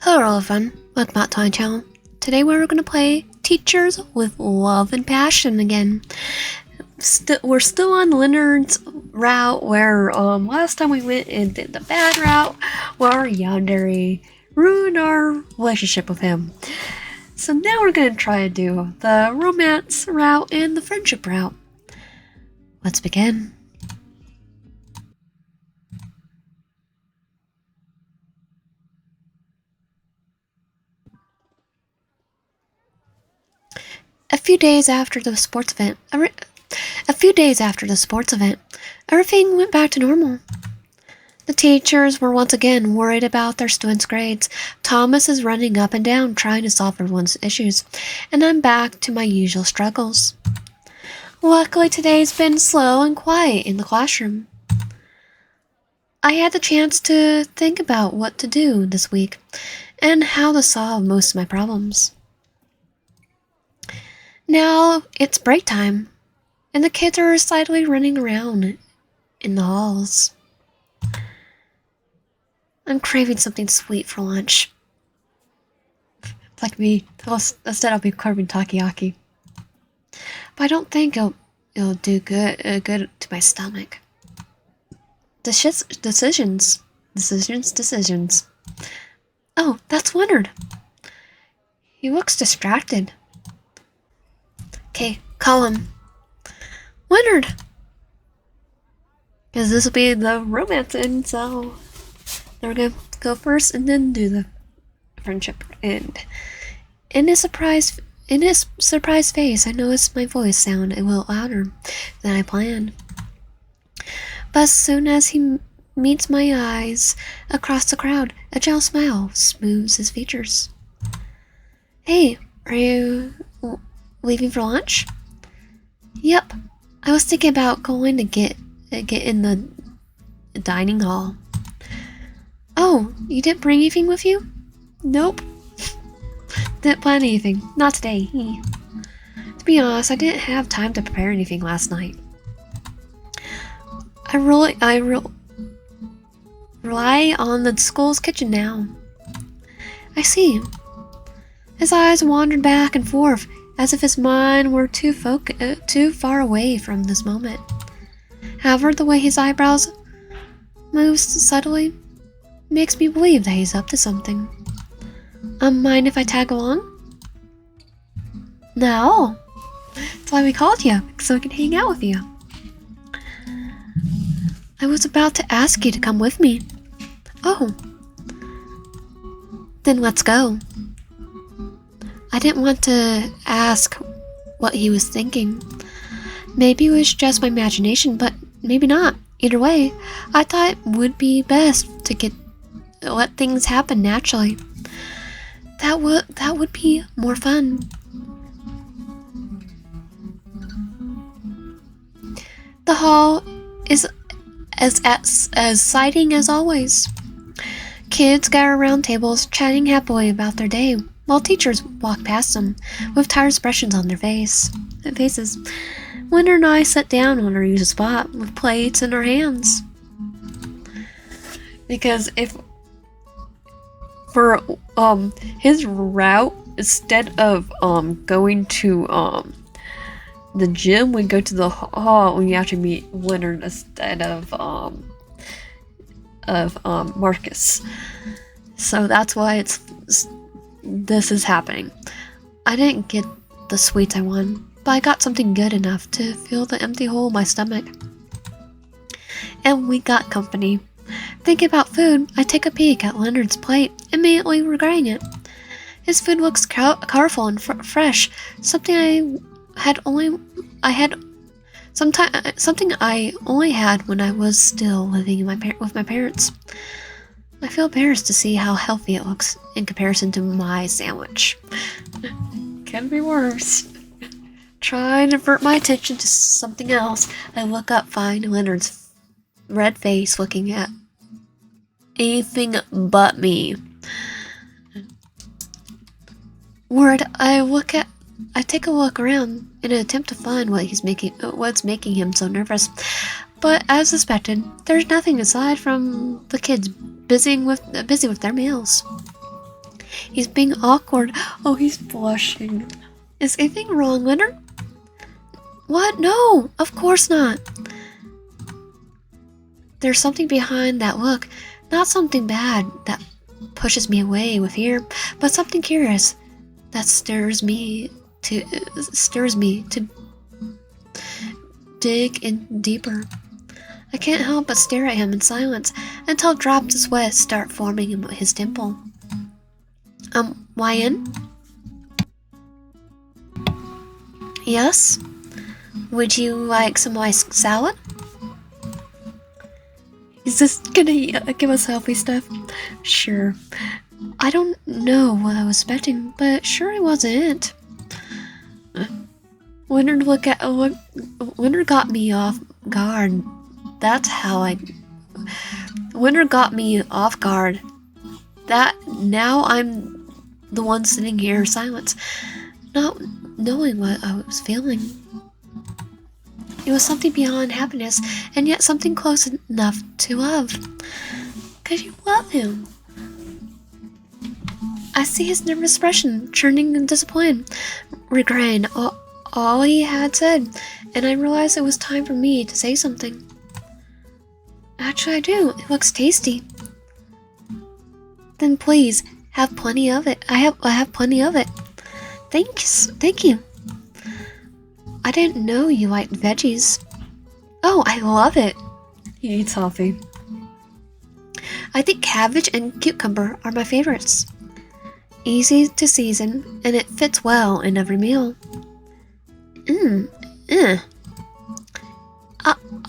Hello everyone, welcome back to my channel. Today we're going to play Teachers with Love and Passion again. We're still on Leonard's route where last time we went and did the bad route where Yandere ruined our relationship with him. So now we're going to try to do the romance route and the friendship route. Let's begin. A few days after the sports event, everything went back to normal. The teachers were once again worried about their students' grades. Thomas is running up and down trying to solve everyone's issues, and I'm back to my usual struggles. Luckily, today's been slow and quiet in the classroom. I had the chance to think about what to do this week and how to solve most of my problems. Now it's break time, and the kids are excitedly running around in the halls. I'm craving something sweet for lunch. Like me, instead I'll be craving takoyaki. But I don't think it'll do good to my stomach. Decisions. Oh, that's Leonard. He looks distracted. Okay, call him. Leonard! Because this will be the romance end, so we're gonna go first and then do the friendship end. In his surprised face, I noticed my voice sound a little louder than I planned. But as soon as he meets my eyes across the crowd, a gentle smile smooths his features. Hey, are you leaving for lunch? Yep. I was thinking about going to get in the dining hall. Oh, you didn't bring anything with you? Nope. Didn't plan anything. Not today. To be honest, I didn't have time to prepare anything last night. I rely on the school's kitchen now. I see. His eyes wandered back and forth, as if his mind were too far away from this moment. However, the way his eyebrows moves subtly makes me believe that he's up to something. Mind if I tag along? No. That's why we called you, so we can hang out with you. I was about to ask you to come with me. Oh. Then let's go. I didn't want to ask what he was thinking. Maybe it was just my imagination, but maybe not. Either way, I thought it would be best to let things happen naturally. That would be more fun. The hall is as exciting as always. Kids gather around tables, chatting happily about their day, while teachers walk past them with tired expressions on their faces. Leonard and I sat down on our usual spot with plates in our hands. Because if for his route, instead of going to the gym, we go to the hall when you actually meet Leonard instead of Marcus. So that's why this is happening. I didn't get the sweets I wanted, but I got something good enough to fill the empty hole in my stomach. And we got company. Thinking about food, I take a peek at Leonard's plate, immediately regretting it. His food looks colorful and fresh, something I only had when I was still living with my parents. I feel embarrassed to see how healthy it looks in comparison to my sandwich. Can be worse. Trying to divert my attention to something else, I look up, find Leonard's red face looking at anything but me. I take a look around in an attempt to find what's making him so nervous. But as suspected, there's nothing aside from the kids busy with their meals. He's being awkward. Oh, he's blushing. Is anything wrong, Leonard? What? No, of course not. There's something behind that look. Not something bad that pushes me away with fear, but something curious that stirs me to dig in deeper. I can't help but stare at him in silence until drops of sweat start forming in his dimple. Wyan? Yes? Would you like some rice salad? Is this gonna give us healthy stuff? Sure. I don't know what I was expecting, but sure it wasn't. Leonard got me off guard. That's how Leonard got me off guard. Now I'm the one sitting here in silence, not knowing what I was feeling. It was something beyond happiness, and yet something close enough to love. Could you love him? I see his nervous expression, churning and disappointed, regretting all he had said, and I realized it was time for me to say something. Actually, I do. It looks tasty. Then please, have plenty of it. I have plenty of it. Thanks. Thank you. I didn't know you liked veggies. Oh, I love it. He eats healthy. I think cabbage and cucumber are my favorites. Easy to season, and it fits well in every meal.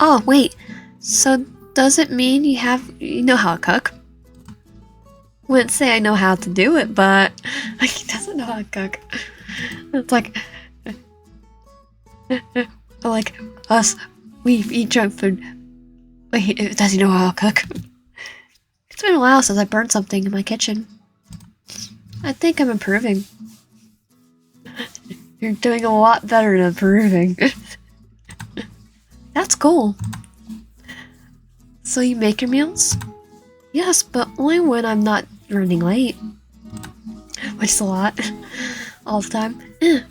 Oh, wait. So does it mean you know how to cook? Wouldn't say I know how to do it, but he doesn't know how to cook. It's like us, we eat junk food. Wait, does he know how to cook? It's been a while since I burned something in my kitchen. I think I'm improving. You're doing a lot better than improving. That's cool. So you make your meals? Yes, but only when I'm not running late. Which is a lot. All the time.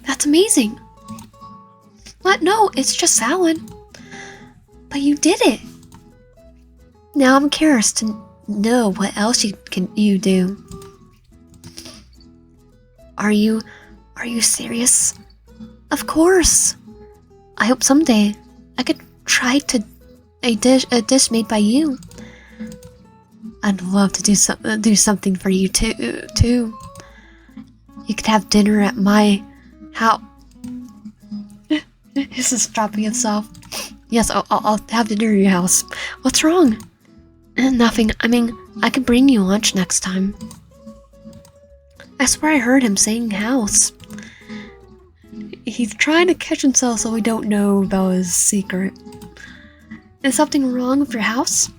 That's amazing. What? No, it's just salad. But you did it. Now I'm curious to know what else you do. Are you serious? Of course. I hope someday I could try a dish made by you. I'd love to do something for you too. You could have dinner at my house. This is dropping itself. Yes, I'll have dinner at your house. What's wrong? Nothing. I mean, I can bring you lunch next time. I swear I heard him saying house. He's trying to catch himself so we don't know about his secret. Is something wrong with your house?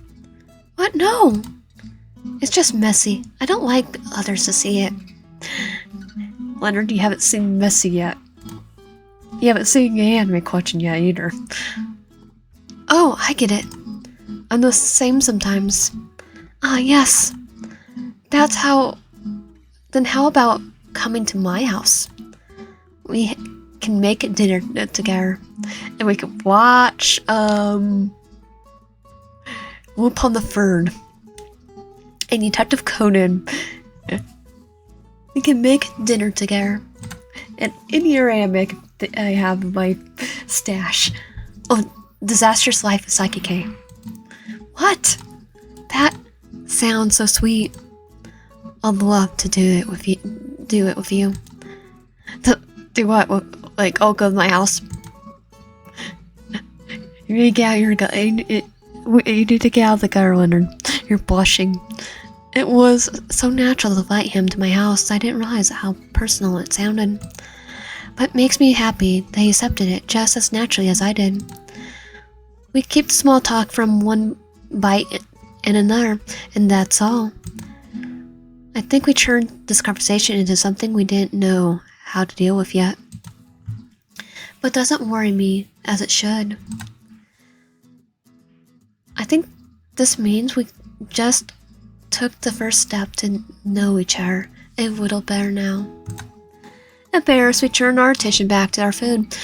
What? No! It's just messy. I don't like others to see it. Leonard, you haven't seen messy yet. You haven't seen the anime collection yet either. Oh, I get it. I'm the same sometimes. Ah, yes. That's how... Then how about coming to my house? We can make a dinner together. And we can watch, Whoop on the Fern. And Detective Conan. We can make dinner together. And in here I have my stash of Disastrous Life of Psychic K. What? That sounds so sweet. I'd love to do it with you. Do what? Like, I'll go to my house. You need to get out your you need to get out of the gutter, Leonard. You're blushing. It was so natural to invite him to my house, I didn't realize how personal it sounded. But it makes me happy that he accepted it just as naturally as I did. We keep the small talk from one bite and another, and that's all. I think we turned this conversation into something we didn't know how to deal with yet. But doesn't worry me as it should. I think this means we just took the first step to know each other a little better now. Embarrassed, we turn our attention back to our food,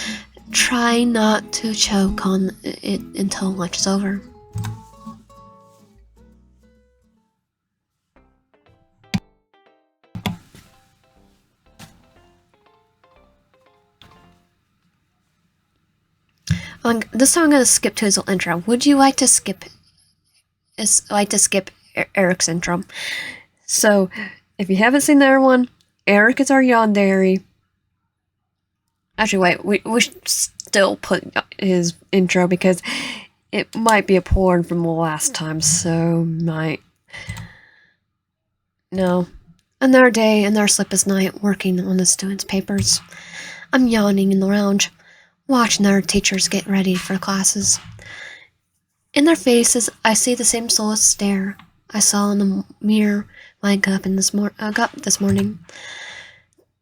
trying not to choke on it until lunch is over. This time I'm going to skip to his intro. Would you like to skip Eric's intro? So, if you haven't seen the other one, Eric is our Yandere. Actually, wait, we should still put his intro because it might be a porn from the last time, so might. No. Another day, another sleepless night, working on the students' papers. I'm yawning in the lounge, watching our teachers get ready for classes. In their faces, I see the same soulless stare I saw in the mirror when I got up this morning.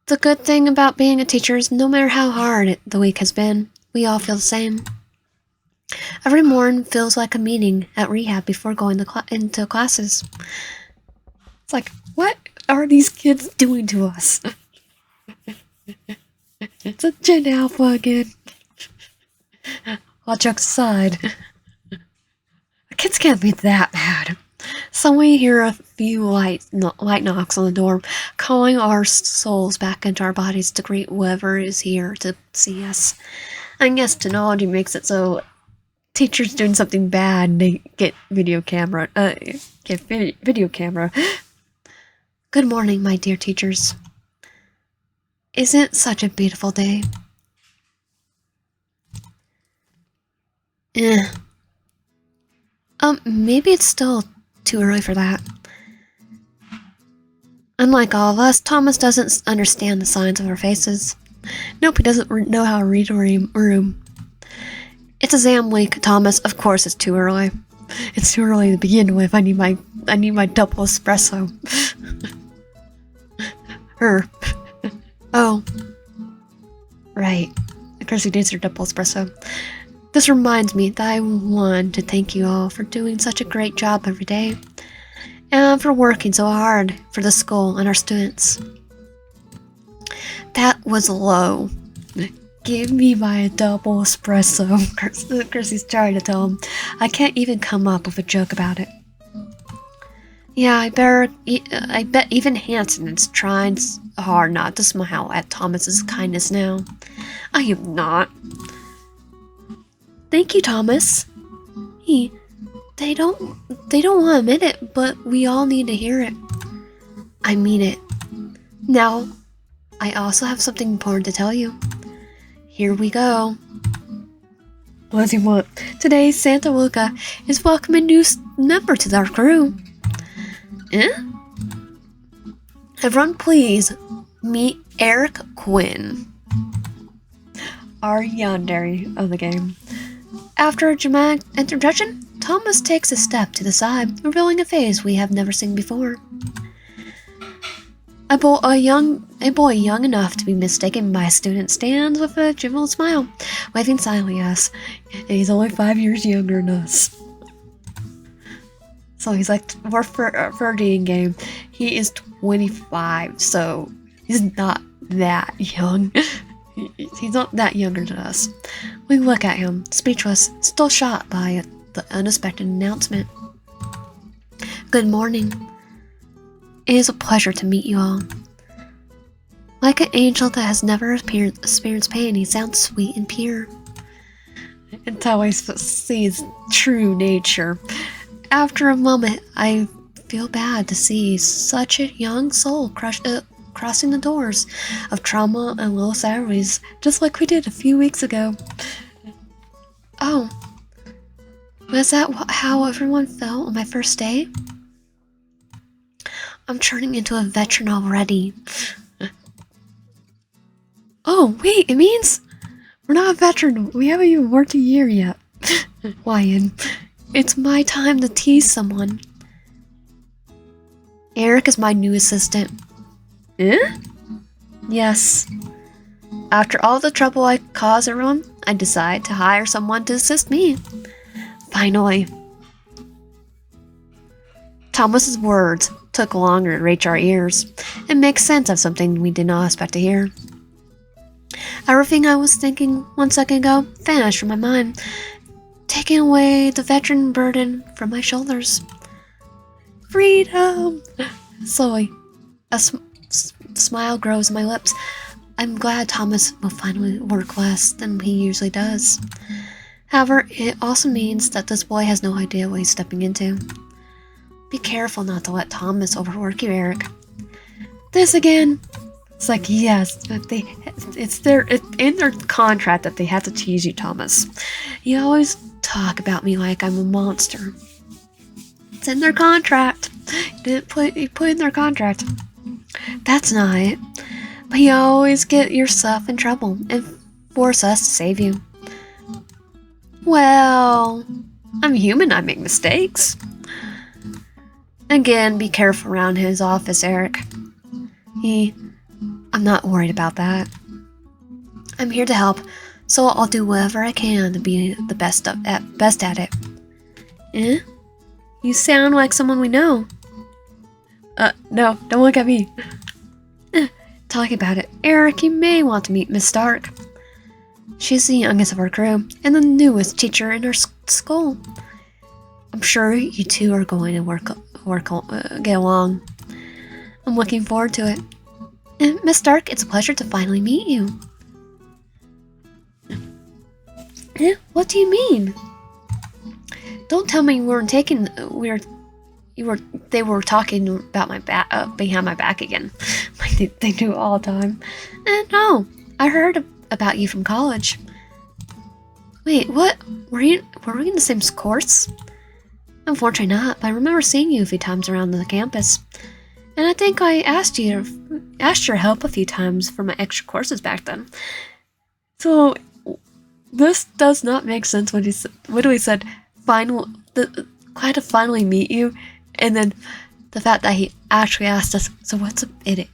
The good thing about being a teacher is no matter how hard the week has been, we all feel the same. Every morning feels like a meeting at rehab before going into classes. It's like, what are these kids doing to us? It's a Gen Alpha again. All jokes aside, kids can't be that bad. So we hear a few light knocks on the door, calling our souls back into our bodies to greet whoever is here to see us. I guess technology makes it so teachers doing something bad, they get video camera. Video camera. Good morning, my dear teachers. Isn't it such a beautiful day? Maybe it's still too early for that. Unlike all of us, Thomas doesn't understand the signs of our faces. Nope, he doesn't know how to read a room. It's exam week, Thomas. Of course it's too early. It's too early to begin with. I need my double espresso. Oh. Right. Of course he needs her double espresso. This reminds me that I want to thank you all for doing such a great job every day, and for working so hard for the school and our students. That was low. Give me my double espresso. Chrissy's trying to tell him. I can't even come up with a joke about it. Yeah, I bet even Hanson is trying hard not to smile at Thomas's kindness now. I am not. Thank you, Thomas. They don't want to admit it, but we all need to hear it. I mean it. Now, I also have something important to tell you. Here we go. What does he want? Today, Santa Luca is welcoming a new member to our crew. Everyone, please meet Eric Quinn, our Yandere of the game. After a dramatic introduction, Thomas takes a step to the side, revealing a face we have never seen before. A boy young enough to be mistaken by a student stands with a jovial smile, waving silently at us. And he's only 5 years younger than us. So he's like, we're for a dating game. He is 25, so he's not that young. He's not that younger than us. We look at him, speechless, still shocked by the unexpected announcement. Good morning. It is a pleasure to meet you all. Like an angel that has never experienced pain, he sounds sweet and pure. Until I see his true nature. After a moment, I feel bad to see such a young soul crossing the doors of trauma and low salaries, just like we did a few weeks ago. Oh, was that how everyone felt on my first day? I'm turning into a veteran already. Oh, wait, it means we're not a veteran. We haven't even worked a year yet. Lion, it's my time to tease someone. Eric is my new assistant. Yes. After all the trouble I caused everyone, I decide to hire someone to assist me. Finally. Thomas's words took longer to reach our ears. It makes sense of something we did not expect to hear. Everything I was thinking 1 second ago vanished from my mind, taking away the veteran burden from my shoulders. Freedom! Slowly, a smile grows on my lips. I'm glad Thomas will finally work less than he usually does. However, it also means that this boy has no idea what he's stepping into. Be careful not to let Thomas overwork you, Eric. This again? It's like, yes, it's in their contract that they have to tease you, Thomas. You always talk about me like I'm a monster. It's in their contract. You put in their contract. That's not it. But you always get yourself in trouble and force us to save you. Well, I'm human, I make mistakes. Again, be careful around his office, Eric. I'm not worried about that. I'm here to help, so I'll do whatever I can to be the best at it. Eh? You sound like someone we know. No, don't look at me. Talking about it, Eric, you may want to meet Miss Stark. She's the youngest of our crew, and the newest teacher in our school. I'm sure you two are going to get along. I'm looking forward to it. And Miss Stark, it's a pleasure to finally meet you. What do you mean? Don't tell me you weren't taking. They were talking about my back behind my back again, like they do all the time. No, I heard about you from college. Wait, what? Were we in the same course? Unfortunately not, but I remember seeing you a few times around the campus. And I think I asked your help a few times for my extra courses back then. So, this does not make sense when he said, glad to finally meet you, and then the fact that he actually asked us, so what's in it?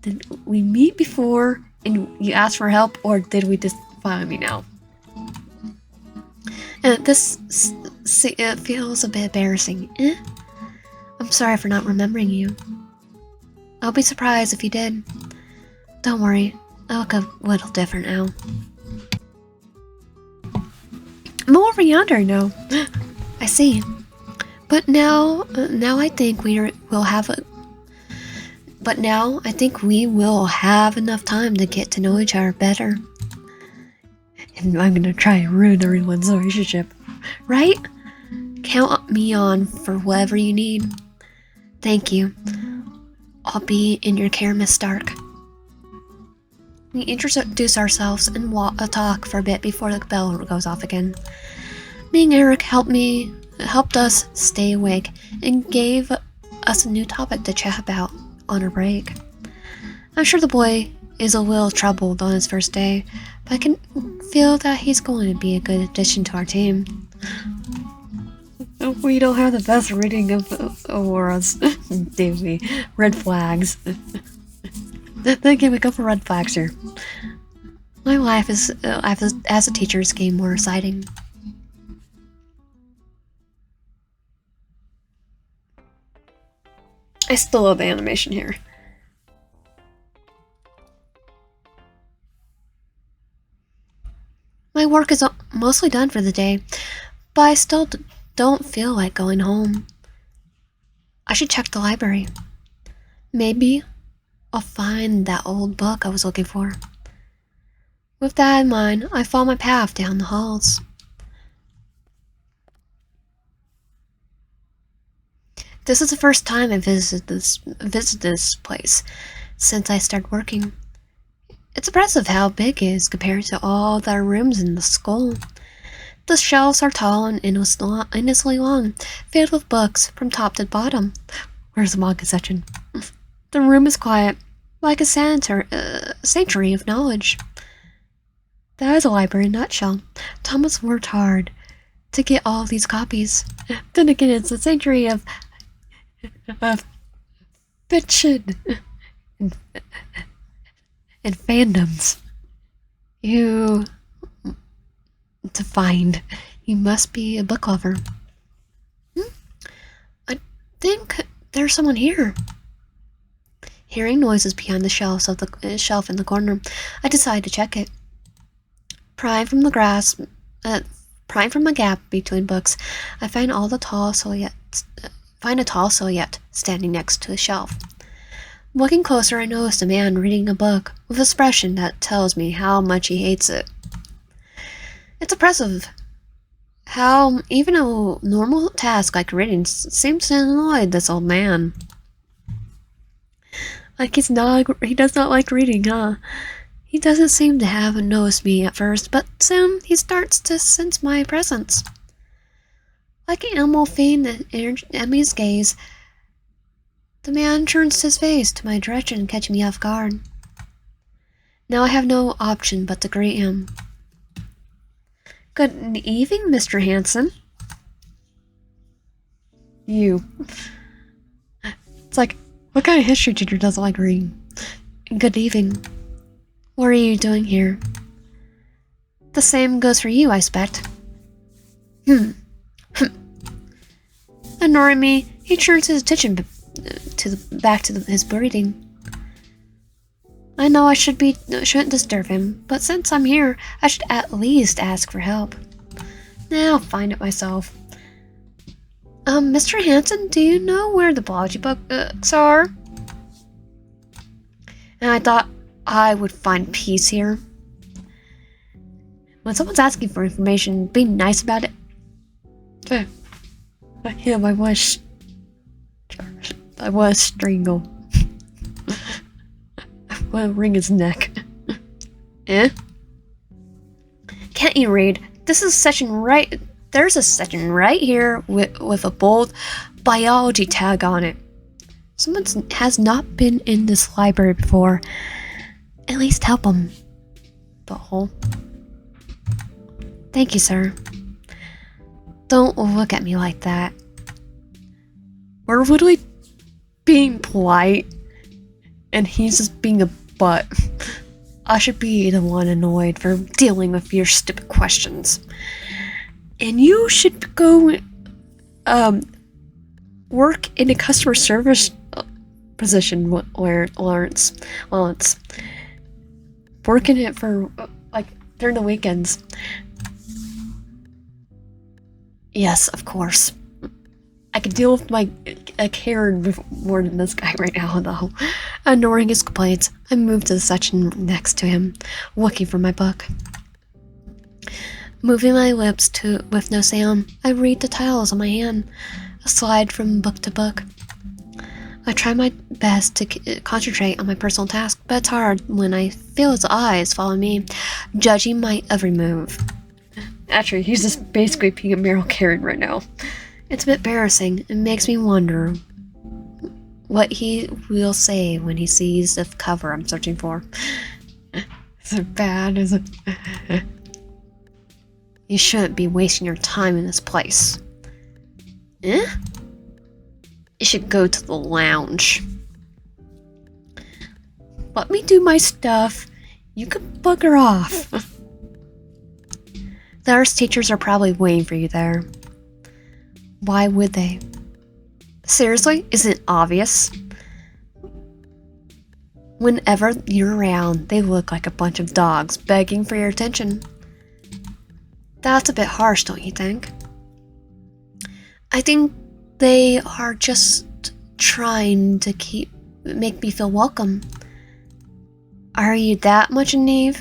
Did we meet before and you asked for help, or did we just finally meet now? And this it feels a bit embarrassing. I'm sorry for not remembering you. I'll be surprised if you did. Don't worry, I look a little different now. I'm over yonder now. I see. But now I think we will have enough time to get to know each other better. And I'm gonna try and ruin everyone's relationship, right? Count me on for whatever you need. Thank you. I'll be in your care, Miss Stark. We introduce ourselves and talk for a bit before the bell goes off again. Me and Eric helped us stay awake and gave us a new topic to chat about on our break. I'm sure the boy is a little troubled on his first day, but I can feel that he's going to be a good addition to our team. We don't have the best reading of auras, do we? Red flags. Again, we go for red flags here. My life as a teacher is getting more exciting. I still love the animation here. My work is mostly done for the day, but I still don't feel like going home. I should check the library. Maybe I'll find that old book I was looking for. With that in mind, I follow my path down the halls. This is the first time I visited this place since I started working. It's impressive how big it is compared to all the rooms in the school. The shelves are tall and endlessly long, filled with books from top to bottom. Where's the manga section? The room is quiet, like a sanctuary of knowledge. That is a library in a nutshell. Thomas worked hard to get all these copies. Then again, it's a sanctuary of fiction and fandoms. You must be a book lover. I think There's someone here. Hearing noises behind the shelf in the corner, I decide to check it. Prying from the gap between books, I find a tall silhouette standing next to a shelf. Looking closer, I notice a man reading a book with an expression that tells me how much he hates it. It's impressive how even a normal task like reading seems to annoy this old man. Like he does not like reading, huh? He doesn't seem to have noticed me at first, but soon he starts to sense my presence. Like an animal feigning the enemy's gaze, the man turns his face to my direction, catching me off guard. Now I have no option but to greet him. Good evening, Mr. Hanson. You. It's like, what kind of history teacher doesn't like reading? Good evening. What are you doing here? The same goes for you, I expect. Ignoring me, he turns his attention back to his breathing. I know I shouldn't disturb him, but since I'm here, I should at least ask for help. Now I'll find it myself. Mr. Hanson, do you know where the biology books are? And I thought I would find peace here. When someone's asking for information, be nice about it. Yeah, I was strangled. I want to wring his neck. Eh? Can't you read? There's a section right here with a bold biology tag on it. Someone has not been in this library before. At least help them. Butthole. Thank you, sir. Don't look at me like that. We're literally being polite, and he's just being a butt. I should be the one annoyed for dealing with your stupid questions. And you should go work in a customer service position where Lawrence. Working it for during the weekends. Yes, of course. I can deal with Karen more than this guy right now, though. Ignoring his complaints, I move to the section next to him, looking for my book. Moving my lips with no sound, I read the titles on my hand, slide from book to book. I try my best to concentrate on my personal task, but it's hard when I feel his eyes follow me, judging my every move. Actually, he's just basically being a Meryl Karen right now. It's a bit embarrassing. It makes me wonder what he will say when he sees the cover I'm searching for. Is it bad? Is it? You shouldn't be wasting your time in this place. Eh? You should go to the lounge. Let me do my stuff. You can bugger off. The arts teachers are probably waiting for you there. Why would they? Seriously? Isn't it obvious? Whenever you're around, they look like a bunch of dogs begging for your attention. That's a bit harsh, don't you think? I think they are just trying to make me feel welcome. Are you that much in need?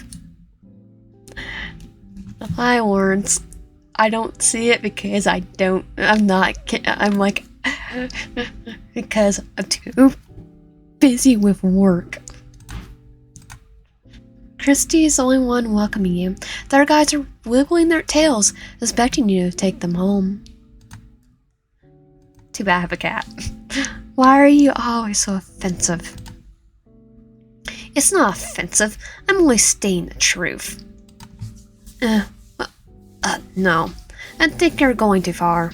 Hi, Lawrence. I don't see it because because I'm too busy with work. Christy is the only one welcoming you. The other guys are wiggling their tails, expecting you to take them home. Too bad I have a cat. Why are you always so offensive? It's not offensive. I'm only stating the truth. No. I think you're going too far.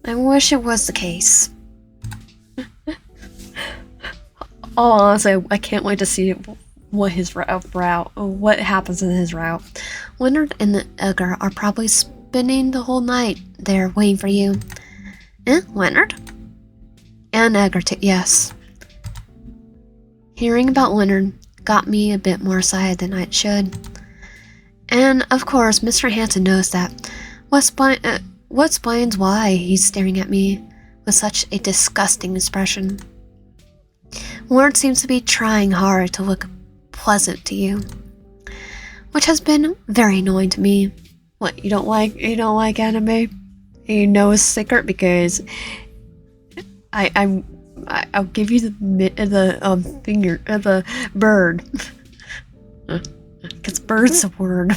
I wish it was the case. Honestly, I can't wait to see what happens in his route. Leonard and Edgar are probably spending the whole night there waiting for you. Leonard? And Edgar, yes. Hearing about Leonard got me a bit more excited than I should. And, of course, Mr. Hanson knows that. What explains why he's staring at me with such a disgusting expression. Leonard seems to be trying hard to look pleasant to you, which has been very annoying to me. What, you don't like anime? You know a secret because I'll give you the finger the bird. Because bird's a word,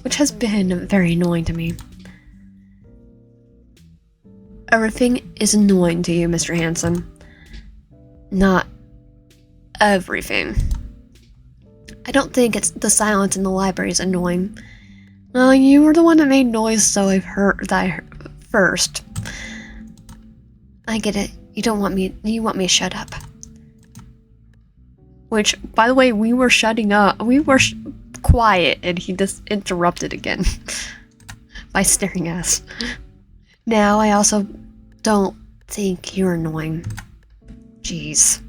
which has been very annoying to me. Everything is annoying to you, Mr. Hanson. Not everything. I don't think it's the silence in the library is annoying. Well, you were the one that made noise, so I heard first. I get it. You want me to shut up. Which, by the way, we were shutting up. We were quiet, and he just interrupted again by staring at us. Now, I also don't think you're annoying. Jeez.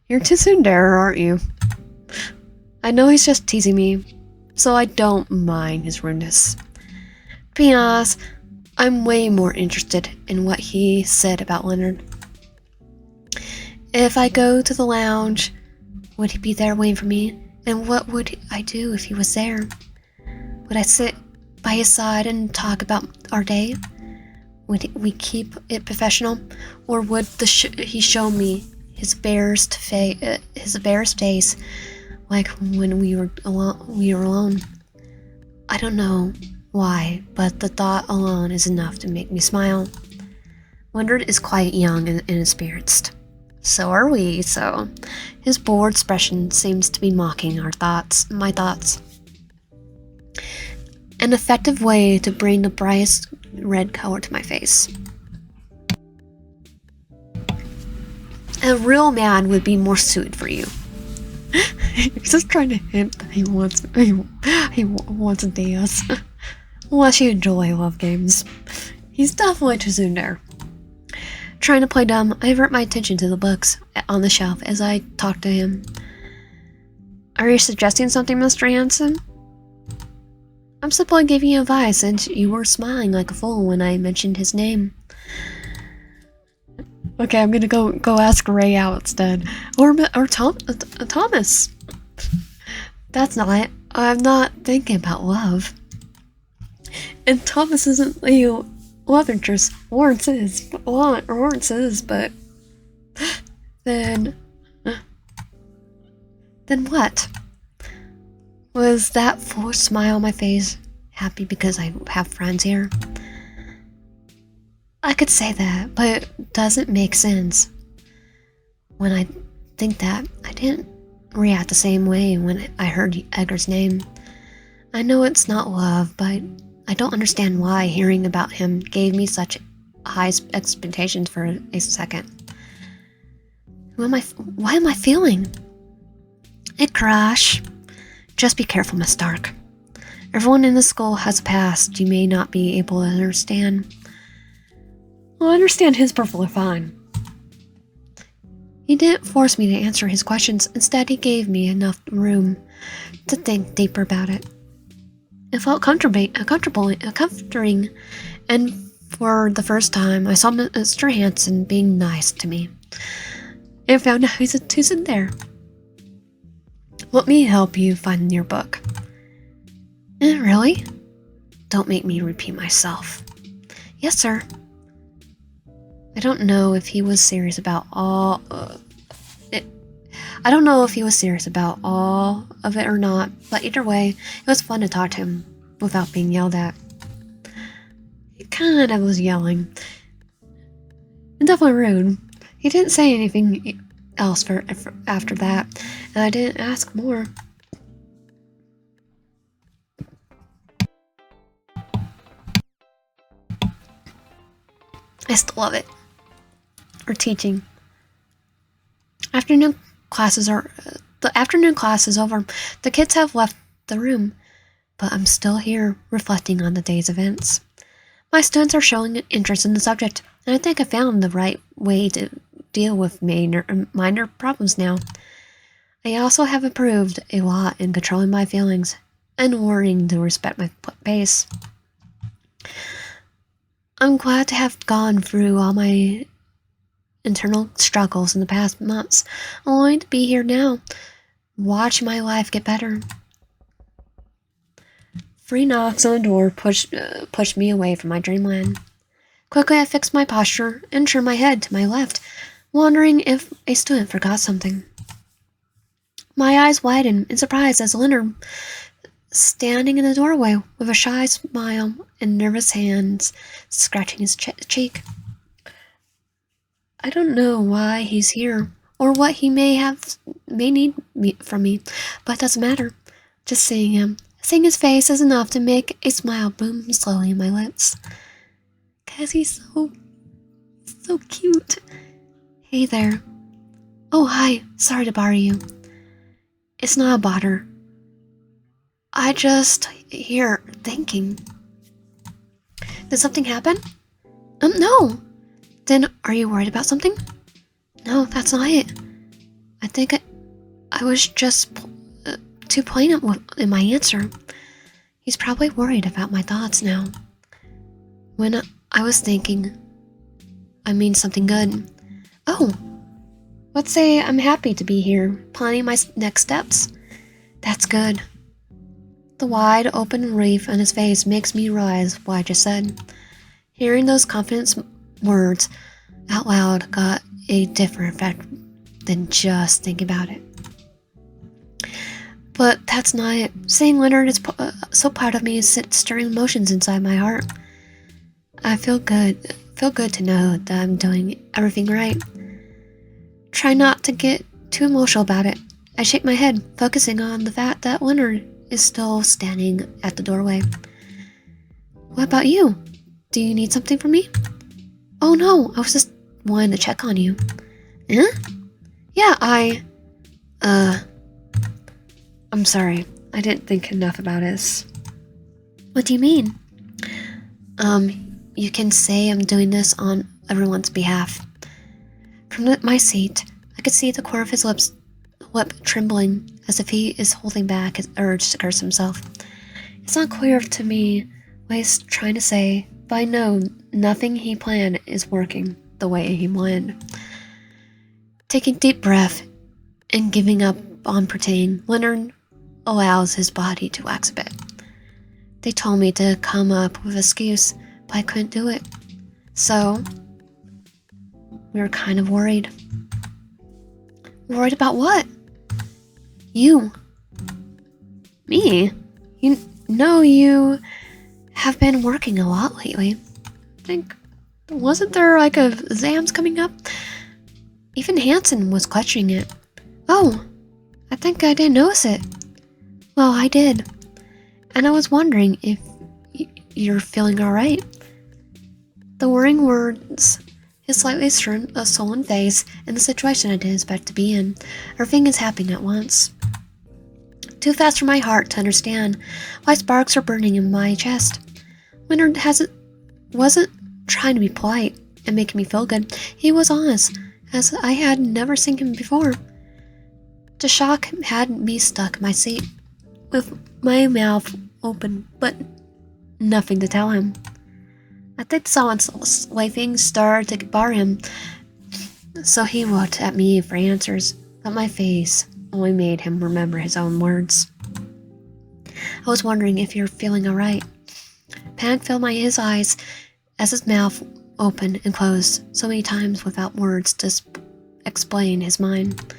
You're too soon there, aren't you? I know he's just teasing me, so I don't mind his rudeness. To be honest, I'm way more interested in what he said about Leonard. If I go to the lounge, would he be there waiting for me? And what would I do if he was there? Would I sit by his side and talk about our day? Would we keep it professional? Or would he show me his embarrassed face like when we were alone? I don't know why, but the thought alone is enough to make me smile. Leonard is quite young and inexperienced. So are we, so his bored expression seems to be mocking my thoughts. An effective way to bring the brightest red color to my face. A real man would be more suited for you. He's just trying to hint that he wants to dance. Unless you enjoy love games. He's definitely too soon there. Trying to play dumb, I avert my attention to the books on the shelf as I talk to him. Are you suggesting something, Mr. Hanson? I'm simply giving you advice since you were smiling like a fool when I mentioned his name. Okay, I'm gonna go ask Ray out instead. Or Thomas. That's not it. I'm not thinking about love. And Thomas isn't a love interest. Lawrence is, but then what? Was that forced smile on my face happy because I have friends here? I could say that, but it doesn't make sense. When I think that, I didn't react the same way when I heard Edgar's name. I know it's not love, but I don't understand why hearing about him gave me such high expectations for a second. Why am I feeling? A crush. Just be careful, Miss Stark. Everyone in the school has a past you may not be able to understand. Well, I understand his perfectly fine. He didn't force me to answer his questions. Instead, he gave me enough room to think deeper about it. It felt comforting, and for the first time, I saw Mr. Hanson being nice to me. And found out who's in there. Let me help you find your book. Really? Don't make me repeat myself. Yes, sir. I don't know if he was serious about all of it or not, but either way, it was fun to talk to him without being yelled at. He kind of was yelling. And definitely rude. He didn't say anything else after that, and I didn't ask more. I still love it. Or teaching. The afternoon class is over. The kids have left the room, but I'm still here reflecting on the day's events. My students are showing interest in the subject, and I think I found the right way to deal with minor problems now. I also have improved a lot in controlling my feelings and learning to respect my pace. I'm glad to have gone through all my internal struggles in the past months, only to be here now, watching my life get better. 3 knocks on the door pushed me away from my dreamland. Quickly I fixed my posture and turned my head to my left, wondering if a student forgot something. My eyes widened in surprise as Leonard, standing in the doorway with a shy smile and nervous hands scratching his cheek. I don't know why he's here, or what he may need from me, but it doesn't matter. Just seeing his face is enough to make a smile bloom slowly in my lips. 'Cause he's so cute. Hey there. Oh, hi. Sorry to bother you. It's not a bother. I just here thinking. Did something happen? No. Then are you worried about something? No, that's not it. I think I was just too plain in my answer. He's probably worried about my thoughts now. When I was thinking, I mean something good. Oh, let's say I'm happy to be here, planning my next steps. That's good. The wide open relief on his face makes me realize what I just said. Hearing those confident words out loud got a different effect than just thinking about it. But that's not it. Seeing Leonard is so proud of me is stirring emotions inside my heart. I feel good to know that I'm doing everything right. Try not to get too emotional about it. I shake my head, focusing on the fact that Leonard is still standing at the doorway. What about you? Do you need something from me? Oh no, I was just wanting to check on you. Huh? Yeah, I'm sorry. I didn't think enough about this. What do you mean? You can say I'm doing this on everyone's behalf. From my seat, I could see the corner of his lip trembling, as if he is holding back his urge to curse himself. It's not clear to me what he's trying to say, but I know nothing he planned is working the way he wanted. Taking a deep breath and giving up on pretending, Leonard allows his body to relax a bit. They told me to come up with an excuse, but I couldn't do it. So, we were kind of worried. Worried about what? You. Me? You know you have been working a lot lately. Wasn't there like exams coming up? Even Hanson was questioning it. Oh, I think I didn't notice it. Well, I did. And I was wondering if you're feeling alright. The worrying words, his slightly sullen face, and the situation I didn't expect to be in. Everything is happening at once. Too fast for my heart to understand why sparks are burning in my chest. Leonard wasn't trying to be polite and making me feel good. He was honest, as I had never seen him before. The shock had me stuck in my seat, with my mouth open, but nothing to tell him. I think someone's waving started to bar him, so he looked at me for answers, but my face only made him remember his own words. I was wondering if you're feeling alright. Panic filled his eyes as his mouth opened and closed so many times without words to explain his mind.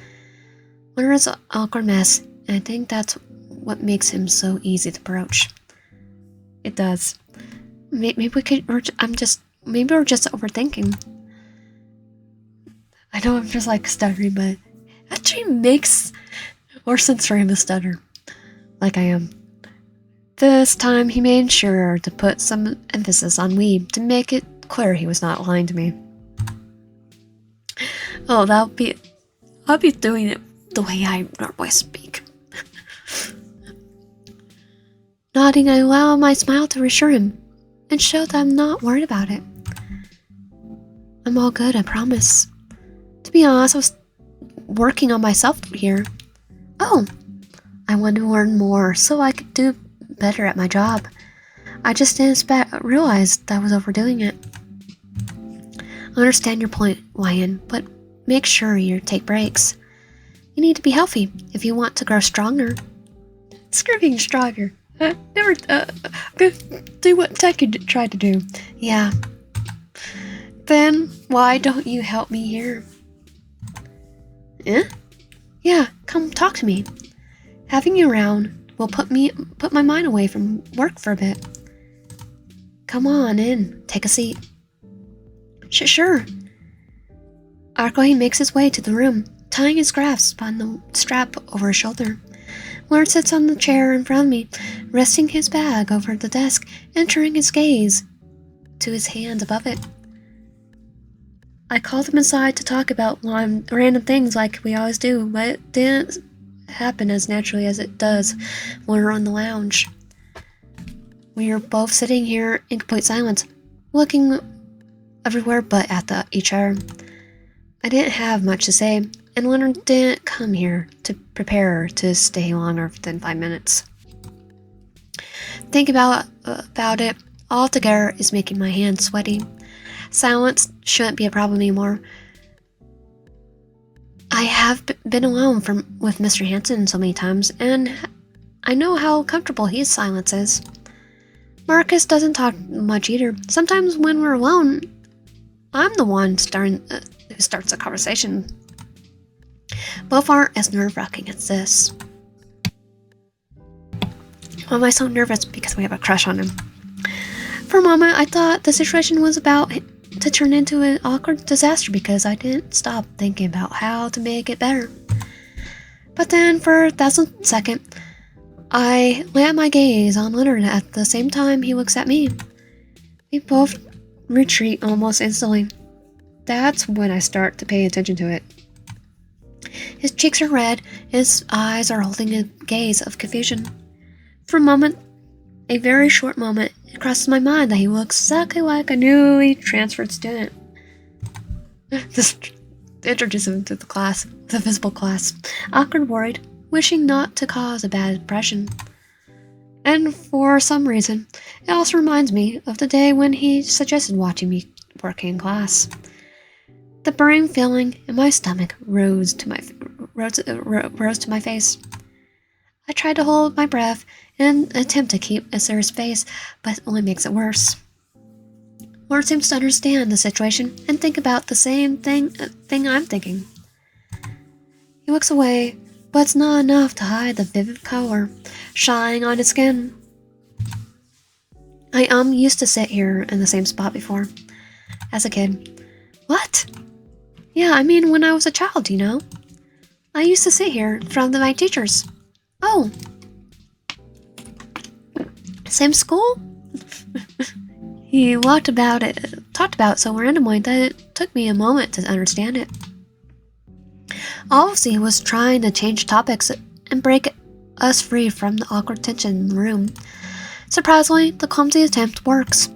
Leonard's an awkward mess, and I think that's what makes him so easy to approach. It does. Maybe we're just overthinking. I know I'm just like stuttering, but it actually makes more sense for him to stutter, like I am. This time he made sure to put some emphasis on we to make it clear he was not lying to me. Oh, I'll be doing it the way I normally speak. Nodding, I allow my smile to reassure him and show that I'm not worried about it. I'm all good, I promise. To be honest, I was working on myself here. Oh, I wanted to learn more so I could do better at my job. I just didn't realize that I was overdoing it. I understand your point, Ryan, but make sure you take breaks. You need to be healthy if you want to grow stronger. Screw being stronger. Never do what Tech tried to do. Yeah. Then why don't you help me here? Eh? Yeah, come talk to me. Having you around will put my mind away from work for a bit. Come on in, take a seat. Sure. Arcohe makes his way to the room, tying his grasp on the strap over his shoulder. Leonard sits on the chair in front of me, resting his bag over the desk and turning his gaze to his hands above it. I called him inside to talk about random things like we always do, but it didn't happen as naturally as it does when we're on the lounge. We are both sitting here in complete silence, looking everywhere but at each other. I didn't have much to say, and Leonard didn't come here to prepare to stay longer than 5 minutes. Thinking about it altogether is making my hands sweaty. Silence shouldn't be a problem anymore. I have been alone with Mr. Hanson so many times, and I know how comfortable his silence is. Marcus doesn't talk much either. Sometimes when we're alone, I'm the one who starts a conversation. Both aren't as nerve-wracking as this. Why am I so nervous? Because we have a crush on him. For a moment, I thought the situation was about to turn into an awkward disaster because I didn't stop thinking about how to make it better. But then, for a thousandth second, I land my gaze on Leonard at the same time he looks at me. We both retreat almost instantly. That's when I start to pay attention to it. His cheeks are red, his eyes are holding a gaze of confusion. For a moment, a very short moment, it crosses my mind that he looks exactly like a newly transferred student. Just introduce him to the class, the visible class. Awkward, worried, wishing not to cause a bad impression. And for some reason, it also reminds me of the day when he suggested watching me work in class. The burning feeling in my stomach rose to my face. I tried to hold my breath in an attempt to keep a serious face, but it only makes it worse. Lord seems to understand the situation and think about the same thing I'm thinking. He looks away, but it's not enough to hide the vivid color shining on his skin. I used to sit here in the same spot before, as a kid. What? Yeah, I mean when I was a child, you know. I used to sit here in front of my teachers. Oh. Same school? He talked about it so randomly that it took me a moment to understand it. Obviously, he was trying to change topics and break us free from the awkward tension in the room. Surprisingly, the clumsy attempt works.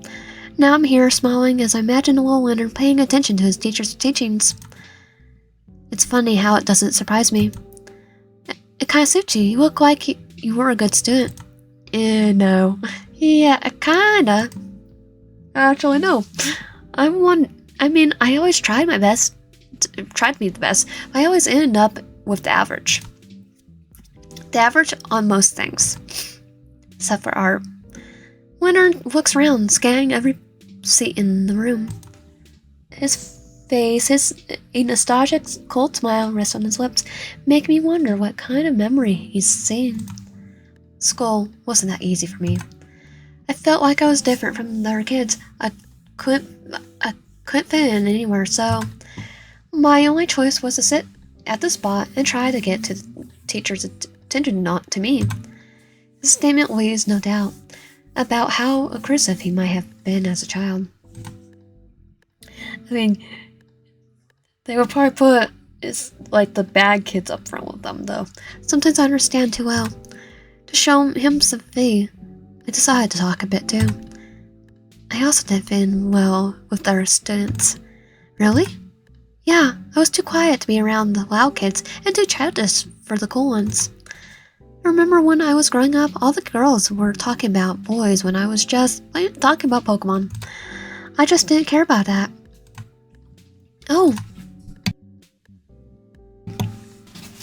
Now I'm here smiling as I imagine little Leonard paying attention to his teacher's teachings. It's funny how it doesn't surprise me. It kind of suits you. You look like you were a good student. No. Yeah, kinda. Actually, no. I always tried my best. Tried to be the best. But I always end up with the average. The average on most things. Except for art. Leonard looks around, scanning every seat in the room. A nostalgic, cold smile rests on his lips, making me wonder what kind of memory he's seeing. School wasn't that easy for me. I felt like I was different from the other kids. I couldn't fit in anywhere, so my only choice was to sit at the spot and try to get to the teacher's attention, not to me. This statement leaves no doubt about how aggressive he might have been as a child. I mean, they would probably put the bad kids up front with them, though. Sometimes I understand too well. To show him sympathy, I decided to talk a bit too. I also didn't fit in well with other students. Really? Yeah, I was too quiet to be around the loud kids and too childish for the cool ones. I remember when I was growing up, all the girls were talking about boys when I was just talking about Pokemon. I just didn't care about that. Oh,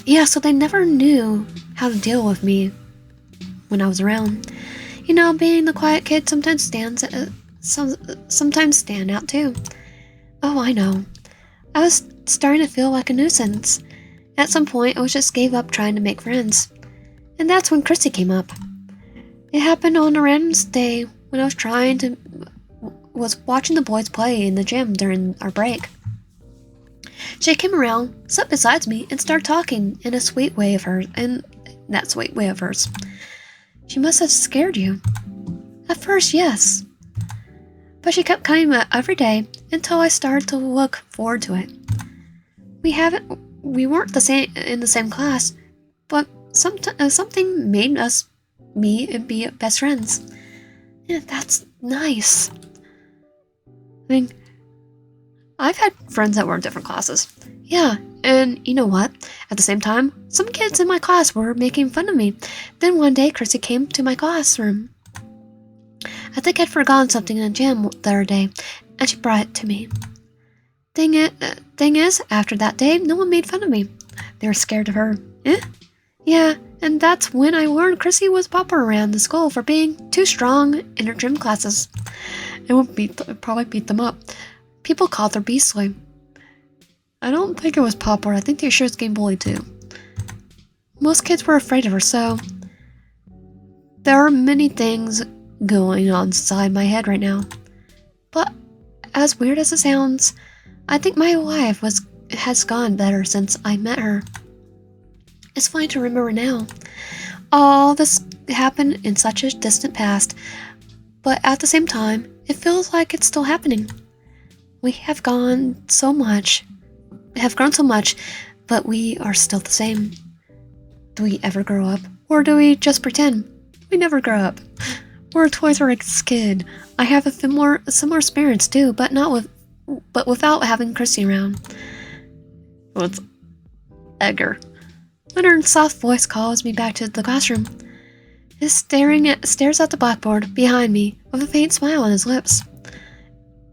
yeah, so they never knew how to deal with me when I was around. You know, being the quiet kid sometimes stand out too. Oh, I know. I was starting to feel like a nuisance. At some point, I just gave up trying to make friends. And that's when Chrissy came up. It happened on a random day when I was watching the boys play in the gym during our break. She came around, sat beside me, and started talking in a sweet way of hers, in that sweet way of hers. She must have scared you. At first, yes. But she kept coming every day until I started to look forward to it. We weren't in the same class, but something made us meet and be best friends. Yeah, that's nice. I mean, I've had friends that were in different classes. Yeah, and you know what? At the same time, some kids in my class were making fun of me. Then one day, Chrissy came to my classroom. I think I'd forgotten something in the gym the other day, and she brought it to me. Thing is, after that day, no one made fun of me. They were scared of her. Eh? Yeah, and that's when I learned Chrissy was popular around the school for being too strong in her gym classes. It would probably beat them up. People called her beastly. I don't think it was popular. I think she was getting bullied too. Most kids were afraid of her, so there are many things going on inside my head right now. But as weird as it sounds, I think my life has gone better since I met her. It's fine to remember now. All this happened in such a distant past, but at the same time, it feels like it's still happening. We have grown so much, but we are still the same. Do we ever grow up, or do we just pretend? We never grow up. We're a Toys R Us kid. I have a similar experience too, but without having Chrissy around. Well, it's Edgar. Leonard's soft voice calls me back to the classroom. He stares at the blackboard behind me with a faint smile on his lips.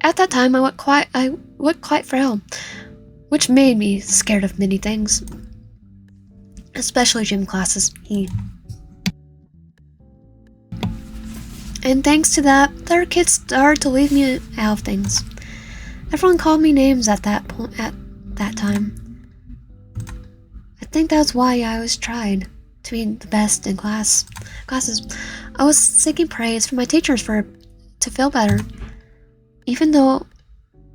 At that time, I looked quite frail, which made me scared of many things, especially gym classes. And thanks to that, other kids started to leave me out of things. Everyone called me names at that time. I think that's why I always tried to be the best in classes. I was seeking praise from my teachers to feel better, even though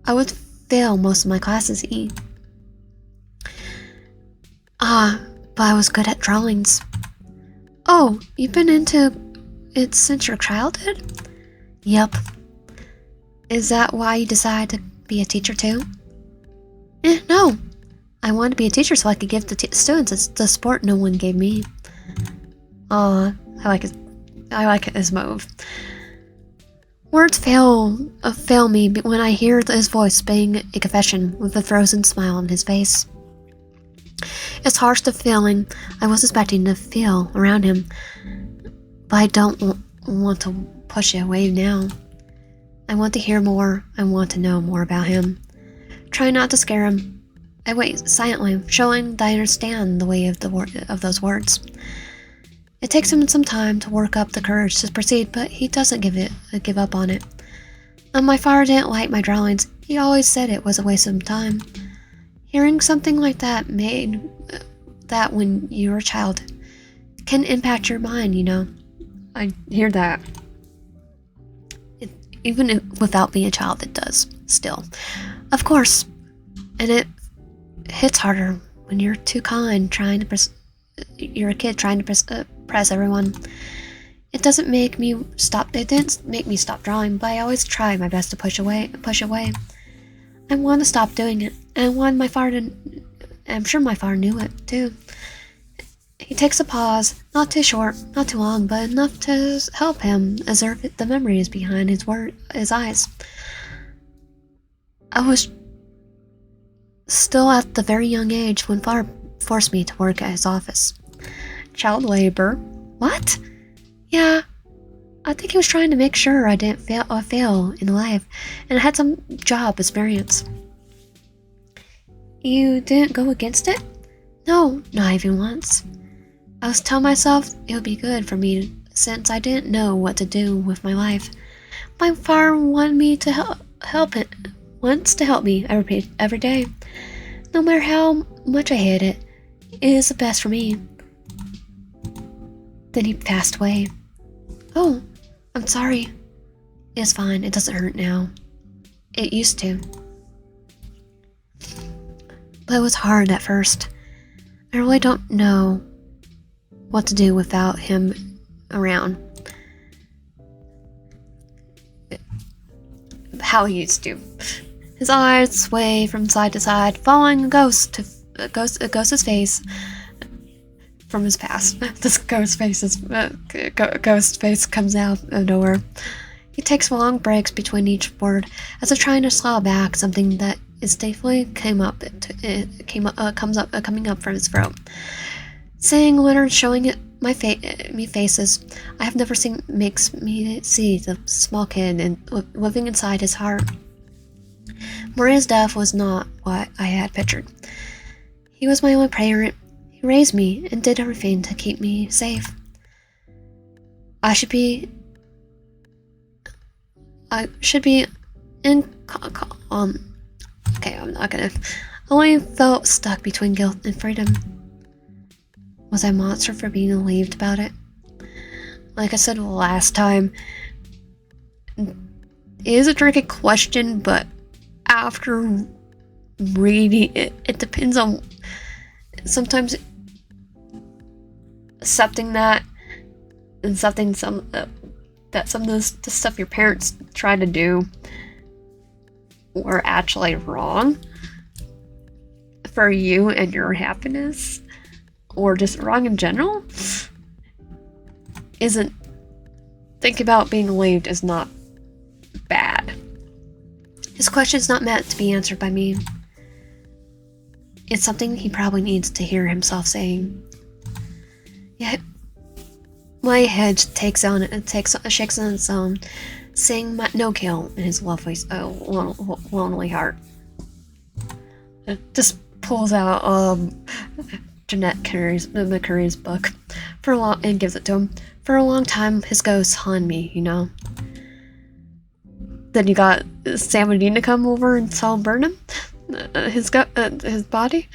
I would fail most of my classes. But I was good at drawings. Oh, you've been into it since your childhood? Yep. Is that why you decided to be a teacher too? No. I wanted to be a teacher so I could give the students the support no one gave me. I like his move. Words fail me when I hear his voice being a confession with a frozen smile on his face. It's harsh the feeling I was expecting to feel around him, but I don't want to push it away now. I want to hear more. I want to know more about him. Try not to scare him. I wait silently, showing that I understand the weight of those words. It takes him some time to work up the courage to proceed, but he doesn't give up on it. My father didn't like my drawings. He always said it was a waste of time. Hearing something like that made that when you're a child can impact your mind, you know. I hear that. Without being a child, it does, still. Of course. And it hits harder when you're too kind, you're a kid trying to press everyone. It didn't make me stop drawing, but I always try my best to push away. I want to stop doing it, and I want my father to, I'm sure my father knew it too. He takes a pause, not too short, not too long, but enough to help him observe the memories behind his eyes. Still at the very young age when father forced me to work at his office. Child labor. What? Yeah, I think he was trying to make sure I didn't fail in life and I had some job experience. You didn't go against it? No, not even once. I was telling myself it would be good for me since I didn't know what to do with my life. My father wanted me to help it, wants to help me every day. No matter how much I hate it, it is the best for me. Then he passed away. Oh, I'm sorry. It's fine, it doesn't hurt now. It used to. But it was hard at first. I really don't know what to do without him around. How he used to. His eyes sway from side to side, following a ghost's face from his past. This ghost face comes out of nowhere. He takes long breaks between each word, as if trying to slow back something that instinctively coming up from his throat. Seeing Leonard showing me faces I have never seen makes me see the small kid living inside his heart. Maria's death was not what I had pictured. He was my only parent. He raised me and did everything to keep me safe. I should be in okay, I'm not gonna. I only felt stuck between guilt and freedom. Was I a monster for being relieved about it? Like I said last time, it is a tricky question, but after reading it, it depends on sometimes accepting that and accepting that some of the stuff your parents try to do were actually wrong for you and your happiness, or just wrong in general, isn't. Think about being relieved is not bad. His question is not meant to be answered by me. It's something he probably needs to hear himself saying. Yet, my head shakes on its own, saying no kill in his lonely heart. It just pulls out Jeanette McCurry's book and gives it to him. For a long time, his ghosts haunted me, you know. Then you got Sam and Nina come over and saw him burn him, his body.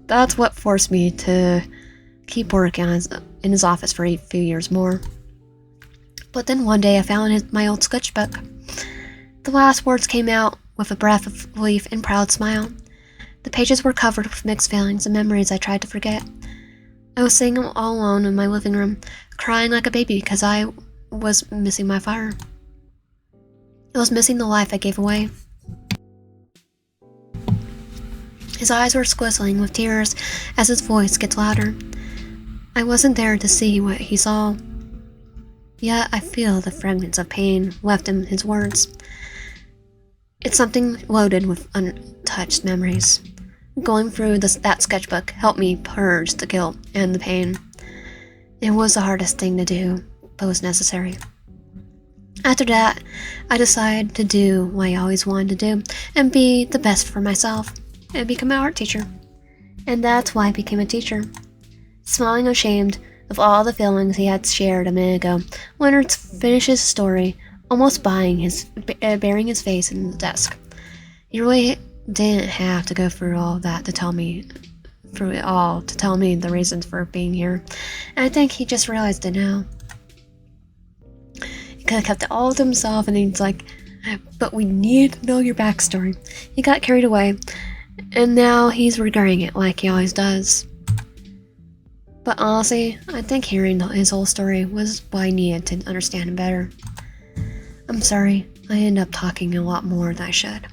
That's what forced me to keep working in his office for a few years more. But then one day I found my old sketchbook. The last words came out with a breath of relief and proud smile. The pages were covered with mixed feelings and memories I tried to forget. I was sitting all alone in my living room, crying like a baby because I was missing my fire. I was missing the life I gave away. His eyes were glistening with tears as his voice gets louder. I wasn't there to see what he saw. Yet I feel the fragments of pain left in his words. It's something loaded with untouched memories. Going through that sketchbook helped me purge the guilt and the pain. It was the hardest thing to do, but was necessary. After that, I decided to do what I always wanted to do and be the best for myself and become an art teacher. And that's why I became a teacher. Smiling ashamed of all the feelings he had shared a minute ago, Leonard finished his story, almost burying his face in the desk. He really didn't have to go through all that to tell me the reasons for being here. And I think he just realized it now. He could have kept it all to himself, and he's like, but we need to know your backstory. He got carried away, and now he's regretting it like he always does. But honestly, I think hearing his whole story was what I needed to understand him better. I'm sorry, I ended up talking a lot more than I should.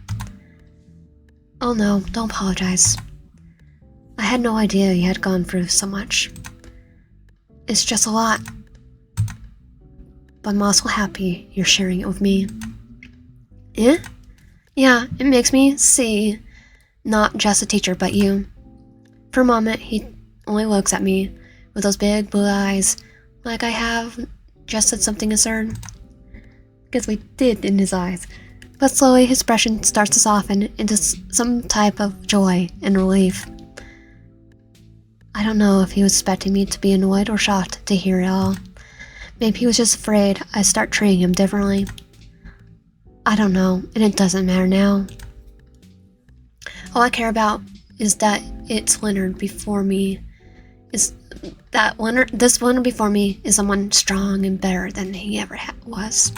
Oh no, don't apologize. I had no idea you had gone through so much. It's just a lot. But I'm also happy you're sharing it with me. Eh? Yeah, it makes me see Not just a teacher, but you. For a moment, he only looks at me with those big blue eyes, like I have just said something absurd. Guess we did in his eyes. But slowly his expression starts to soften into some type of joy and relief. I don't know if he was expecting me to be annoyed or shocked to hear it all. Maybe he was just afraid I'd start treating him differently. I don't know, and it doesn't matter now. All I care about is that it's Leonard before me. This Leonard before me is someone strong and better than he ever was.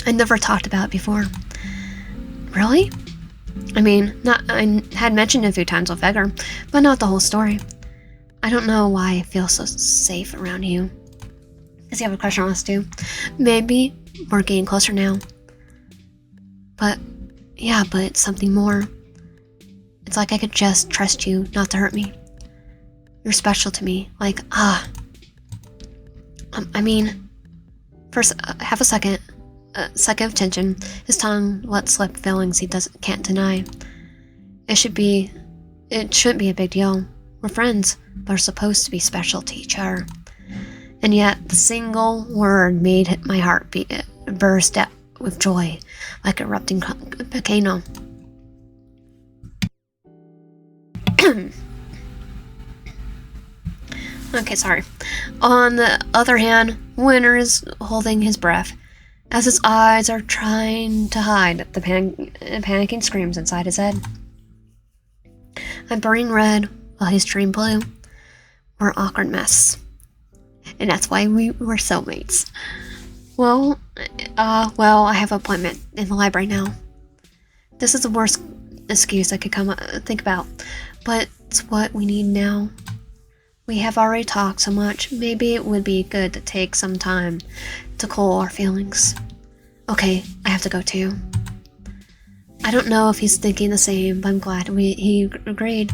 I never talked about it before. Really? I mean, I had mentioned it a few times with Edgar, but not the whole story. I don't know why I feel so safe around you. Does he have a crush on us too? Maybe we're getting closer now. But it's something more. It's like I could just trust you not to hurt me. You're special to me. Like, first, have a second of tension. His tongue let slip feelings he can't deny. It shouldn't be a big deal. We're friends, but are supposed to be special to each other. And yet, the single word made my heart burst out with joy, like an erupting volcano. Okay, sorry. On the other hand, Winter is holding his breath, as his eyes are trying to hide the panicking screams inside his head. I'm burning red while he's turning blue. We're an awkward mess. And that's why we were soulmates. Well, I have an appointment in the library now. This is the worst excuse I could think about, but it's what we need now. We have already talked so much, maybe it would be good to take some time to cool our feelings. Okay, I have to go too. I don't know if he's thinking the same, but I'm glad he agreed.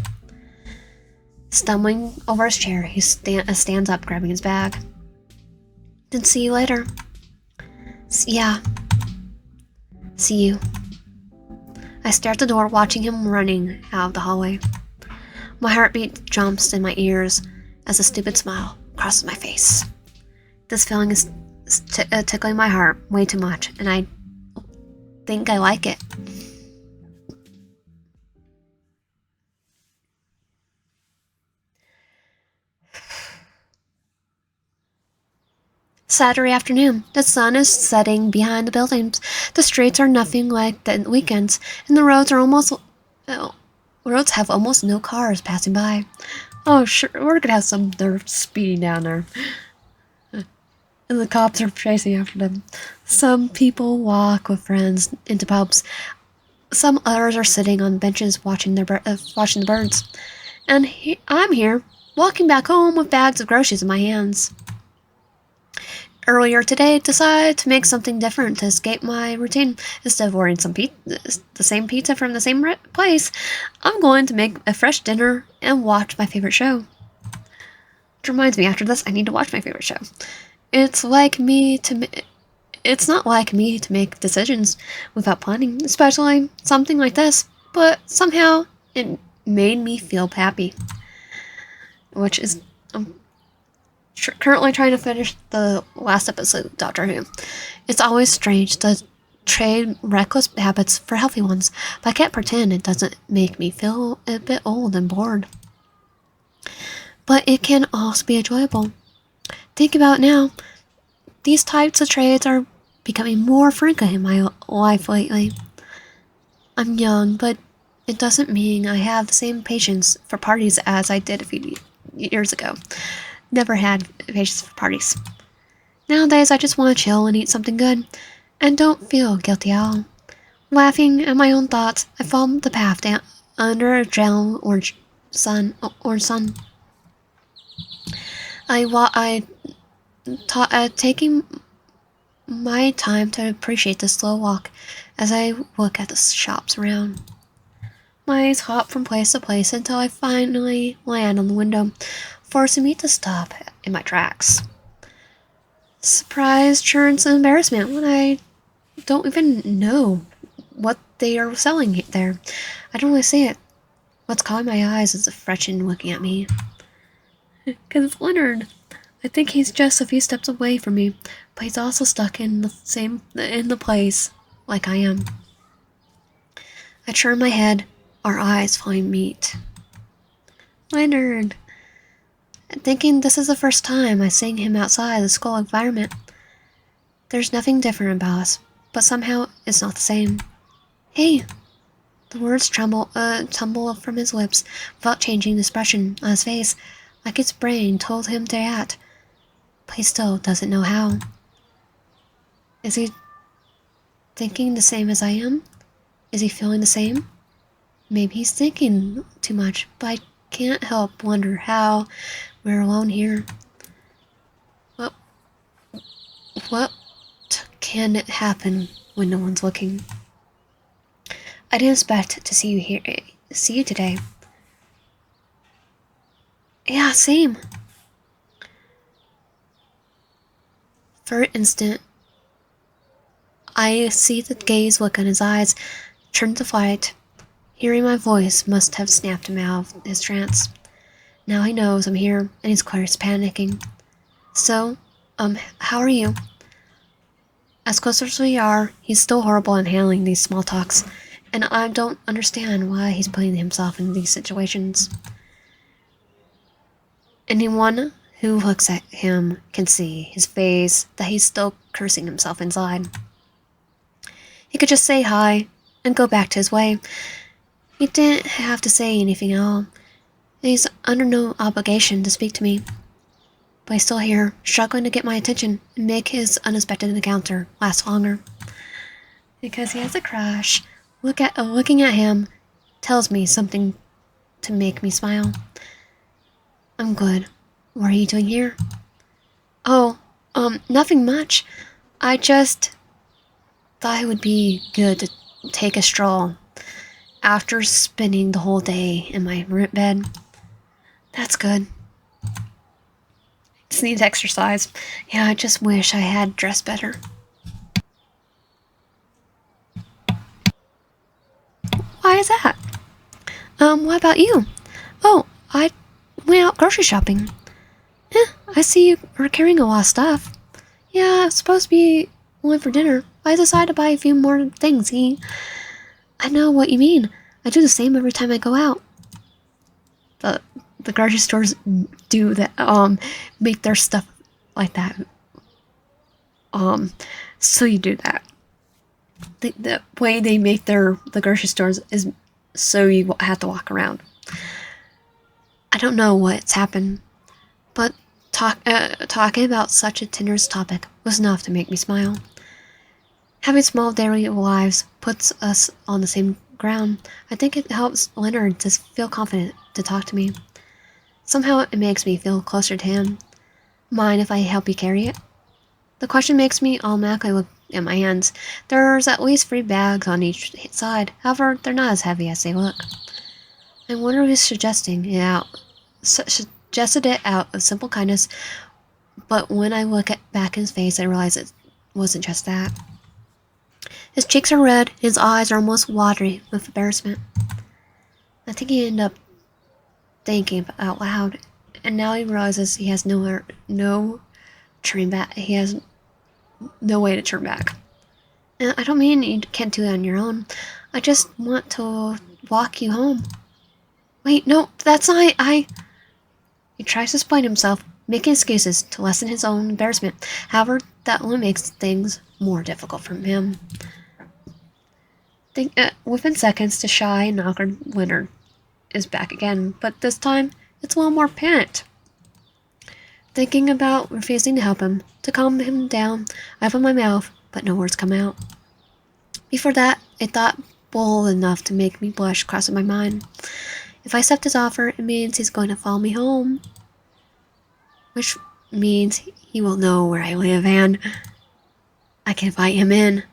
Stumbling over his chair, he stands up, grabbing his bag. Then see you later. Yeah. See you. I stare at the door, watching him running out of the hallway. My heartbeat jumps in my ears as a stupid smile crosses my face. This feeling is tickling my heart way too much, and I think I like it. Saturday afternoon. The sun is setting behind the buildings. The streets are nothing like the weekends, and the roads have almost no cars passing by. Oh, sure, we're gonna have some dirt speeding down there. And the cops are chasing after them. Some people walk with friends into pubs. Some others are sitting on benches watching the birds. And I'm here, walking back home with bags of groceries in my hands. Earlier today, decided to make something different to escape my routine. Instead of ordering the same pizza from the same place, I'm going to make a fresh dinner and watch my favorite show. Which reminds me, after this, I need to watch my favorite show. It's not like me to make decisions without planning, especially something like this. But somehow, it made me feel happy, which is currently trying to finish the last episode of Doctor Who. It's always strange to trade reckless habits for healthy ones, but I can't pretend it doesn't make me feel a bit old and bored. But it can also be enjoyable. Think about it now. These types of trades are becoming more frequent in my life lately. I'm young, but it doesn't mean I have the same patience for parties as I did a few years ago. Never had patience for parties. Nowadays, I just want to chill and eat something good, and don't feel guilty at all. Laughing at my own thoughts, I follow the path down under a gentle orange sun. Taking my time to appreciate the slow walk as I look at the shops around. My eyes hop from place to place until I finally land on the window, forcing me to stop in my tracks. Surprise turns to embarrassment when I don't even know what they are selling it there. I don't really see it. What's caught my eyes is the Fretchen looking at me. Because it's Leonard. I think he's just a few steps away from me, but he's also stuck in the place like I am. I turn my head, our eyes finally meet. Leonard. Thinking this is the first time I seeing him outside the school environment. There's nothing different about us, but somehow it's not the same. Hey! The words tumble from his lips without changing the expression on his face, like his brain told him to act, but he still doesn't know how. Is he thinking the same as I am? Is he feeling the same? Maybe he's thinking too much, but I can't help wonder how we're alone here. What can happen when no one's looking? I didn't expect to see you today. Yeah, same. For an instant, I see the gaze look in his eyes, turn to flight. Hearing my voice must have snapped him out of his trance. Now he knows I'm here, and he's clearly panicking. So, how are you? As close as we are, he's still horrible in handling these small talks, and I don't understand why he's putting himself in these situations. Anyone who looks at him can see his face that he's still cursing himself inside. He could just say hi and go back to his way. He didn't have to say anything at all. He's under no obligation to speak to me. But he's still here, struggling to get my attention and make his unexpected encounter last longer. Because he has a crush. Looking at him tells me something to make me smile. I'm good. What are you doing here? Oh, nothing much. I just thought it would be good to take a stroll after spending the whole day in my bed. That's good. Just needs exercise. Yeah, I just wish I had dressed better. Why is that? What about you? Oh, I went out grocery shopping. I see you are carrying a lot of stuff. Yeah, I was supposed to be going for dinner. I decided to buy a few more things. I know what you mean. I do the same every time I go out. The grocery stores do that. Make their stuff like that. So you do that. The way they make the grocery stores is so you have to walk around. I don't know what's happened, but talking about such a tender topic was enough to make me smile. Having small daily lives puts us on the same ground. I think it helps Leonard to feel confident to talk to me. Somehow it makes me feel closer to him. Mind if I help you carry it? The question makes me automatically look at my hands. There's at least 3 bags on each side. However, they're not as heavy as they look. I wonder if he's suggested it out of simple kindness, but when I look back in his face, I realize it wasn't just that. His cheeks are red, his eyes are almost watery with embarrassment. I think he ended up thinking out loud, and now he realizes he has no turning back. He has no way to turn back. And I don't mean you can't do it on your own. I just want to walk you home. Wait, no, that's not. He tries to explain himself, making excuses to lessen his own embarrassment. However, that only makes things more difficult for him. Within seconds, the shy and awkward Leonard is back again, but this time it's a little more panicked. Thinking about refusing to help him, to calm him down, I open my mouth, but no words come out. Before that, a thought bold enough to make me blush crossed my mind. If I accept his offer, it means he's going to follow me home. Which means he will know where I live and I can invite him in.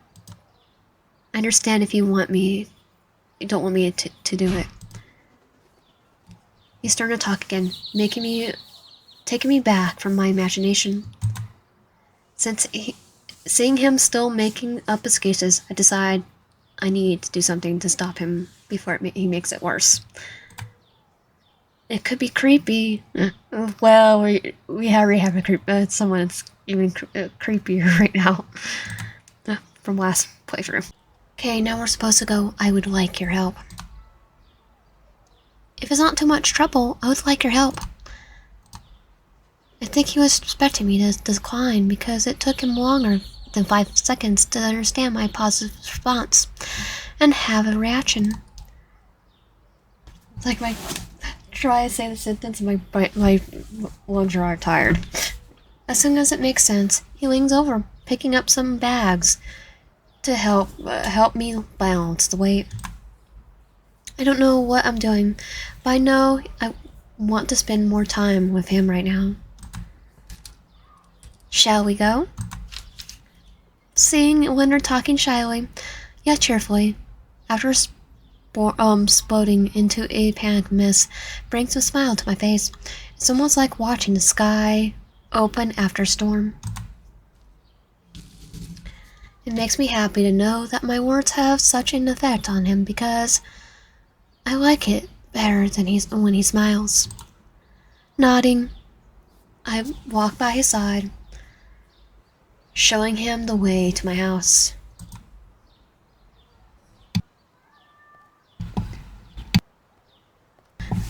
I understand if you don't want me to do it. He's starting to talk again, taking me back from my imagination. Seeing him still making up excuses, I decide I need to do something to stop him before he makes it worse. It could be creepy. Well, we already have a someone that's even creepier right now from last playthrough. Okay, now we're supposed to go. I would like your help. If it's not too much trouble, I would like your help. I think he was expecting me to decline because it took him longer than 5 seconds to understand my positive response and have a reaction. It's like my try to say the sentence and my lungs are tired. As soon as it makes sense, he leans over, picking up some bags to help me balance the weight. I don't know what I'm doing, but I know I want to spend more time with him right now. Shall we go? Seeing Leonard talking shyly, yet cheerfully, after exploding into a panic mist, brings a smile to my face. It's almost like watching the sky open after a storm. It makes me happy to know that my words have such an effect on him because I like it better than when he smiles. Nodding, I walk by his side, showing him the way to my house.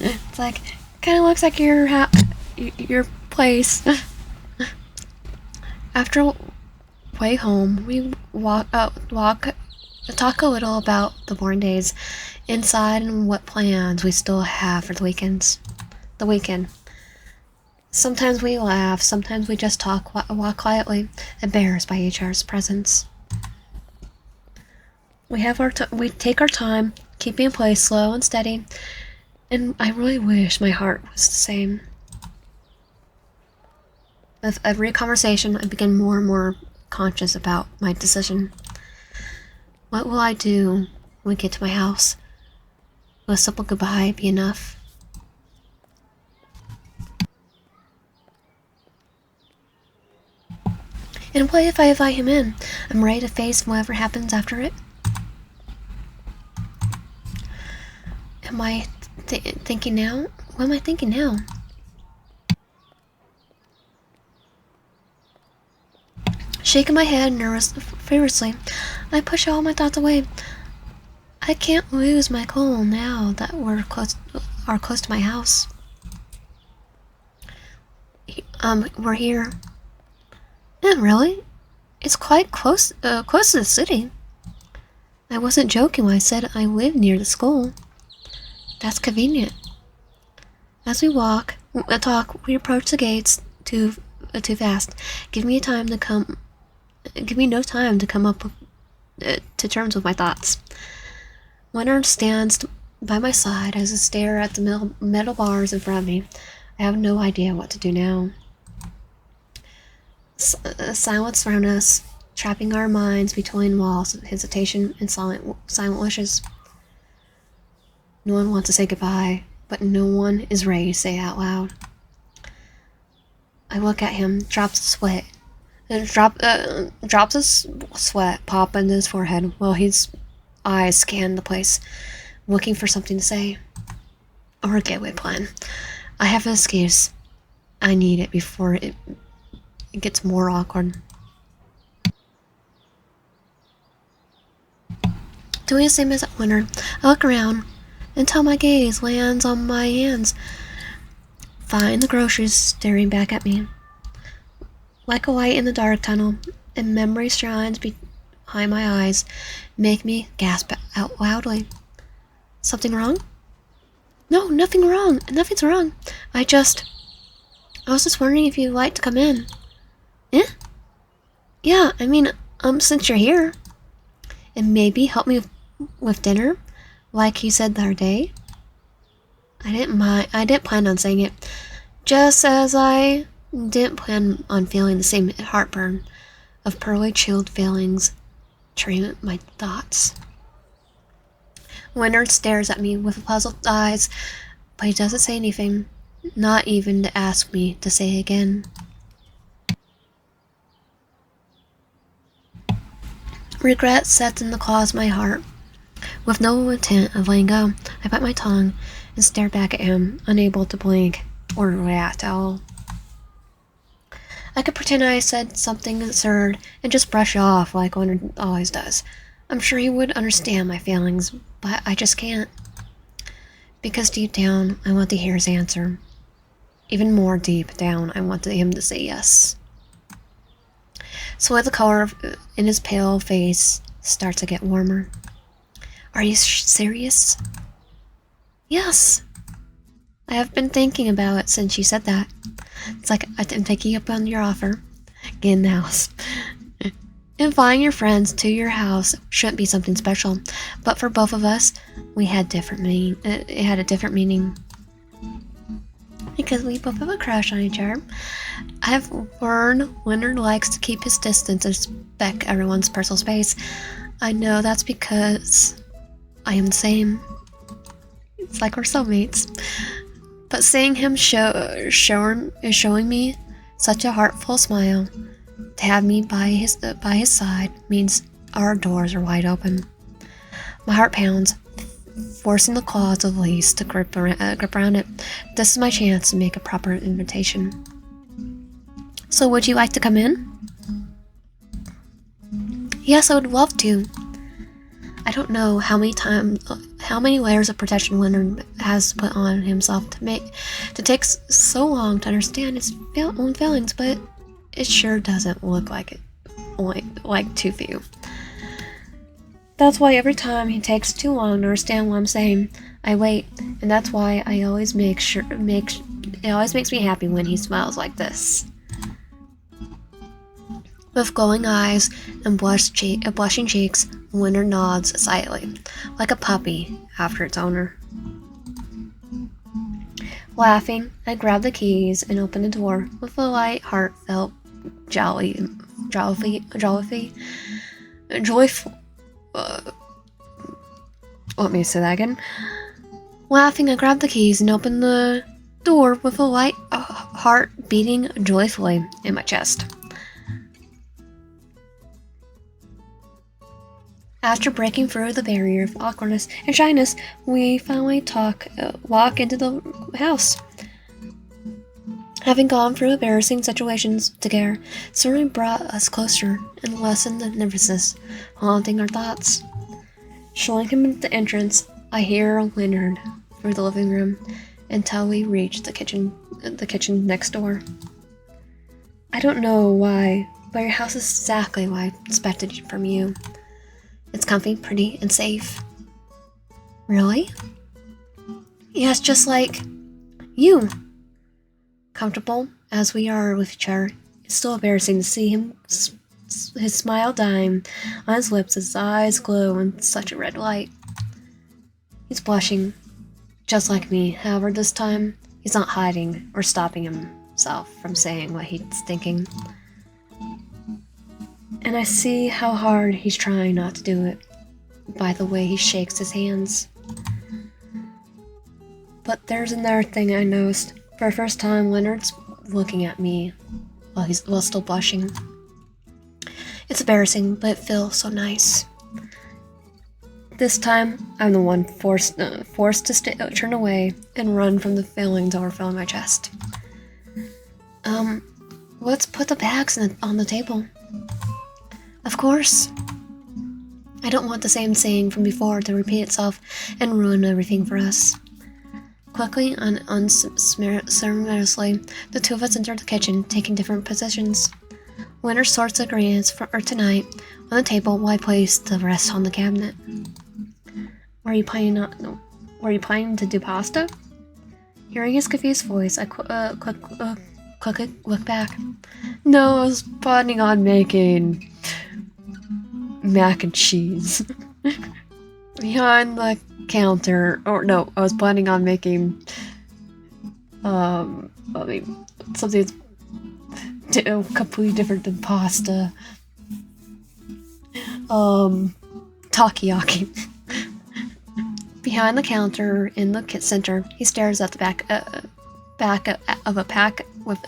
It's like, kind of looks like your place. After way home, we talk a little about the born days inside and what plans we still have for the weekend. Sometimes we laugh, sometimes we just walk quietly, embarrassed by each other's presence. We take our time, keeping play slow and steady, and I really wish my heart was the same. With every conversation, I begin more and more conscious about my decision. What will I do when we get to my house? Will a simple goodbye be enough? And what if I invite him in? I'm ready to face whatever happens after it. Am I thinking now? What am I thinking now? Shaking my head furiously, I push all my thoughts away. I can't lose my cool now that we're close to my house. We're here. Yeah, really? It's quite close to the city. I wasn't joking when I said I live near the school. That's convenient. As we talk, we approach the gates too fast. Give me no time to come up to terms with my thoughts. Leonard stands by my side as I stare at the metal bars in front of me. I have no idea what to do now. Silence around us, trapping our minds between walls of hesitation and silent wishes. No one wants to say goodbye, but no one is ready to say it out loud. I look at him, drops his sweat pop into his forehead while his eyes scan the place, looking for something to say. Or a getaway plan. I have an excuse. I need it before it gets more awkward. Doing the same as Leonard, I look around until my gaze lands on my hands. Find the groceries staring back at me. Like a light in the dark tunnel, and memory shines behind my eyes, make me gasp out loudly. Something wrong? No, nothing wrong. Nothing's wrong. I was just wondering if you'd like to come in. Eh? Yeah, I mean, since you're here. And maybe help me with dinner, like you said the other day. I didn't plan on saying it. Just as I didn't plan on feeling the same heartburn of pearly chilled feelings train my thoughts. Leonard stares at me with puzzled eyes, but he doesn't say anything, not even to ask me to say it again. Regret sets in the claws of my heart. With no intent of letting go, I bit my tongue and stared back at him, unable to blink or react at all. I could pretend I said something absurd and just brush it off like one always does. I'm sure he would understand my feelings, but I just can't. Because deep down, I want to hear his answer. Even more deep down, I wanted him to say yes. So the color in his pale face starts to get warmer. Are you serious? Yes. I have been thinking about it since you said that. It's like I'm taking up on your offer. Get in the house. Inviting your friends to your house shouldn't be something special, but for both of us, we had different meaning. It had a different meaning. Because we both have a crush on each other. I've learned Leonard likes to keep his distance and respect everyone's personal space. I know that's because I am the same. It's like we're soulmates. But seeing him showing me such a heartful smile, to have me by his side means our doors are wide open. My heart pounds, forcing the claws of Elise to grip around it. This is my chance to make a proper invitation. So would you like to come in? Yes, I would love to. I don't know how many layers of protection Leonard has put on himself to take so long to understand his own feelings, but it sure doesn't look like too few. That's why every time he takes too long to understand what I'm saying, I wait, and that's why it always makes me happy when he smiles like this. With glowing eyes and blushing cheeks, Leonard nods silently, like a puppy after its owner. Laughing, I grab the keys and open the door with a light, heartfelt, joyful. Let me say that again. Laughing, I grab the keys and open the door with a light heart beating joyfully in my chest. After breaking through the barrier of awkwardness and shyness, we finally walk into the house. Having gone through embarrassing situations together certainly brought us closer and lessened the nervousness haunting our thoughts. Showing him the entrance, I hear Leonard through the living room until we reach the kitchen next door. I don't know why, but your house is exactly what I expected from you. It's comfy, pretty, and safe. Really? Yes, just like you. Comfortable as we are with each other, it's still embarrassing to see him, his smile dying on his lips as his eyes glow in such a red light. He's blushing, just like me. However, this time, he's not hiding or stopping himself from saying what he's thinking. And I see how hard he's trying not to do it by the way he shakes his hands. But there's another thing I noticed. For the first time, Leonard's looking at me while still blushing. It's embarrassing, but it feels so nice. This time, I'm the one forced to turn away and run from the feelings overfilling my chest. Let's put the bags on the table. Of course. I don't want the same saying from before to repeat itself and ruin everything for us. Quickly and unceremoniously, the two of us enter the kitchen, taking different positions. Leonard sorts the ingredients for tonight on the table while I place the rest on the cabinet. Were you planning to do pasta? Hearing his confused voice, I quickly look back. No, I was planning on making mac and cheese. Behind the counter, or no, I was planning on making something completely different than pasta. Takoyaki. Behind the counter in the center, he stares at the back of a packet with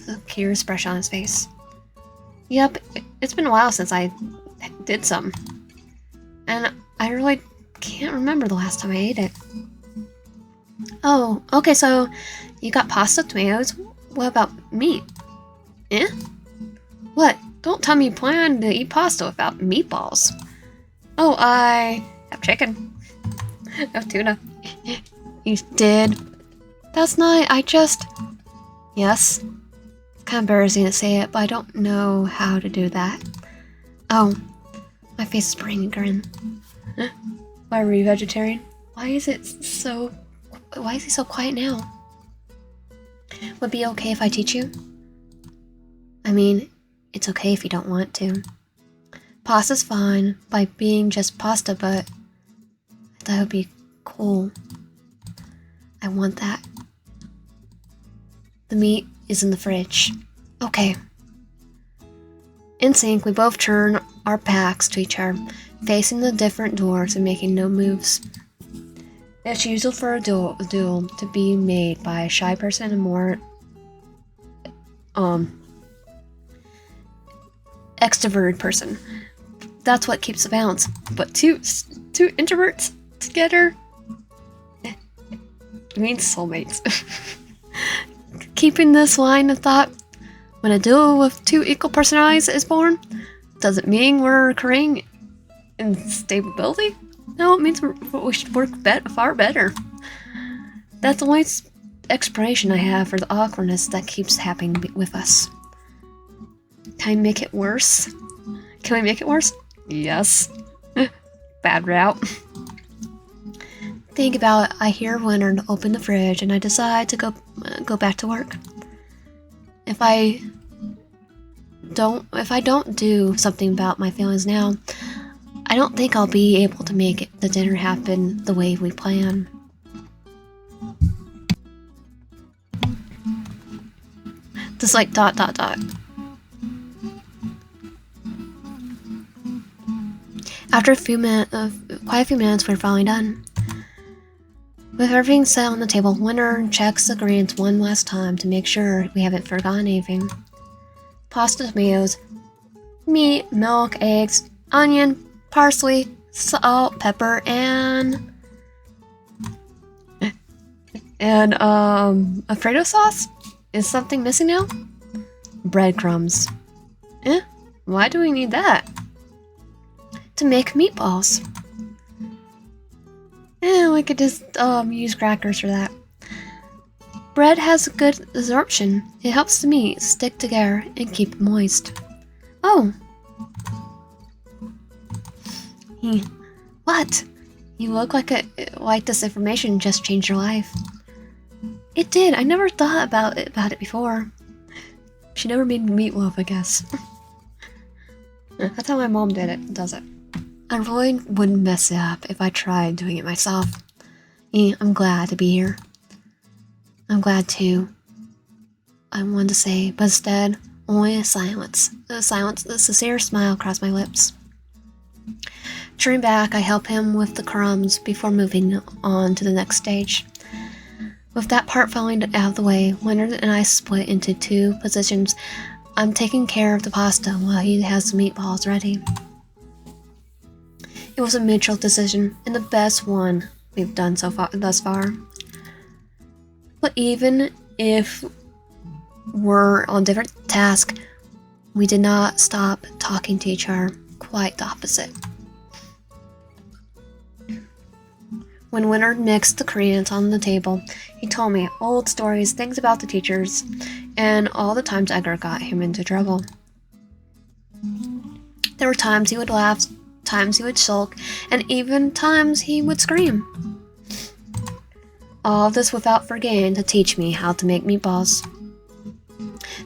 a curious expression on his face. Yep, it's been a while since I did some. can't remember the last time I ate it. Oh, okay, so you got pasta, tomatoes. What about meat? Eh? What? Don't tell me you plan to eat pasta without meatballs. Oh, I have chicken. I have tuna. You did? That's not, Yes. Kind of embarrassing to say it, but I don't know how to do that. Oh, my face is bringing a grin. Why were you vegetarian? Why is he so quiet now? Would it be okay if I teach you? I mean, it's okay if you don't want to. Pasta's fine by being just pasta, but that would be cool. I want that. The meat is in the fridge. Okay. In sync, we both turn our backs to each other, facing the different doors and making no moves. It's usual for a duel to be made by a shy person and a more extroverted person. That's what keeps the balance. But two introverts together, it means soulmates. Keeping this line of thought, when a duo with two equal personalities is born, does it mean we're occurring in stability? No, it means we should work far better. That's the only explanation I have for the awkwardness that keeps happening with us. Can I make it worse? Can we make it worse? Yes. Bad route. Think about it. I hear Leonard open the fridge and I decide to go back to work. If I don't do something about my feelings now, I don't think I'll be able to make the dinner happen the way we plan. Just like ... After quite a few minutes, we're finally done. With everything set on the table, Leonard checks the ingredients one last time to make sure we haven't forgotten anything. Pasta, tomatoes, meat, milk, eggs, onion, parsley, salt, pepper, and Alfredo sauce? Is something missing now? Breadcrumbs. Why do we need that? To make meatballs. We could just use crackers for that. Bread has good absorption. It helps the meat stick together and keep moist. Oh. What? You look like this information just changed your life. It did. I never thought about it before. She never made meatloaf, I guess. That's how my mom does it. I really wouldn't mess it up if I tried doing it myself. I'm glad to be here. I'm glad too. I wanted to say, but instead, only a silence. The sincere smile across my lips. Turning back, I help him with the crumbs before moving on to the next stage. With that part falling out of the way, Leonard and I split into two positions. I'm taking care of the pasta while he has the meatballs ready. It was a mutual decision, and the best one we've done thus far. But even if we're on different tasks, we did not stop talking to each other. Quite the opposite. When Leonard mixed the ingredients on the table, he told me old stories, things about the teachers, and all the times Edgar got him into trouble. There were times he would laugh, times he would sulk, and even times he would scream. All this without forgetting to teach me how to make meatballs.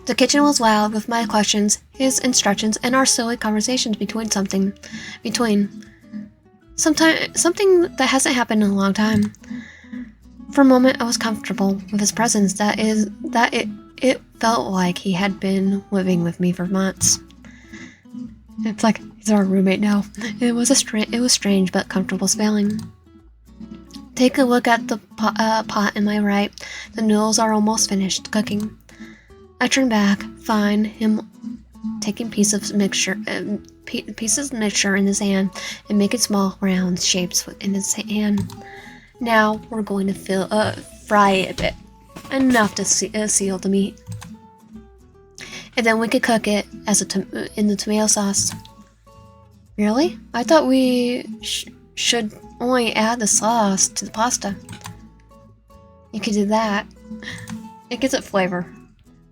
The kitchen was loud with my questions, his instructions, and our silly conversations something that hasn't happened in a long time. For a moment, I was comfortable with his presence. It felt like he had been living with me for months. It's like he's our roommate now. It was strange but comfortable feeling. Take a look at the pot in my right. The noodles are almost finished cooking. I turn back, find him taking pieces of mixture in his hand and making small round shapes in his hand. Now we're going to fry it a bit, enough to seal the meat, and then we could cook it as in the tomato sauce. Really? I thought we should only add the sauce to the pasta. You could do that. It gives it flavor,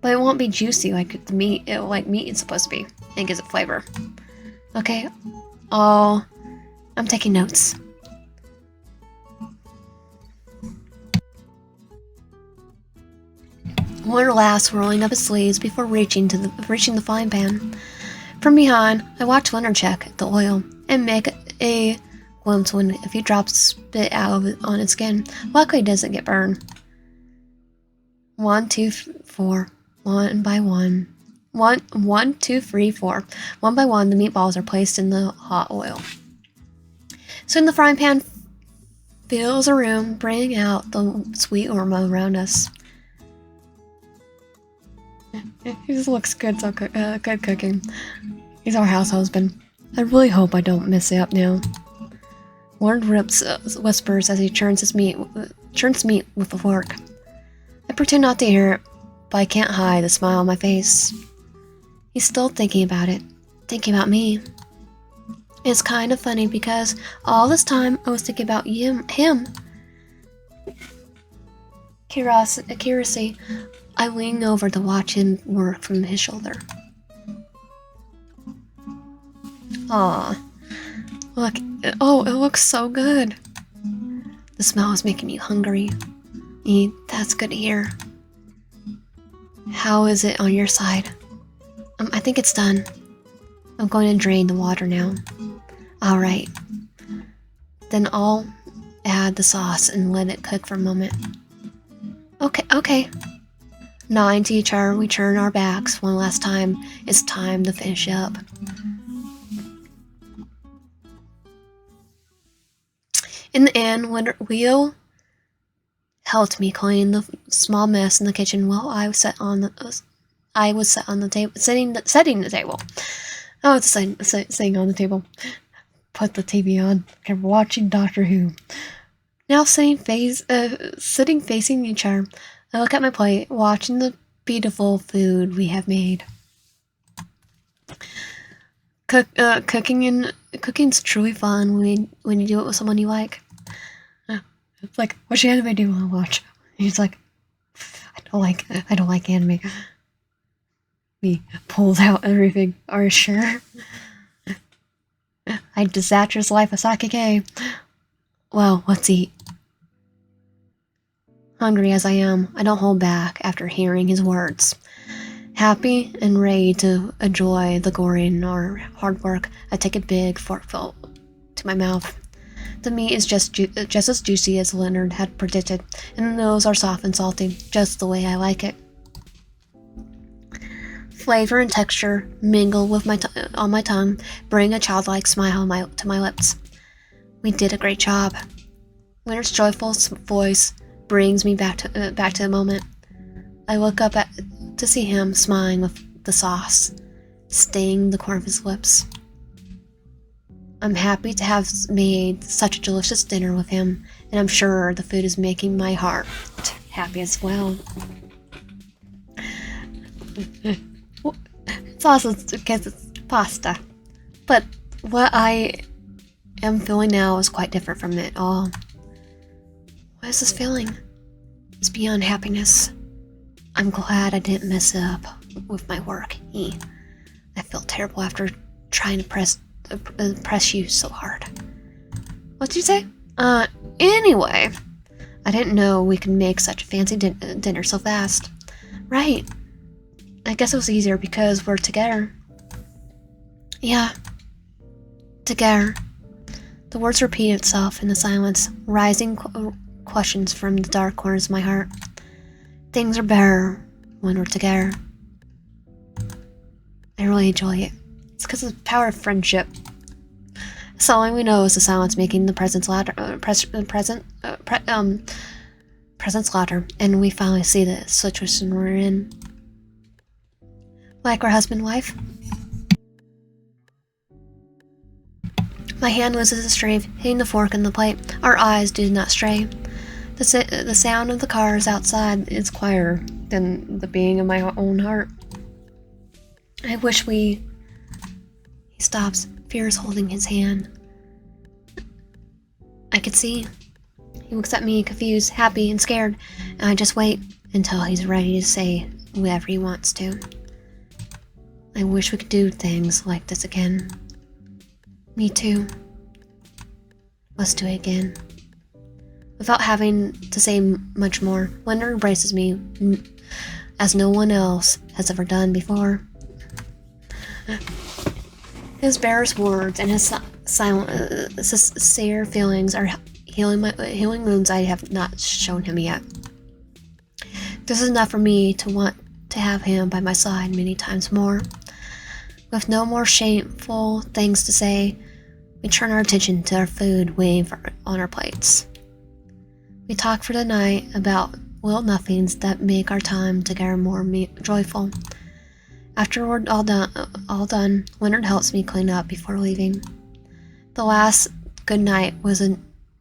but it won't be juicy like the meat. Like meat is supposed to be. It gives it flavor. Okay. Oh, I'm taking notes. Leonard laughs, rolling up his sleeves before reaching the frying pan. From behind, I watch Leonard check the oil and make a glimpse when a few drops spit out on its skin. Luckily, it doesn't get burned. 1, 2, 4. One by one. 1, 2, 3, 4. One by one, the meatballs are placed in the hot oil. Soon the frying pan fills a room, bringing out the sweet aroma around us. He just looks good, so good cooking. He's our house husband. I really hope I don't mess it up now. Leonard whispers as he churns meat with a fork. I pretend not to hear it, but I can't hide the smile on my face. He's still thinking about it, thinking about me. It's kind of funny because all this time I was thinking about him. Curiosity, I lean over to watch him work from his shoulder. Aw, look! Oh, it looks so good. The smell is making me hungry. That's good to hear. How is it on your side? I think it's done. I'm going to drain the water now. Alright. Then I'll add the sauce and let it cook for a moment. Okay. Gnawing to each other, we turn our backs one last time. It's time to finish up. In the end, Leo helped me clean the small mess in the kitchen while I was setting the table. I was sitting on the table. Put the TV on. Kept watching Doctor Who. Now sitting facing each other, I look at my plate, watching the beautiful food we have made. Cooking's truly fun when you do it with someone you like. It's like, which anime do you want to watch? He's like, I don't like anime. He pulls out everything. Are you sure? I disastrous life of Sakike. Well, let's eat. Hungry as I am, I don't hold back after hearing his words. Happy and ready to enjoy the glory in our hard work, I take a big forkful to my mouth. The meat is just as juicy as Leonard had predicted, and the noodles are soft and salty, just the way I like it. Flavor and texture mingle with on my tongue, bring a childlike smile to my lips. We did a great job. Leonard's joyful voice brings me back to the moment. I look up to see him smiling with the sauce, staining the corner of his lips. I'm happy to have made such a delicious dinner with him, and I'm sure the food is making my heart happy as well. It's also because it's pasta, but what I am feeling now is quite different from it all. What is this feeling? It's beyond happiness. I'm glad I didn't mess up with my work. I felt terrible after trying to press you so hard. What'd you say? Anyway, I didn't know we could make such a fancy dinner so fast. Right. I guess it was easier because we're together. Yeah. Together. The words repeat itself in the silence, rising questions from the dark corners of my heart. Things are better when we're together. I really enjoy it. It's because of the power of friendship. So all we know is the silence making the presence louder, and we finally see the situation we're in. Like our husband and wife? My hand loses its strength, hitting the fork and the plate. Our eyes do not stray. The sound of the cars outside is quieter than the beating of my own heart. I wish we... He stops, fears holding his hand. I could see. He looks at me, confused, happy, and scared, and I just wait until he's ready to say whatever he wants to. I wish we could do things like this again. Me too. Let's do it again. Without having to say much more, Leonard embraces me as no one else has ever done before. His barest words and his sincere feelings are healing wounds I have not shown him yet. This is enough for me to want to have him by my side many times more. With no more shameful things to say, we turn our attention to our food waiting on our plates. We talk for the night about little nothings that make our time together more joyful. After we're all done, Leonard helps me clean up before leaving. The last good night was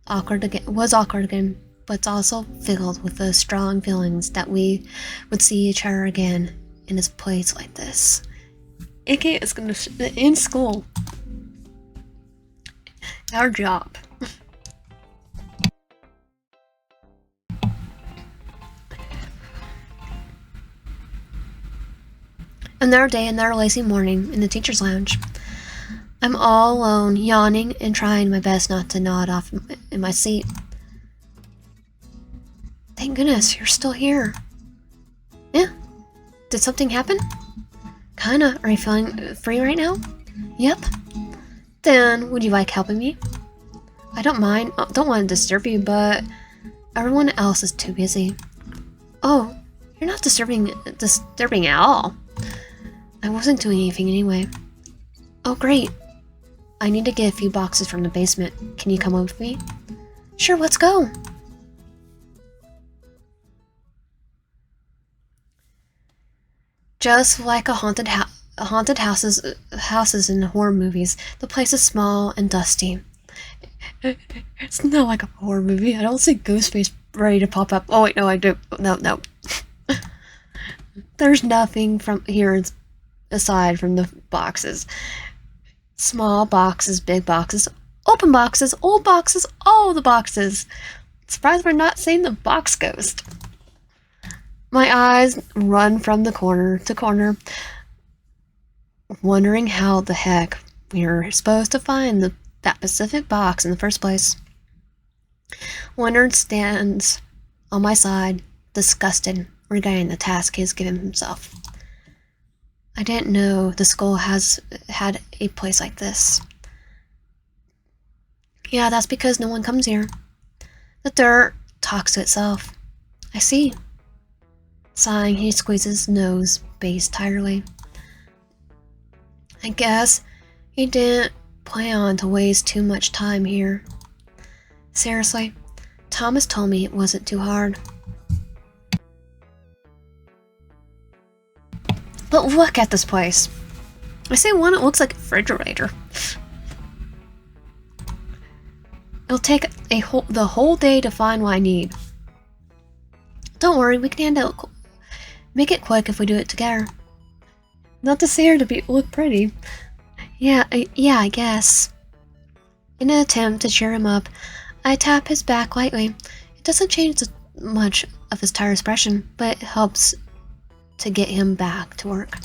awkward again, but it's also filled with the strong feelings that we would see each other again in a place like this. AKA is gonna in school. Our job. Another day, another lazy morning in the teacher's lounge. I'm all alone, yawning and trying my best not to nod off in my seat. Thank goodness you're still here. Yeah? Did something happen? Kinda. Are you feeling free right now? Yep. Then, would you like helping me? I don't mind. Don't want to disturb you, but everyone else is too busy. Oh, you're not disturbing at all. I wasn't doing anything anyway. Oh, great. I need to get a few boxes from the basement. Can you come with me? Sure, let's go. Just like haunted houses in horror movies, the place is small and dusty. It's not like a horror movie. I don't see Ghostface ready to pop up. Oh wait, no, I do. No. There's nothing from here aside from the boxes. Small boxes, big boxes, open boxes, old boxes, all the boxes. Surprised we're not seeing the box ghost. My eyes run from the corner to corner, wondering how the heck we were supposed to find that specific box in the first place. Leonard stands on my side, disgusted regarding the task he has given himself. I didn't know the school had a place like this. Yeah, that's because no one comes here. The dirt talks to itself. I see. Sighing, he squeezes his nose base tiredly. I guess he didn't plan to waste too much time here. Seriously, Thomas told me it wasn't too hard. But look at this place. I say one, it looks like a refrigerator. It'll take the whole day to find what I need. Don't worry, we can make it quick if we do it together. Not to say her to look pretty. Yeah, I guess. In an attempt to cheer him up, I tap his back lightly. It doesn't change much of his tired expression, but it helps to get him back to work.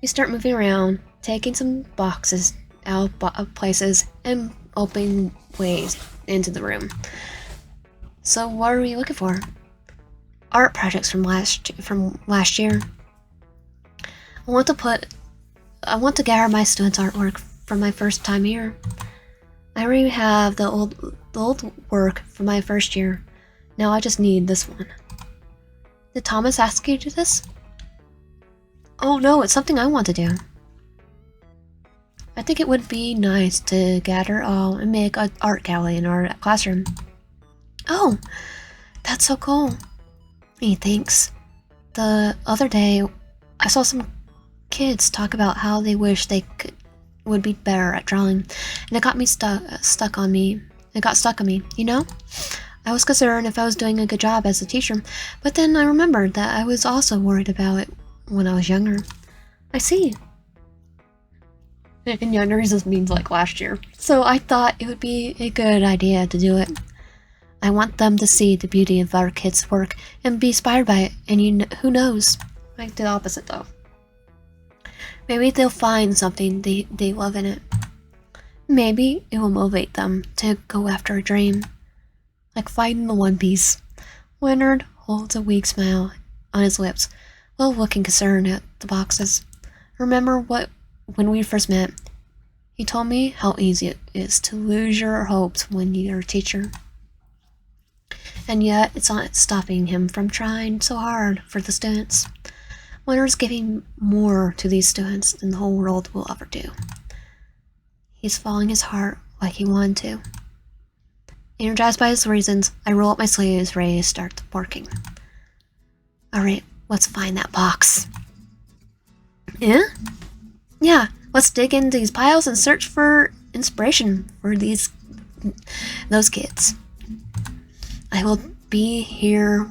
We start moving around, taking some boxes out of places and opening ways into the room. So what are we looking for? Art projects from last year. I want to gather my students' artwork from my first time here. I already have the old work from my first year. Now I just need this one. Did Thomas ask you to do this? Oh no, it's something I want to do. I think it would be nice to gather all and make an art gallery in our classroom. Oh, that's so cool. Hey, thanks. The other day, I saw some kids talk about how they wish they would be better at drawing, and it got me stuck on me. It got stuck on me, you know? I was concerned if I was doing a good job as a teacher, but then I remembered that I was also worried about it when I was younger. I see. And Yandere just means like last year. So I thought it would be a good idea to do it. I want them to see the beauty of our kids' work and be inspired by it, and who knows? I did the opposite though. Maybe they'll find something they love in it. Maybe it will motivate them to go after a dream. Like finding the One Piece. Leonard holds a weak smile on his lips while looking concerned at the boxes. Remember when we first met? He told me how easy it is to lose your hopes when you're a teacher. And yet, it's not stopping him from trying so hard for the students. Leonard's giving more to these students than the whole world will ever do. He's following his heart like he wanted to. Energized by his reasons, I roll up my sleeves ready to start working. Alright, let's find that box. Yeah? Yeah, let's dig into these piles and search for inspiration for those kids. I will be here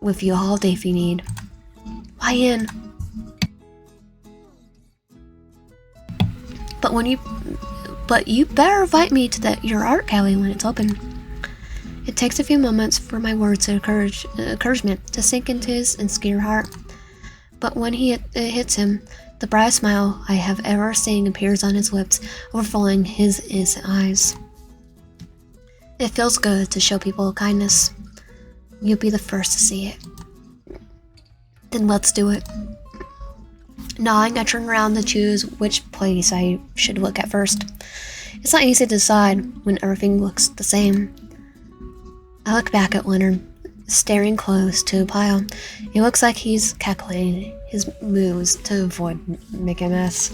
with you all day if you need. Why in? But you better invite me to your art gallery when it's open. It takes a few moments for my words of encouragement to sink into his insecure heart. But when it hits him, the brightest smile I have ever seen appears on his lips, overflowing his eyes. It feels good to show people kindness. You'll be the first to see it. Then let's do it. Gnawing, I turn around to choose which place I should look at first. It's not easy to decide when everything looks the same. I look back at Leonard, staring close to a pile. It looks like he's calculating his moves to avoid making a mess.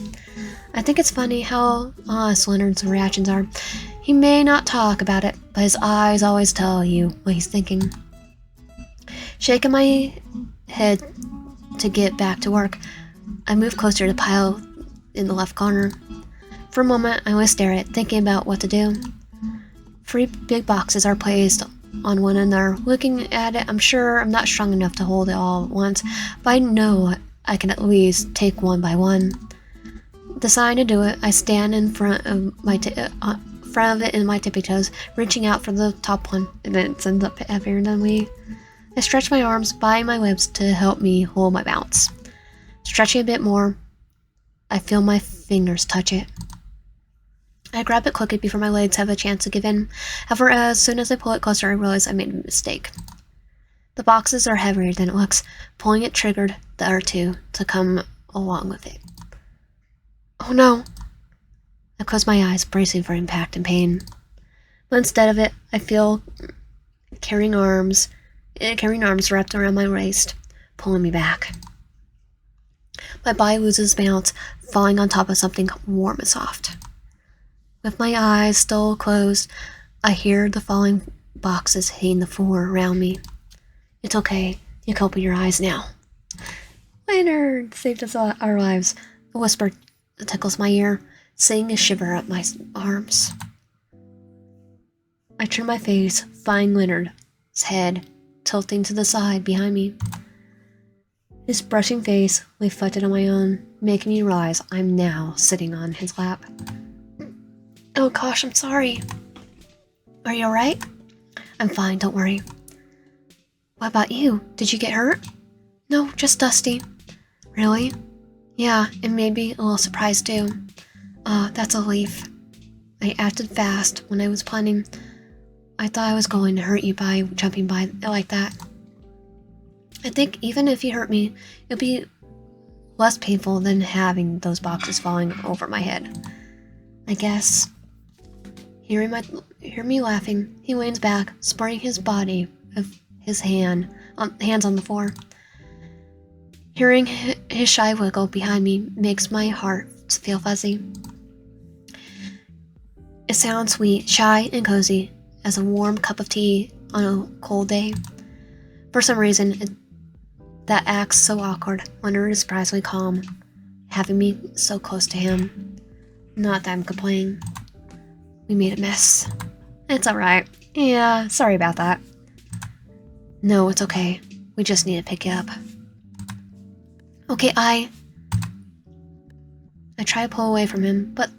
I think it's funny how honest Leonard's reactions are. He may not talk about it, but his eyes always tell you what he's thinking. Shaking my head to get back to work, I move closer to the pile in the left corner. For a moment, I always stare at it, thinking about what to do. 3 big boxes are placed on one another. Looking at it, I'm sure I'm not strong enough to hold it all at once, but I know I can at least take one by one. Deciding to do it, I stand in front of it in my tippy toes, reaching out for the top one, and it ends up heavier than me. I stretch my arms by my lips to help me hold my balance. Stretching a bit more, I feel my fingers touch it. I grab it quickly before my legs have a chance to give in. However, as soon as I pull it closer, I realize I made a mistake. The boxes are heavier than it looks. Pulling it triggered the other 2 to come along with it. Oh no! I close my eyes, bracing for impact and pain. But instead of it, I feel carrying arms wrapped around my waist, pulling me back. My body loses balance, falling on top of something warm and soft. With my eyes still closed, I hear the falling boxes hitting the floor around me. It's okay. You can open your eyes now. Leonard saved us our lives. A whisper tickles my ear, sending a shiver up my arms. I turn my face, finding Leonard's head tilting to the side behind me. His brushing face reflected on my own, making me realize I'm now sitting on his lap. Oh gosh, I'm sorry. Are you alright? I'm fine, don't worry. What about you? Did you get hurt? No, just dusty. Really? Yeah, and maybe a little surprised too. That's a relief. I acted fast when I was planning. I thought I was going to hurt you by jumping by like that. I think even if you hurt me, it'll be less painful than having those boxes falling over my head. I guess. Hearing me laughing, he leans back, spreading his body of his hands on the floor. Hearing his shy wiggle behind me makes my heart feel fuzzy. It sounds sweet, shy, and cozy as a warm cup of tea on a cold day. For some reason, that acts so awkward. Leonard is surprisingly calm, having me so close to him. Not that I'm complaining. We made a mess. It's alright. Yeah, sorry about that. No, it's okay. We just need to pick you up. Okay, I try to pull away from him, but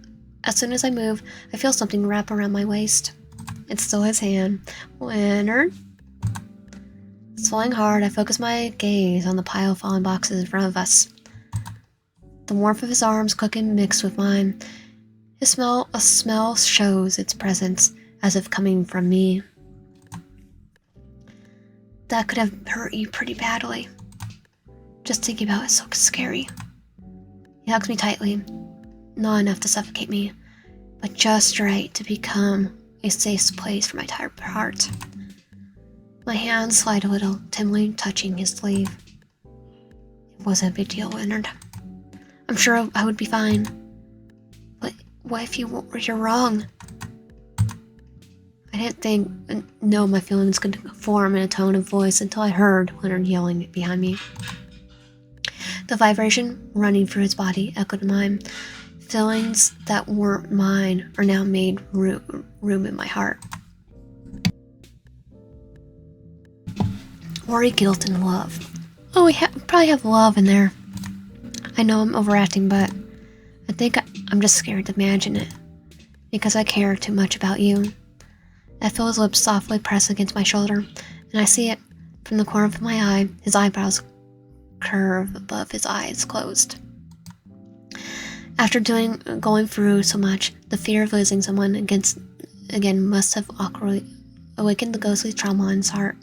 as soon as I move, I feel something wrap around my waist. It's still his hand. Leonard? Swallowing hard, I focus my gaze on the pile of fallen boxes in front of us. The warmth of his arms cooking mixed with mine. A smell shows its presence, as if coming from me. That could have hurt you pretty badly. Just thinking about it's so scary. He hugs me tightly, not enough to suffocate me, but just right to become a safe place for my tired heart. My hands slide a little, timidly touching his sleeve. It wasn't a big deal, Leonard. I'm sure I would be fine. But what if you're wrong? I didn't know my feelings could form in a tone of voice until I heard Leonard yelling behind me. The vibration running through his body echoed mine. Feelings that weren't mine are now made room in my heart. Worry, guilt, and love. Oh, we probably have love in there. I know I'm overacting, but I think I'm just scared to imagine it. Because I care too much about you. I feel his lips softly press against my shoulder, and I see it from the corner of my eye. His eyebrows curve above his eyes closed. After going through so much, the fear of losing someone again must have awkwardly awakened the ghostly trauma in his heart.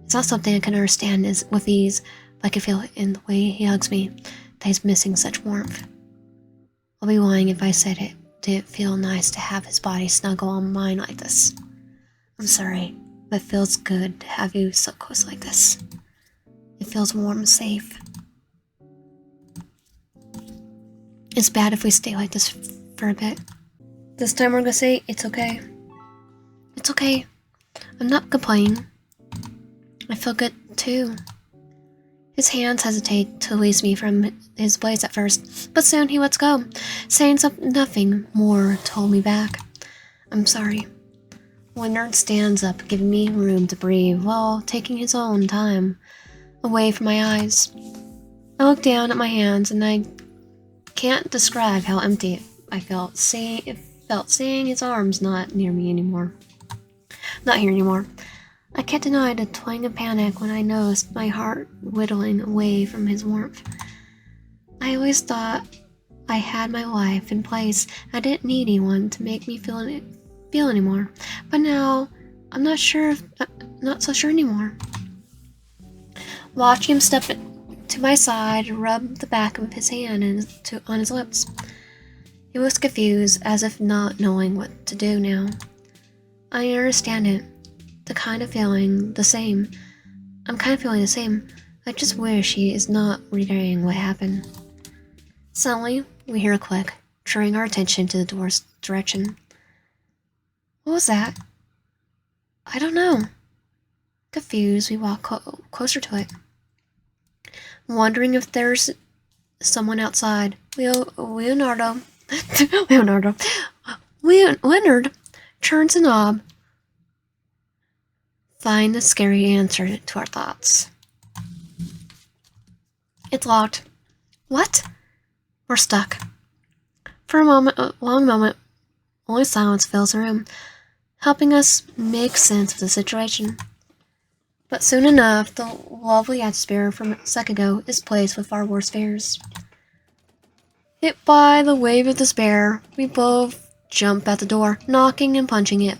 It's not something I can understand with ease, but I can feel it in the way he hugs me, that he's missing such warmth. I'll be lying if I said it didn't feel nice to have his body snuggle on mine like this. I'm sorry, but it feels good to have you so close like this. It feels warm and safe. It's bad if we stay like this for a bit. This time we're gonna say, it's okay. It's okay. I'm not complaining. I feel good too. His hands hesitate to release me from his blaze at first, but soon he lets go, saying nothing more to hold me back. I'm sorry. Leonard stands up, giving me room to breathe while taking his own time away from my eyes. I look down at my hands and I can't describe how empty I felt seeing his arms not here anymore. I can't deny the twang of panic when I noticed my heart whittling away from his warmth. I always thought I had my life in place. I didn't need anyone to make me feel anymore. But now, I'm not so sure anymore. Watching him step to my side and rub the back of his hand on his lips. He was confused, as if not knowing what to do now. I understand it. I'm kind of feeling the same. I just wish he is not regretting what happened. Suddenly, we hear a click, drawing our attention to the door's direction. What was that? I don't know. Confused, we walk closer to it, wondering if there's someone outside. Leonard turns the knob. Find the scary answer to our thoughts. It's locked. What? We're stuck. For a long moment, only silence fills the room, helping us make sense of the situation. But soon enough, the lovely atmosphere from a second ago is placed with our worst fears. Hit by the wave of despair, we both jump at the door, knocking and punching it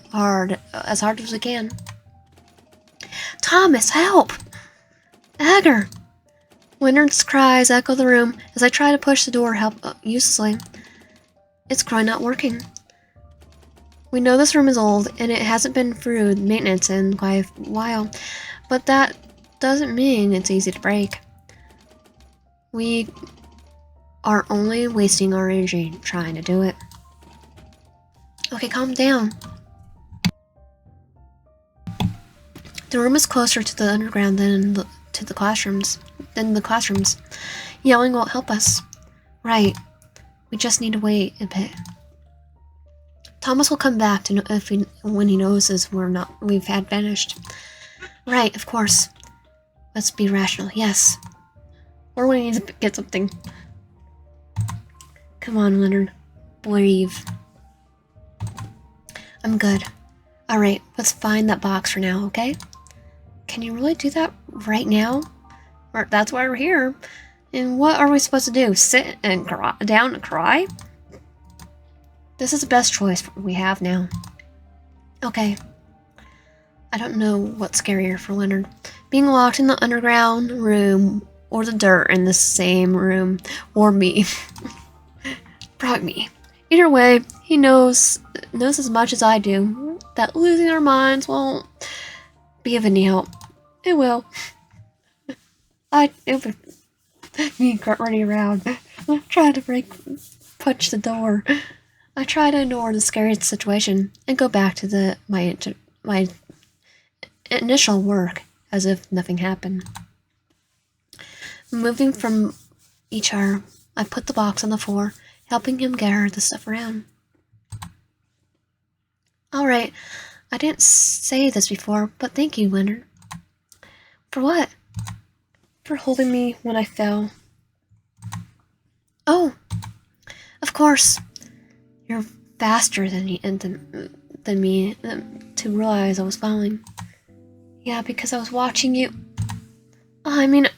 as hard as we can. Thomas, help! Agger! Leonard's cries echo the room as I try to push the door uselessly. It's clearly not working. We know this room is old and it hasn't been through maintenance in quite a while, but that doesn't mean it's easy to break. We are only wasting our energy trying to do it. Okay, calm down. The room is closer to the underground than the classrooms. Yelling won't help us. Right. We just need to wait a bit. Thomas will come back to know when he notices we've had vanished. Right, of course. Let's be rational, yes. Or when he needs to get something. Come on, Leonard. Breathe. I'm good. Alright, let's find that box for now, okay? Can you really do that right now? That's why we're here. And what are we supposed to do? Sit and cry, down and cry? This is the best choice we have now. Okay. I don't know what's scarier for Leonard. Being locked in the underground room or the dirt in the same room, or me. Probably me. Either way, he knows as much as I do that losing our minds won't be of any help. It will. It would me running around, trying to punch the door. I try to ignore the scary situation and go back to my initial work as if nothing happened. Moving from each arm, I put the box on the floor, helping him gather the stuff around. Alright, I didn't say this before, but thank you, Leonard. For what? For holding me when I fell. Oh, of course. You're faster than me to realize I was falling. Yeah, because I was watching you. Oh, I mean,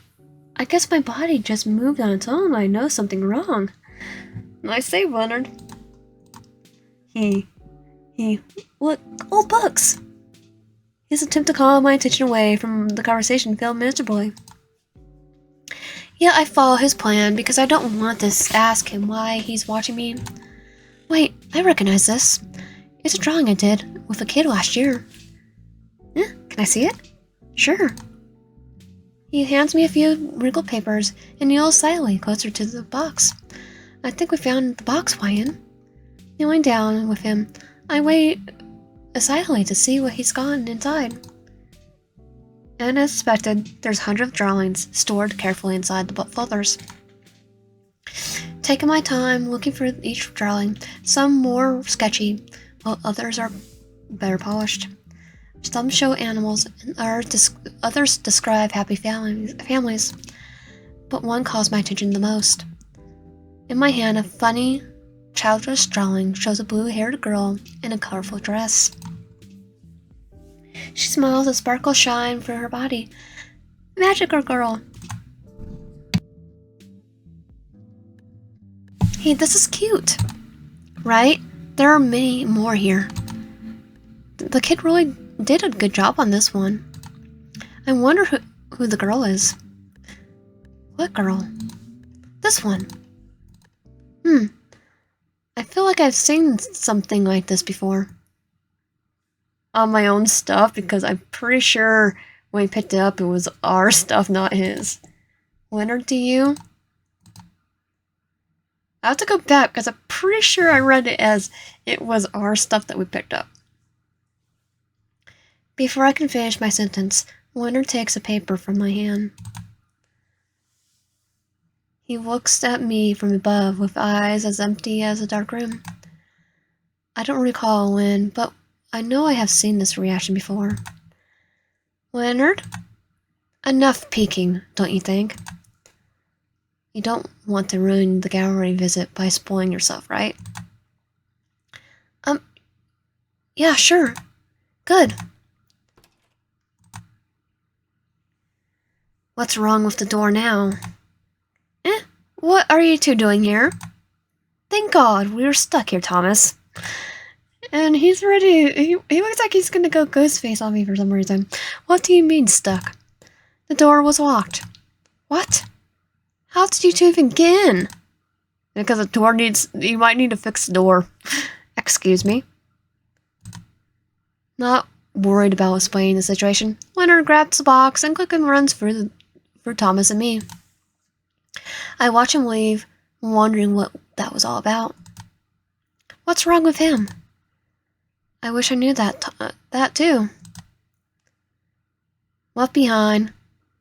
I guess my body just moved on its own. I know something wrong. Nice save, Leonard. Look, old books. His attempt to call my attention away from the conversation failed miserably. Yeah, I follow his plan because I don't want to ask him why he's watching me. Wait, I recognize this. It's a drawing I did with a kid last year. Can I see it? Sure. He hands me a few wrinkled papers and kneels silently closer to the box. I think we found the box, Wyan. Kneeling down with him, I wait silently to see what he's got inside. And as expected, there's hundreds of drawings stored carefully inside the folders. Taking my time looking for each drawing, some more sketchy, while others are better polished. Some show animals, and others describe happy families, but one calls my attention the most. In my hand, a funny, childish drawing shows a blue-haired girl in a colorful dress. She smiles a sparkle shine through her body. Magical girl! Hey, this is cute! Right? There are many more here. The kid really did a good job on this one. I wonder who the girl is. What girl? This one. I feel like I've seen something like this before. On my own stuff, because I'm pretty sure when we picked it up, it was our stuff, not his. Leonard, do you? I have to go back, because I'm pretty sure I read it as it was our stuff that we picked up. Before I can finish my sentence, Leonard takes a paper from my hand. He looks at me from above with eyes as empty as a dark room. I don't recall when, but I know I have seen this reaction before. Leonard? Enough peeking, don't you think? You don't want to ruin the gallery visit by spoiling yourself, right? Yeah, sure. Good. What's wrong with the door now? What are you two doing here? Thank God, we were stuck here, Thomas. And he's ready. He looks like he's gonna go Ghostface on me for some reason. What do you mean, stuck? The door was locked. What? How did you two even get in? Because the door you might need to fix the door. Excuse me. Not worried about explaining the situation, Leonard grabs the box and quickly runs for Thomas and me. I watch him leave, wondering what that was all about. What's wrong with him? I wish I knew that too. Left behind,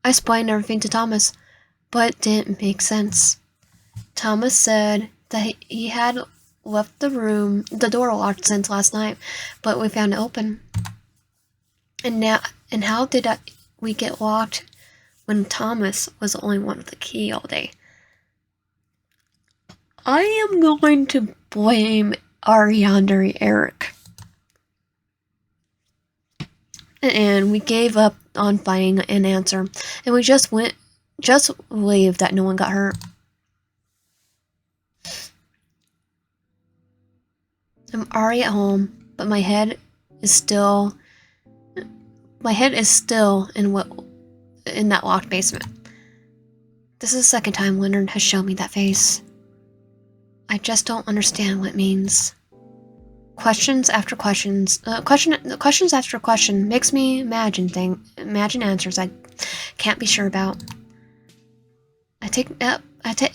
I explained everything to Thomas, but it didn't make sense. Thomas said that he had left the door locked since last night, but we found it open. And how did we get locked when Thomas was the only one with the key all day? I am going to blame our Yandere Eric. And we gave up on finding an answer, and we just believed that no one got hurt. I'm already at home, but my head is still in that locked basement. This is the second time Leonard has shown me that face. I just don't understand what it means. Questions after questions after question makes me imagine answers I can't be sure about. I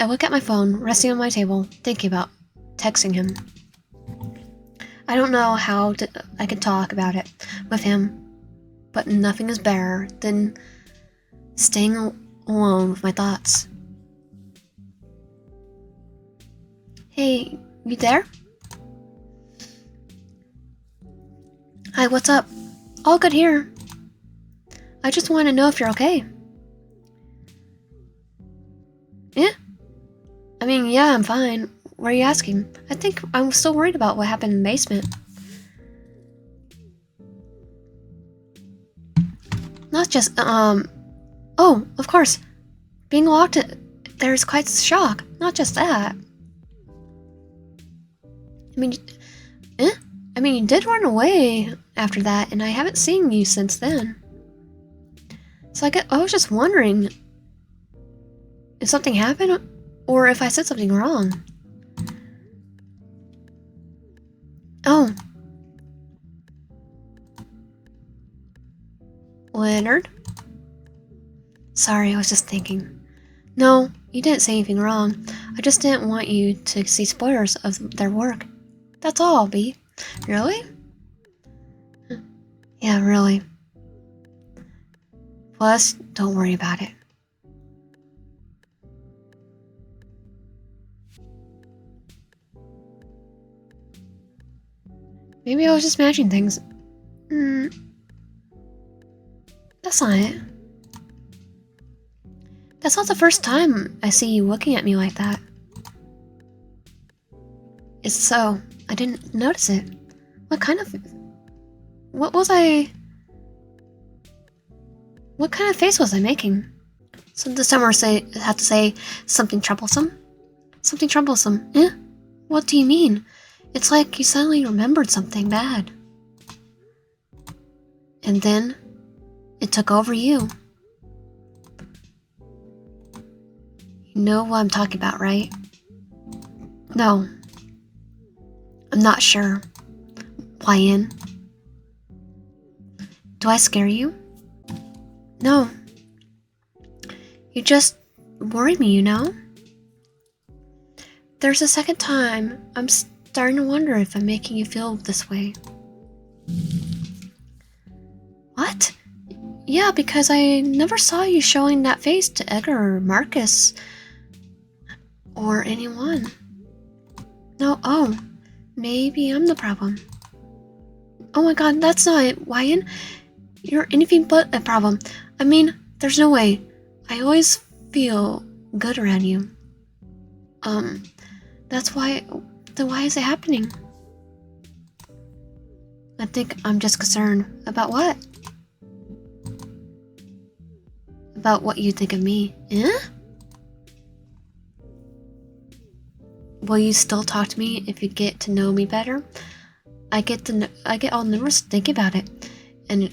look at my phone, resting on my table, thinking about texting him. I don't know how I could talk about it with him, but nothing is better than staying alone with my thoughts. Hey, you there? Hi, what's up? All good here. I just want to know if you're okay. Yeah? I mean, yeah, I'm fine. Why are you asking? I think I'm still worried about what happened in the basement. Not just, oh, of course. Being locked, there's quite shock. Not just that. I mean, you did run away after that, and I haven't seen you since then. So I was just wondering if something happened, or if I said something wrong. Oh. Leonard? Sorry, I was just thinking. No, you didn't say anything wrong. I just didn't want you to see spoilers of their work. That's all, B. Really? Yeah, really. Plus, don't worry about it. Maybe I was just imagining things. That's not it. That's not the first time I see you looking at me like that. It's so. I didn't notice it. What kind of face was I making? So did someone have to say something troublesome? Something troublesome, eh? What do you mean? It's like you suddenly remembered something bad. And then it took over you. You know what I'm talking about, right? No. I'm not sure. Why? Do I scare you? No. You just worry me, you know? There's a second time I'm starting to wonder if I'm making you feel this way. What? Yeah, because I never saw you showing that face to Edgar or Marcus. Or anyone. No, oh. Maybe I'm the problem. Oh my god, that's not it, Wyan. You're anything but a problem. I mean, there's no way. I always feel good around you. That's why. Then why is it happening? I think I'm just concerned. About what? About what you think of me. Eh? Will you still talk to me if you get to know me better? I get all nervous thinking about it, and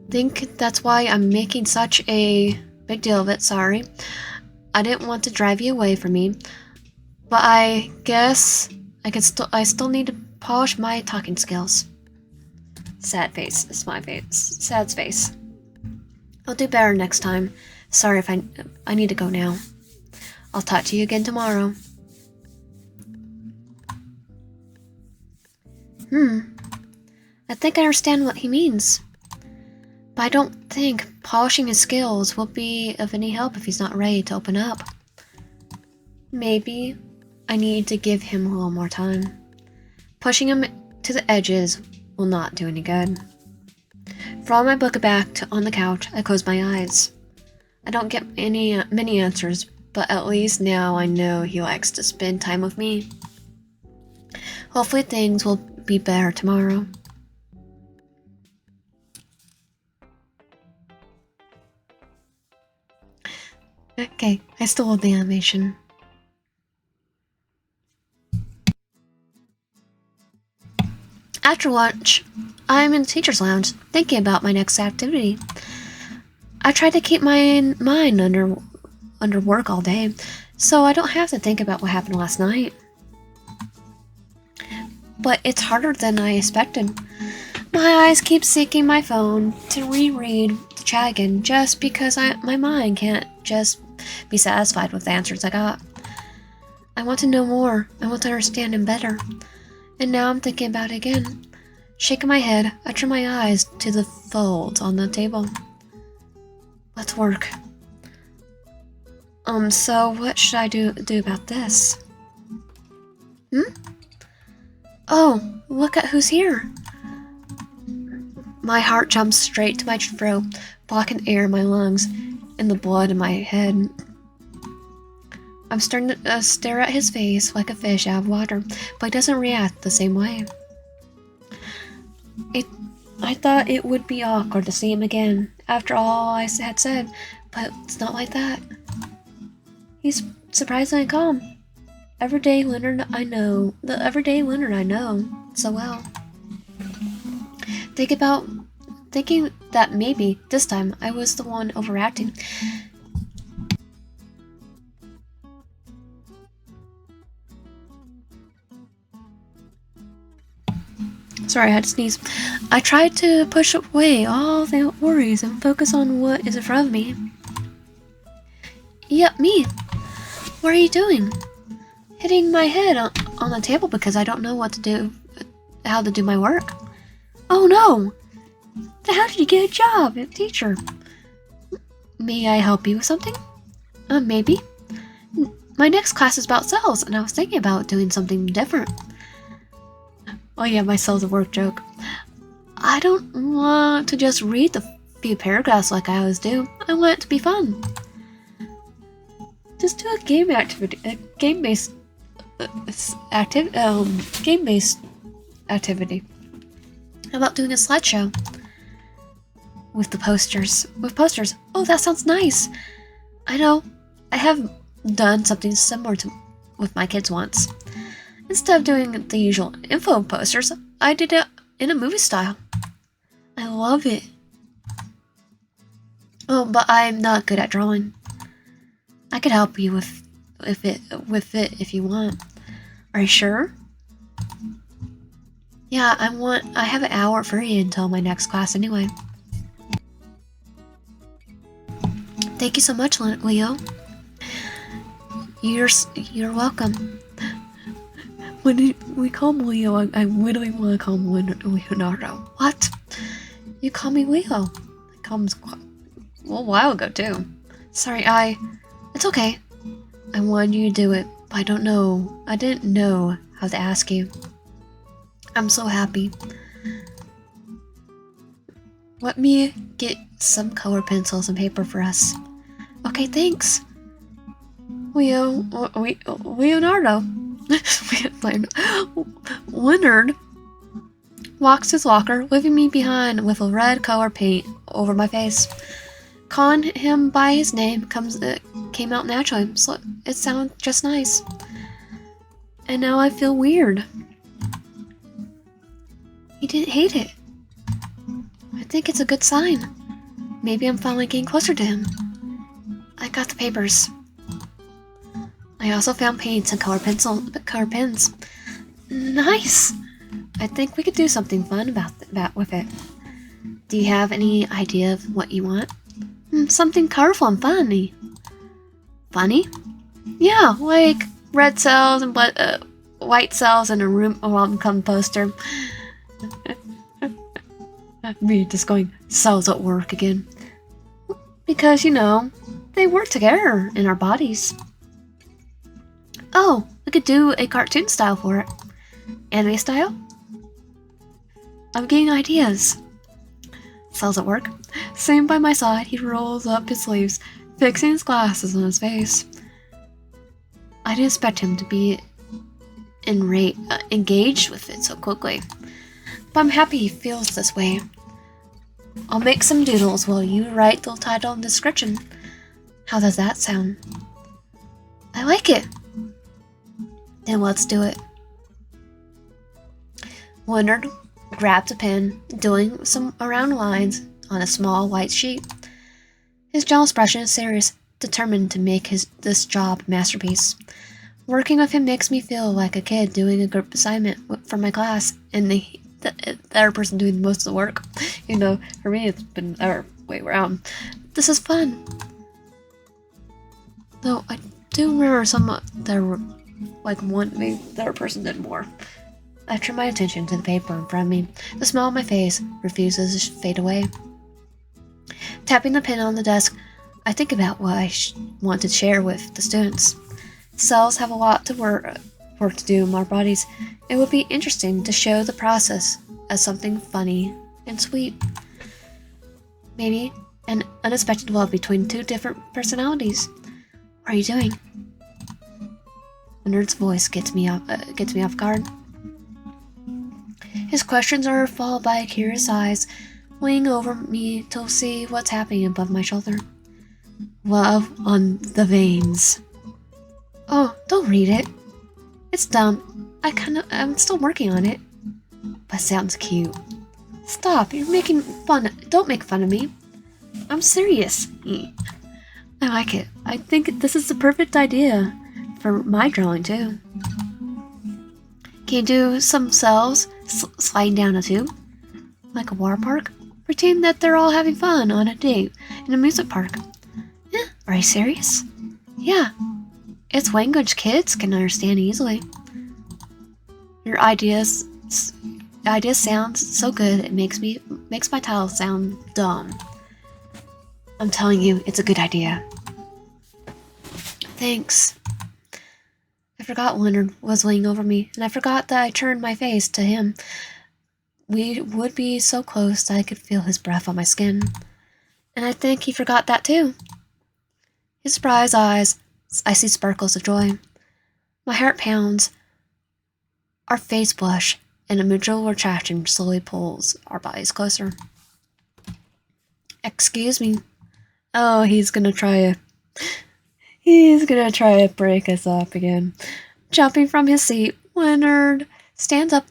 think that's why I'm making such a big deal of it. Sorry, I didn't want to drive you away from me, but I guess I still need to polish my talking skills. Sad face. It's my face. Sad face. I'll do better next time. Sorry if I need to go now. I'll talk to you again tomorrow. I think I understand what he means. But I don't think polishing his skills will be of any help if he's not ready to open up. Maybe I need to give him a little more time. Pushing him to the edges will not do any good. Throwing my book back on the couch, I close my eyes. I don't get many answers, but at least now I know he likes to spend time with me. Hopefully things will be better tomorrow. Okay, I still love the animation. After lunch, I'm in the teacher's lounge, thinking about my next activity. I try to keep my mind under work all day, so I don't have to think about what happened last night. But it's harder than I expected. My eyes keep seeking my phone to reread the chat again just because my mind can't just be satisfied with the answers I got. I want to know more. I want to understand him better. And now I'm thinking about it again. Shaking my head, I turn my eyes to the folds on the table. Let's work. So what should I do about this? Oh, look at who's here. My heart jumps straight to my throat, blocking air in my lungs and the blood in my head. I'm starting to stare at his face like a fish out of water, but he doesn't react the same way. I thought it would be awkward to see him again after all I had said, but it's not like that. He's surprisingly calm. The everyday Leonard I know so well. Thinking that maybe this time I was the one overacting. Sorry, I had to sneeze. I tried to push away all the worries and focus on what is in front of me. Yep, me. What are you doing? Hitting my head on the table because I don't know how to do my work. Oh no! Then how did you get a job as a teacher? May I help you with something? Maybe. My next class is about cells, and I was thinking about doing something different. Oh yeah, my cells at work joke. I don't want to just read the few paragraphs like I always do. I want it to be fun. Just do a game-based activity. How about doing a slideshow? With posters. Oh, that sounds nice. I know. I have done something similar with my kids once. Instead of doing the usual info posters, I did it in a movie style. I love it. Oh, but I'm not good at drawing. I could help you with it if you want. Are you sure? Yeah, I have an hour free until my next class anyway. Thank you so much, Leo. You're welcome. When we call him Leo, I literally want to call him Leonardo. What? You call me Leo. I called him a little while ago too. Sorry, it's okay. I wanted you to do it, but I didn't know how to ask you. I'm so happy. Let me get some color pencils and paper for us. Okay, thanks. Leonardo. Leonard walks his locker, leaving me behind with a red color paint over my face. Calling him by his name came out naturally, so it sounded just nice. And now I feel weird. He didn't hate it. I think it's a good sign. Maybe I'm finally getting closer to him. I got the papers. I also found paints and color pens. Nice! I think we could do something fun about that with it. Do you have any idea of what you want? Something colorful and funny. Funny? Yeah, like red cells and white cells and a rom-com poster. Me just going, cells at work again. Because, they work together in our bodies. Oh, we could do a cartoon style for it. Anime style? I'm getting ideas. Cells at work. Sitting by my side, he rolls up his sleeves, fixing his glasses on his face. I didn't expect him to be engaged with it so quickly, but I'm happy he feels this way. I'll make some doodles while you write the title and description. How does that sound? I like it. Then let's do it. Leonard grabbed a pen, doing some round lines on a small white sheet. His general expression is serious, determined to make this job a masterpiece. Working with him makes me feel like a kid doing a group assignment for my class, and the other person doing most of the work. You know, for me it's been the other way around. This is fun. Though I do remember some there were like one, maybe the other person did more. I turn my attention to the paper in front of me. The smile on my face refuses to fade away. Tapping the pen on the desk, I think about what I want to share with the students. Cells have a lot to work to do in our bodies. It would be interesting to show the process as something funny and sweet. Maybe an unexpected love between two different personalities. What are you doing? Leonard's voice gets me off guard. His questions are followed by curious eyes, weighing over me to see what's happening above my shoulder. Love on the veins. Oh, don't read it. It's dumb. I'm still working on it. But sounds cute. Stop, you're making fun. Don't make fun of me. I'm serious. I like it. I think this is the perfect idea for my drawing too. Can you do some cells sliding down a tube? Like a water park? Pretend that they're all having fun on a date in an amusement park. Are you serious? Yeah. It's language kids can understand easily. Your ideas sound so good it makes my title sound dumb. I'm telling you, it's a good idea. Thanks. I forgot Leonard was leaning over me, and I forgot that I turned my face to him. We would be so close that I could feel his breath on my skin. And I think he forgot that too. His surprised eyes, I see sparkles of joy. My heart pounds. Our face blush, and a mutual attraction slowly pulls our bodies closer. Excuse me. Oh, he's gonna try to break us up again. Jumping from his seat, Leonard stands up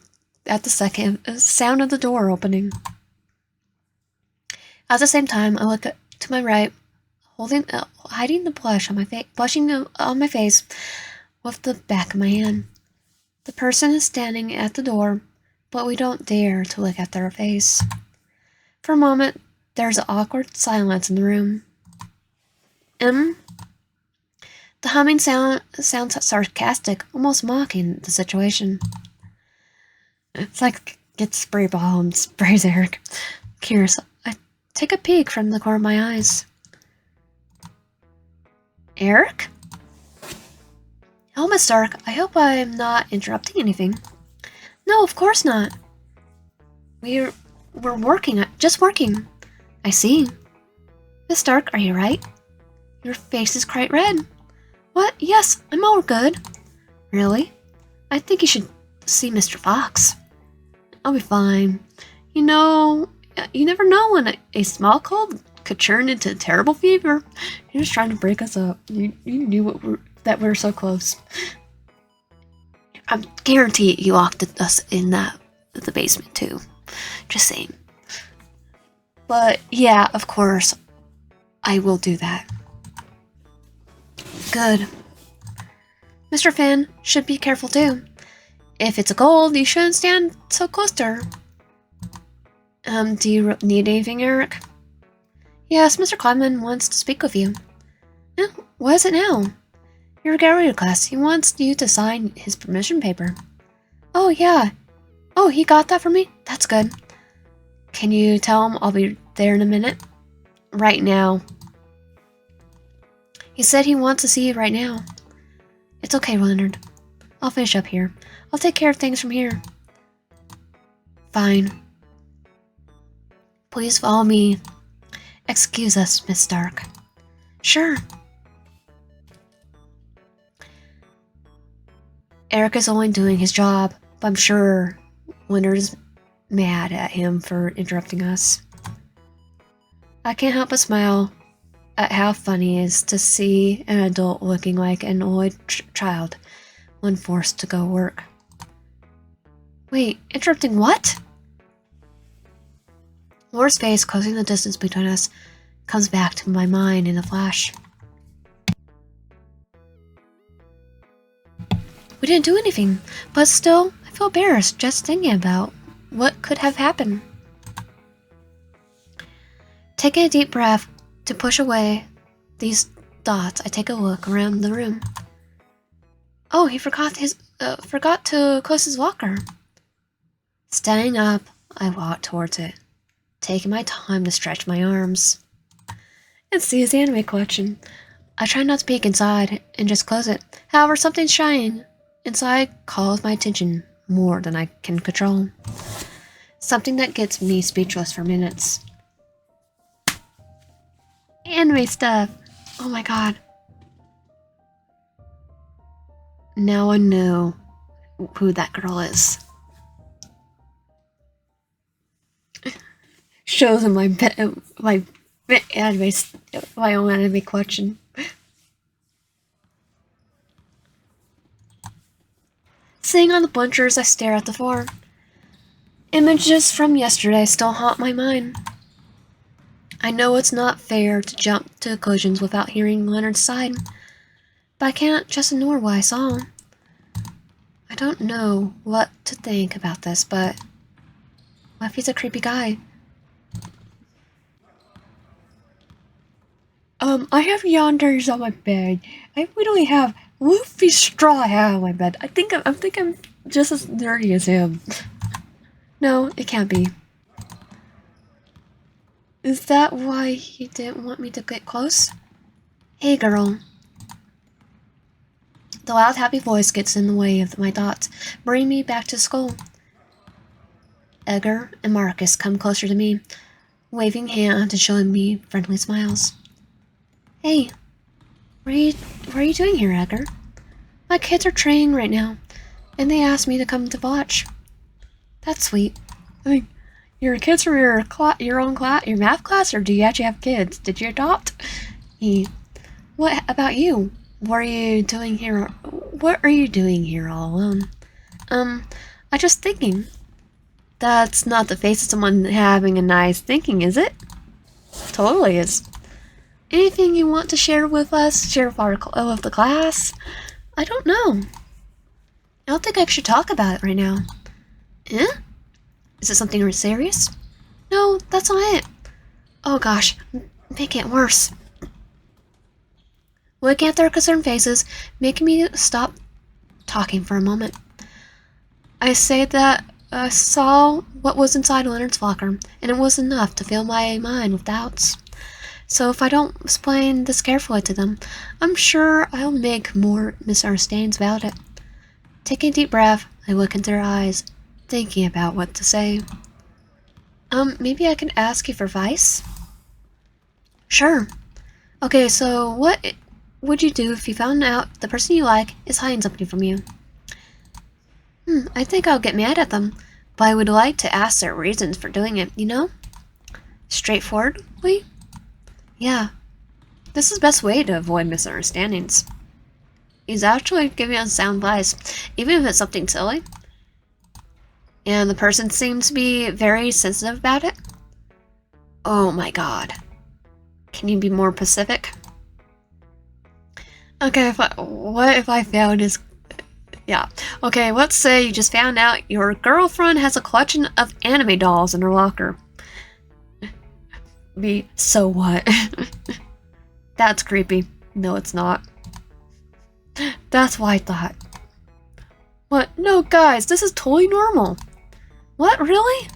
at the second sound of the door opening. At the same time, I look to my right, hiding the blushing on my face with the back of my hand. The person is standing at the door, but we don't dare to look at their face. For a moment, there's an awkward silence in the room. The humming sounds sarcastic, almost mocking the situation. It's like get spray ball and sprays Eric. Curious, I take a peek from the corner of my eyes. Eric? Oh, Miss Stark, I hope I'm not interrupting anything. No, of course not. We're just working. I see. Miss Stark, are you right? Your face is quite red. What? Yes, I'm all good. Really? I think you should see Mr. Fox. I'll be fine. You know, you never know when a small cold could turn into a terrible fever. You're just trying to break us up. You knew that we were so close. I guarantee you locked us in the basement too. Just saying. But yeah, of course, I will do that. Good. Mr. Finn should be careful too. If it's a cold, you shouldn't stand so close to her. Do you need anything, Eric? Yes, Mr. Codman wants to speak with you. What is it now? Your gallery class. He wants you to sign his permission paper. Oh, yeah. Oh, he got that for me? That's good. Can you tell him I'll be there in a minute? Right now. He said he wants to see you right now. It's okay, Leonard. I'll finish up here. I'll take care of things from here. Fine. Please follow me. Excuse us, Miss Stark. Sure. Eric is only doing his job, but I'm sure Leonard's mad at him for interrupting us. I can't help but smile at how funny it is to see an adult looking like an annoyed child when forced to go work. Wait, interrupting what? Laura's face, closing the distance between us, comes back to my mind in a flash. We didn't do anything, but still, I feel embarrassed just thinking about what could have happened. Taking a deep breath to push away these thoughts, I take a look around the room. Oh, he forgot to close his locker. Standing up, I walk towards it, taking my time to stretch my arms and see his anime collection. I try not to peek inside and just close it. However, something shining inside calls my attention more than I can control. Something that gets me speechless for minutes. Anime stuff! Oh my god. Now I know who that girl is. Shows in my my own anime collection. Sitting on the bleachers, I stare at the floor. Images from yesterday still haunt my mind. I know it's not fair to jump to conclusions without hearing Leonard's side, but I can't just ignore what I saw. I don't know what to think about this, but what if he's a creepy guy? I have Yandere's on my bed. I literally have Luffy's straw hat on my bed. I think I'm just as nerdy as him. No, it can't be. Is that why he didn't want me to get close? Hey, girl. The loud, happy voice gets in the way of my thoughts, bringing me back to school. Edgar and Marcus come closer to me, waving hands and showing me friendly smiles. Hey, what are you doing here, Edgar? My kids are training right now, and they asked me to come to watch. That's sweet. I mean, your kids from your own class, your math class, or do you actually have kids? Did you adopt? What about you? What are you doing here? What are you doing here all alone? I just thinking. That's not the face of someone having a nice thinking, is it? Totally is. Anything you want to share with us? Share with the class? I don't know. I don't think I should talk about it right now. Eh? Is it something serious? No, that's not it. Oh gosh, making it worse. Looking at their concerned faces, making me stop talking for a moment. I say that I saw what was inside Leonard's locker, and it was enough to fill my mind with doubts. So if I don't explain this carefully to them, I'm sure I'll make more misunderstandings about it. Taking a deep breath, I look into their eyes, thinking about what to say. Maybe I can ask you for advice? Sure. Okay, so what would you do if you found out the person you like is hiding something from you? I think I'll get mad at them, but I would like to ask their reasons for doing it, you know? Straightforwardly? Yeah. This is the best way to avoid misunderstandings. He's actually giving us sound advice, even if it's something silly. And the person seems to be very sensitive about it. Oh my god. Can you be more specific? Okay, what if I found his... Yeah. Okay, let's say you just found out your girlfriend has a collection of anime dolls in her locker. So what? That's creepy. No, it's not. That's what I thought. What? No, guys, this is totally normal. What, really?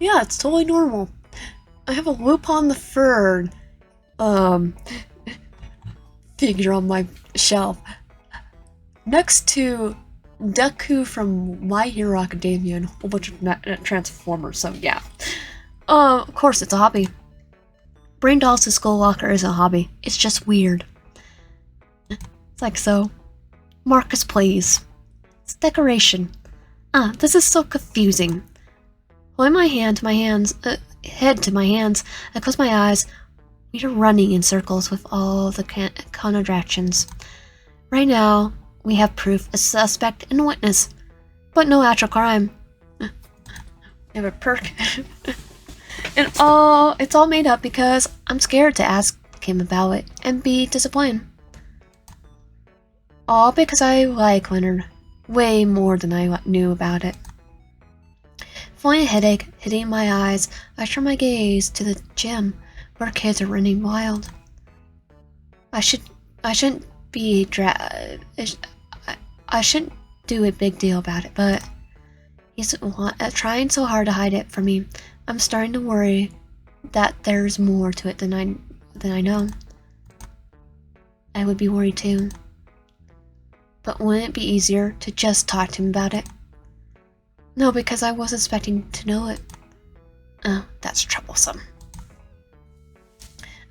Yeah, it's totally normal. I have a Lupin the Third, figure on my shelf. next to Deku from My Hero Academia and a whole bunch of Transformers, so yeah. Of course it's a hobby. Bring dolls to school locker is a hobby. It's just weird. It's like so. Marcus, please. It's decoration. This is so confusing. Holding my head to my hands, I close my eyes. We are running in circles with all the contradictions. Right now, we have proof, a suspect, and a witness, but no actual crime. We have a perk. And it's all made up because I'm scared to ask him about it and be disappointed. All because I like Leonard way more than I knew about it. Feeling a headache hitting my eyes, I turn my gaze to the gym where kids are running wild. I shouldn't do a big deal about it, but he's trying so hard to hide it from me. I'm starting to worry that there's more to it than I know. I would be worried too. But wouldn't it be easier to just talk to him about it? No, because I was expecting to know it. Oh, that's troublesome.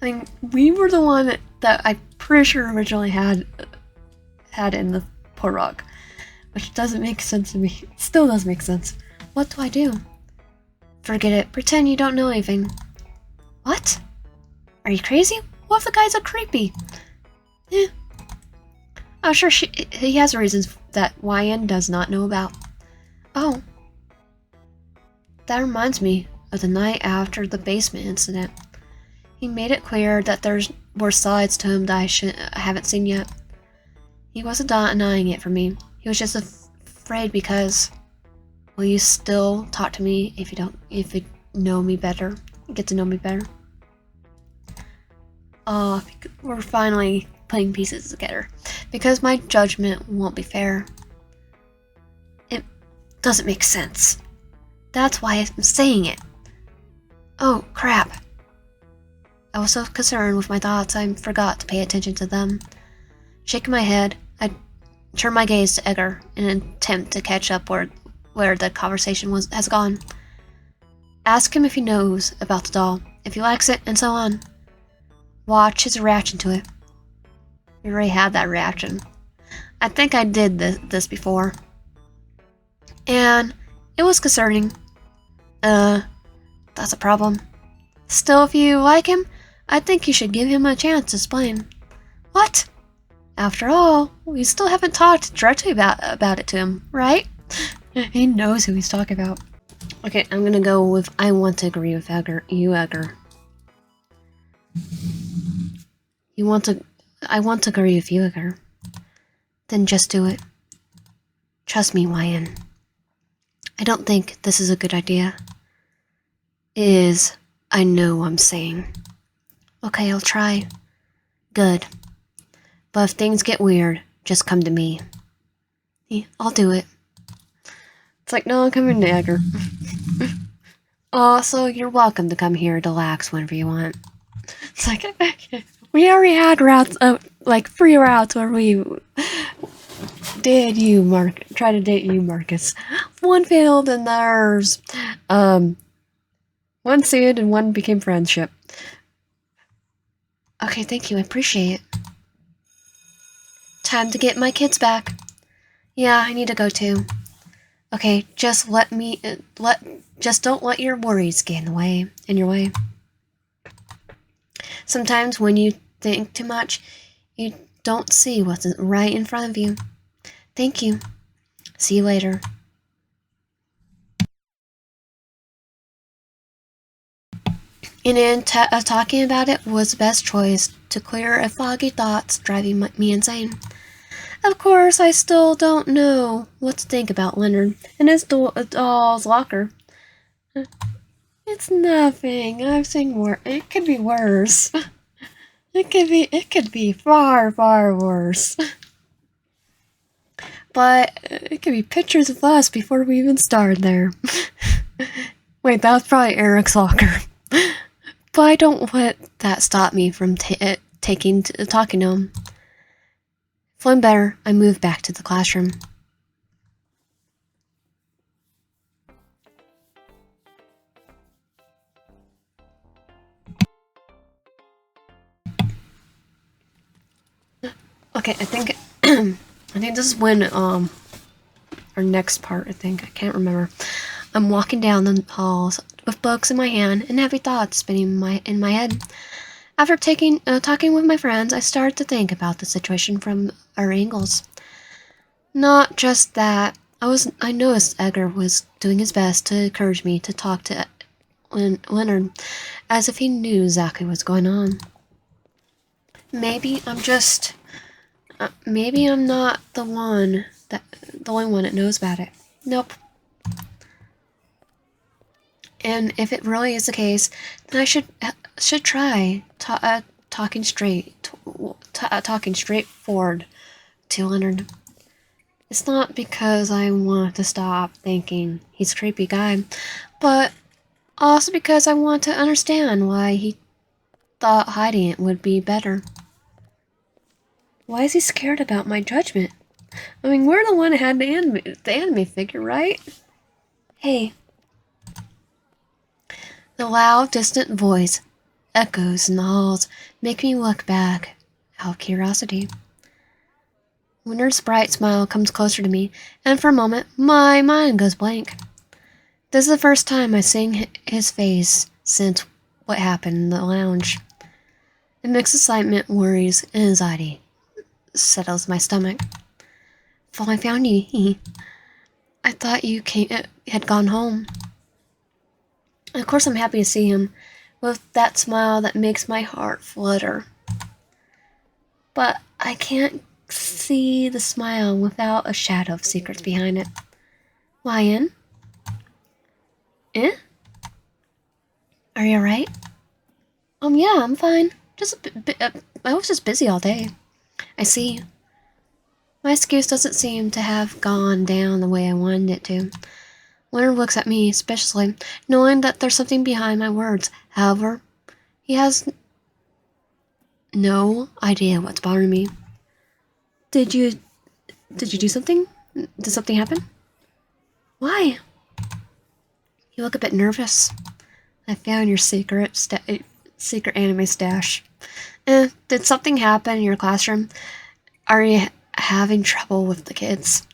I mean, we were the one that I'm pretty sure originally had in the Porog, which doesn't make sense to me. It still doesn't make sense. What do I do? Forget it. Pretend you don't know anything. What? Are you crazy? What if the guys are creepy? Eh. I'm sure he has reasons that YN does not know about. Oh. That reminds me of the night after the basement incident. He made it clear that there were sides to him that I haven't seen yet. He wasn't denying it from me. He was just afraid because... Will you still talk to me if you know me better? Get to know me better? We're finally putting pieces together. Because my judgment won't be fair. It doesn't make sense. That's why I'm saying it. Oh, crap. I was so concerned with my thoughts I forgot to pay attention to them. Shaking my head, I turned my gaze to Edgar in an attempt to catch up where the conversation has gone. Ask him if he knows about the doll, if he likes it, and so on. Watch his reaction to it. We already had that reaction. I think I did this before. And it was concerning. That's a problem. Still, if you like him, I think you should give him a chance to explain. What? After all, we still haven't talked directly about it to him, right? He knows who he's talking about. Okay, I'm gonna go with I want to agree with Edgar. Edgar. I want to agree with you, Edgar. Then just do it. Trust me, YN. I don't think this is a good idea. It is. I know what I'm saying. Okay, I'll try. Good. But if things get weird, just come to me. Yeah, I'll do it. It's like, no, I'm coming to Edgar. Also, you're welcome to come here to relax whenever you want. It's like, we already had routes, like 3 routes where we tried to date you, Marcus. One failed and there's, one sued and one became friendship. Okay, thank you, I appreciate it. Time to get my kids back. Yeah, I need to go too. Okay, just just don't let your worries get in your way. Sometimes when you think too much, you don't see what's right in front of you. Thank you. See you later. And in talking about it was the best choice to clear a foggy thoughts driving me insane. Of course, I still don't know what to think about Leonard and his doll's locker. It's nothing. I've seen worse. It could be worse. It could be far, far worse. But it could be pictures of us before we even started there. Wait, that was probably Eric's locker. But I don't let that stop me from talking to him. Feeling better, I moved back to the classroom. Okay, I think I think this is when our next part, I think. I can't remember. I'm walking down the halls with books in my hand and heavy thoughts spinning in my head. After talking with my friends, I started to think about the situation from our angles. Not just that, I noticed Edgar was doing his best to encourage me to talk to Leonard, as if he knew exactly what's going on. Maybe I'm not the only one that knows about it. Nope. And if it really is the case, then I should try talking straightforward to Leonard. It's not because I want to stop thinking he's a creepy guy, but also because I want to understand why he thought hiding it would be better. Why is he scared about my judgment? I mean, we're the one who had the anime figure, right? Hey. The loud, distant voice echoes in the halls, make me look back out of curiosity. Leonard's bright smile comes closer to me, and for a moment, my mind goes blank. This is the first time I've seen his face since what happened in the lounge. A mixed excitement, worries, and anxiety settles my stomach. Finally found you. I thought you had gone home. Of course I'm happy to see him, with that smile that makes my heart flutter. But I can't see the smile without a shadow of secrets behind it. Lion? Eh? Are you alright? Yeah, I'm fine. I was just busy all day. I see. My excuse doesn't seem to have gone down the way I wanted it to. Leonard looks at me, especially, knowing that there's something behind my words. However, he has no idea what's bothering me. Did you do something? Did something happen? Why? You look a bit nervous. I found your secret anime stash. Did something happen in your classroom? Are you having trouble with the kids?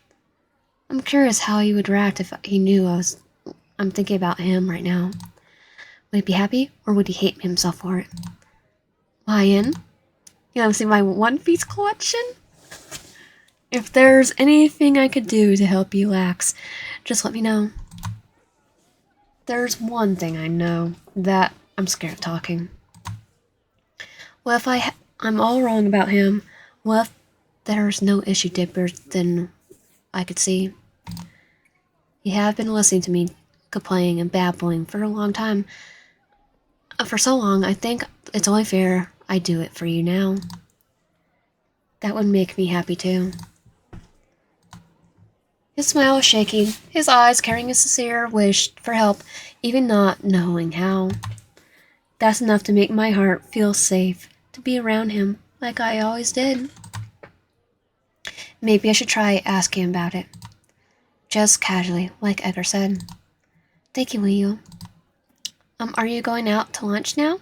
I'm curious how he would react if he knew I'm thinking about him right now. Would he be happy, or would he hate himself for it? Lion? You want to see my One Piece collection? If there's anything I could do to help you relax, just let me know. There's one thing I know, that I'm scared of talking. What if I'm all wrong about him? What if there's no issue deeper than I could see? You have been listening to me complaining and babbling for a long time. For so long, I think it's only fair I do it for you now. That would make me happy too. His smile was shaking, his eyes carrying a sincere wish for help, even not knowing how. That's enough to make my heart feel safe to be around him like I always did. Maybe I should try asking him about it. Just casually, like Edgar said. Thank you, Leo. Are you going out to lunch now?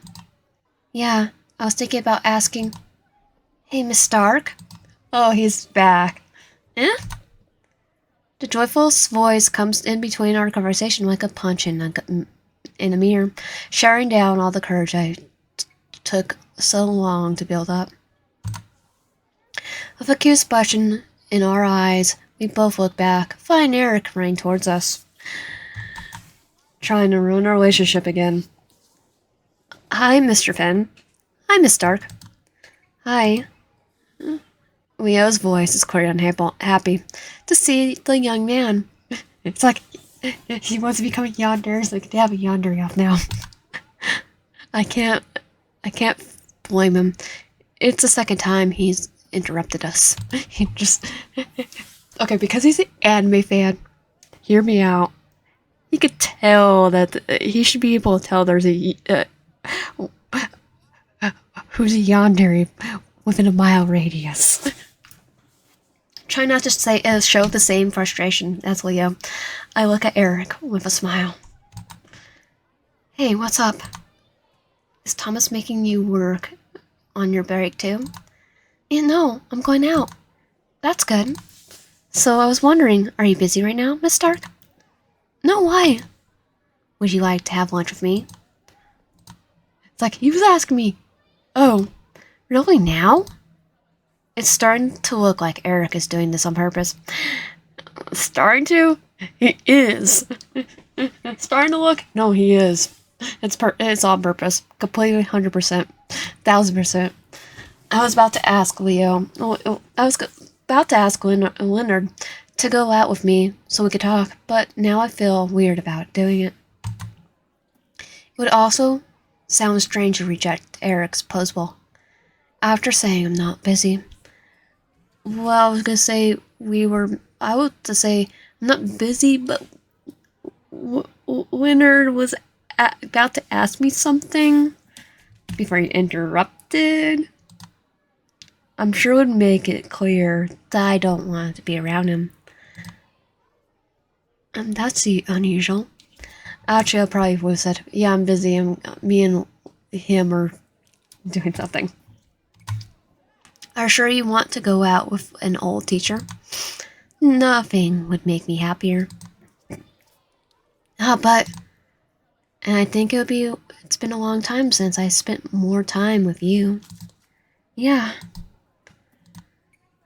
Yeah, I was thinking about asking. Hey, Miss Stark? Oh, he's back. Eh? The joyful voice comes in between our conversation like a punch in a mirror, showering down all the courage I took so long to build up. With a cute expression in our eyes, we both look back, finding Eric running towards us, trying to ruin our relationship again. Hi, Mr. Finn. Hi, Miss Stark. Hi. Leo's voice is clearly unhappy to see the young man. It's like he wants to become a Yandere, so he can have a Yandere off now. I can't blame him. It's the second time he's interrupted us. He just... Okay, because he's an anime fan, hear me out. He could tell that he should be able to tell there's a who's a Yandere within a mile radius. Try not to show the same frustration as Leo. I look at Eric with a smile. Hey, what's up? Is Thomas making you work on your break too? No, I'm going out. That's good. So I was wondering, are you busy right now, Miss Stark? No, why? Would you like to have lunch with me? It's like, he was asking me. Oh, really now? It's starting to look like Eric is doing this on purpose. Starting to? He is. Starting to look? No, he is. It's on purpose. Completely 100%. 1000%. I was about to ask Leo. I was about to ask Leonard to go out with me so we could talk, but now I feel weird about doing it. It would also sound strange to reject Eric's proposal after saying I'm not busy. Well, I was gonna say I was to say I'm not busy, but Leonard was about to ask me something before he interrupted. I'm sure it would make it clear that I don't want to be around him. That's unusual. Actually, I probably would have said, yeah, I'm busy, and me and him are doing something. Are sure you want to go out with an old teacher? Nothing would make me happier. But... And I think it's been a long time since I spent more time with you. Yeah.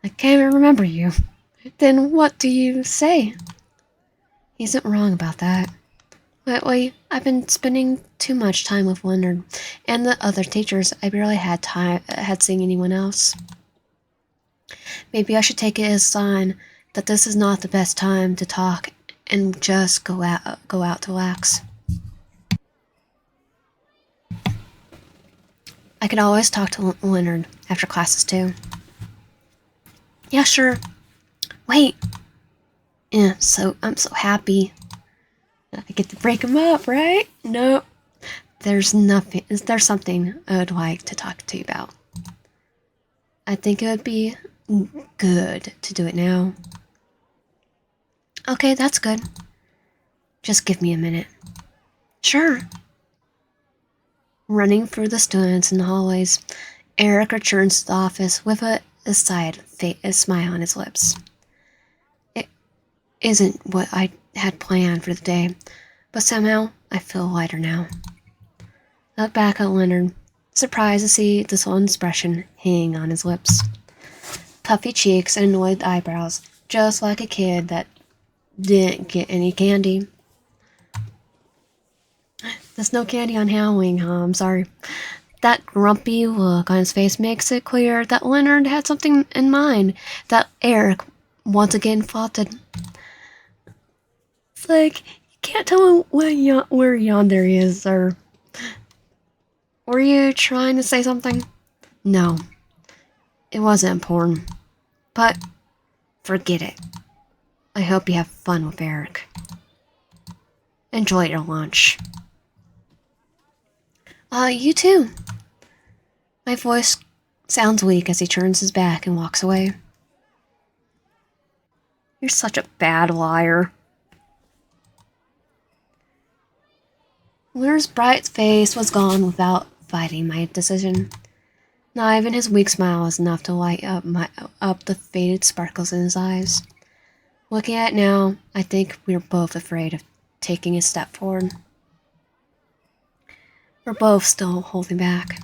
I can't even remember you. Then what do you say? He isn't wrong about that. Lately, I've been spending too much time with Leonard and the other teachers. I barely had seen anyone else. Maybe I should take it as a sign that this is not the best time to talk and just go out to relax. I could always talk to Leonard after classes too. Yeah, sure. Wait. Yeah, I'm so happy. I get to break him up, right? No. There's something I would like to talk to you about. I think it would be good to do it now. Okay, that's good. Just give me a minute. Sure. Running through the students in the hallways, Eric returns to the office with a smile on his lips. It isn't what I had planned for the day, but somehow I feel lighter now. I look back at Leonard, surprised to see this whole expression hanging on his lips. Puffy cheeks and annoyed eyebrows, just like a kid that didn't get any candy. There's no candy on Halloween, huh? I'm sorry. That grumpy look on his face makes it clear that Leonard had something in mind that Eric once again flaunted. It's like, you can't tell him where Yandere is, or... Were you trying to say something? No. It wasn't important. But, forget it. I hope you have fun with Eric. Enjoy your lunch. You too. My voice sounds weak as he turns his back and walks away. You're such a bad liar. Leonard's bright face was gone without fighting my decision. Not even his weak smile was enough to light up the faded sparkles in his eyes. Looking at it now, I think we were both afraid of taking a step forward. We're both still holding back.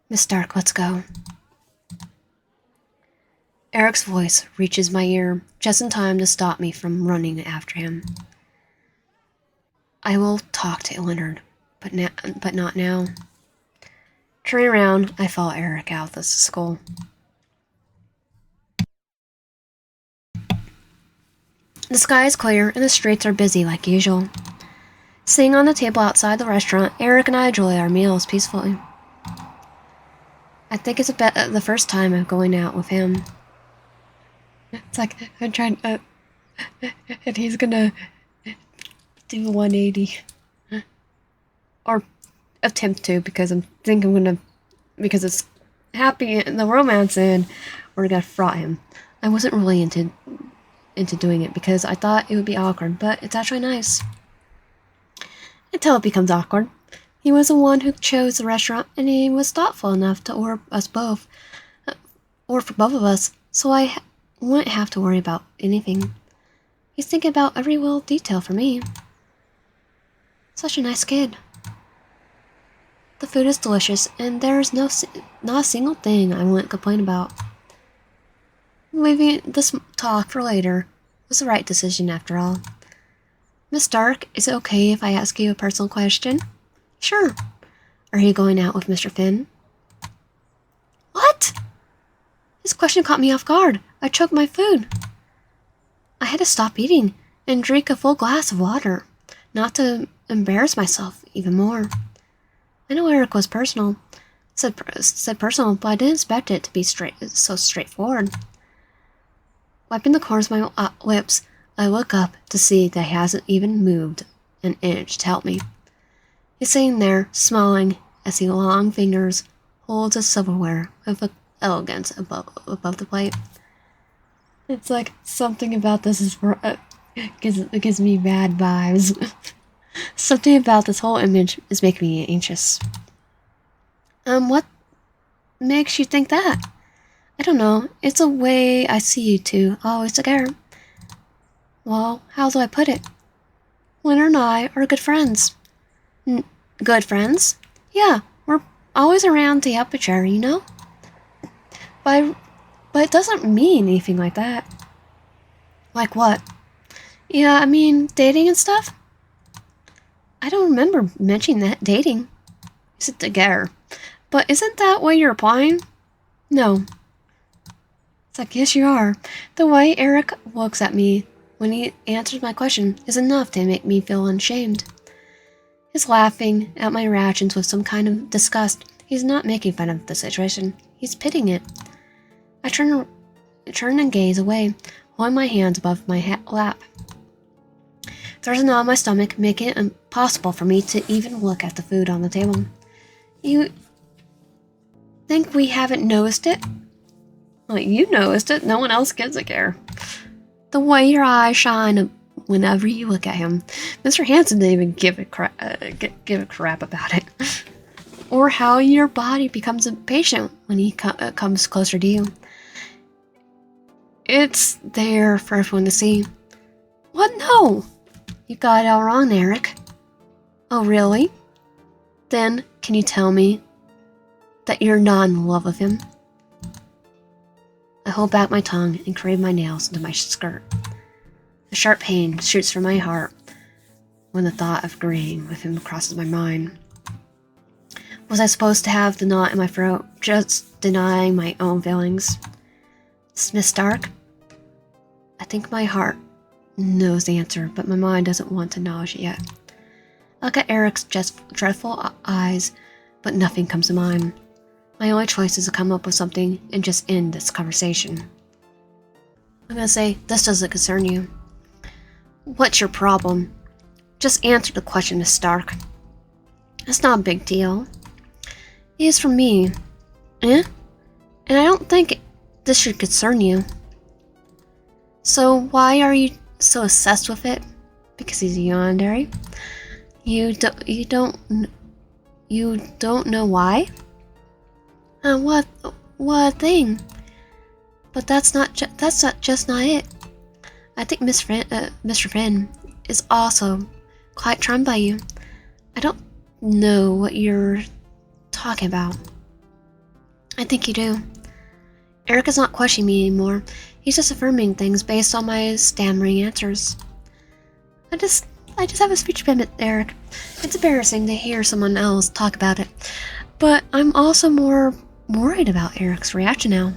Miss Stark, let's go. Eric's voice reaches my ear just in time to stop me from running after him. I will talk to Leonard, but not now. Turning around, I follow Eric out of the school. The sky is clear and the streets are busy like usual. Sitting on the table outside the restaurant, Eric and I enjoy our meals peacefully. I think it's the first time I'm going out with him. It's like, I'm trying, and he's gonna do a 180. Or attempt to, because because it's happy and the romance in, we're gonna fraud him. I wasn't really into doing it because I thought it would be awkward, but it's actually nice. Until it becomes awkward. He was the one who chose the restaurant, and he was thoughtful enough to order us both, or for both of us, so I wouldn't have to worry about anything. He's thinking about every little detail for me. Such a nice kid. The food is delicious, and there's not a single thing I wouldn't complain about. Leaving this talk for later was the right decision after all. Miss Stark, is it okay if I ask you a personal question? Sure. Are you going out with Mr. Finn? What? This question caught me off guard. I choked my food. I had to stop eating and drink a full glass of water, not to embarrass myself even more. I know Eric was personal, said personal, but I didn't expect it to be so straightforward. Wiping the corners of my lips, I look up to see that he hasn't even moved an inch to help me. He's sitting there, smiling, as his long fingers holds his silverware with elegance above the plate. It's like something about this is gives me bad vibes. Something about this whole image is making me anxious. What makes you think that? I don't know. It's a way I see you two, always together. Well, how do I put it? Leonard and I are good friends. Good friends? Yeah, we're always around to help each other, you know? But it doesn't mean anything like that. Like what? Yeah, I mean, dating and stuff? I don't remember mentioning that dating. Is it together? But isn't that what you're applying? No. It's like, yes, you are. The way Eric looks at me when he answers my question is enough to make me feel ashamed. He's laughing at my reactions with some kind of disgust. He's not making fun of the situation. He's pitying it. I turn and gaze away, holding my hands above my lap. There's a knot in my stomach, making it impossible for me to even look at the food on the table. You think we haven't noticed it? Well, you noticed it. No one else gives a care. The way your eyes shine whenever you look at him. Mr. Hanson didn't even give a crap about it. Or how your body becomes impatient when he comes closer to you. It's there for everyone to see. What? No! You got it all wrong, Eric. Oh, really? Then, can you tell me that you're not in love with him? I hold back my tongue and crave my nails into my skirt. A sharp pain shoots from my heart when the thought of agreeing with him crosses my mind. Was I supposed to have the knot in my throat, just denying my own feelings? Miss Stark? I think my heart knows the answer, but my mind doesn't want to acknowledge it yet. I look at Eric's just dreadful eyes, but nothing comes to mind. My only choice is to come up with something and just end this conversation. I'm gonna say, this doesn't concern you. What's your problem? Just answer the question, Miss Stark. It's not a big deal. It is for me. Eh? And I don't think this should concern you. So why are you so obsessed with it? Because he's a Yandere? You don't know why? What thing? But that's not just not it. I think Mr. Finn is also quite charmed by you. I don't know what you're talking about. I think you do. Eric is not questioning me anymore. He's just affirming things based on my stammering answers. I just have a speech impediment, Eric. It's embarrassing to hear someone else talk about it. But I'm also more worried about Eric's reaction now.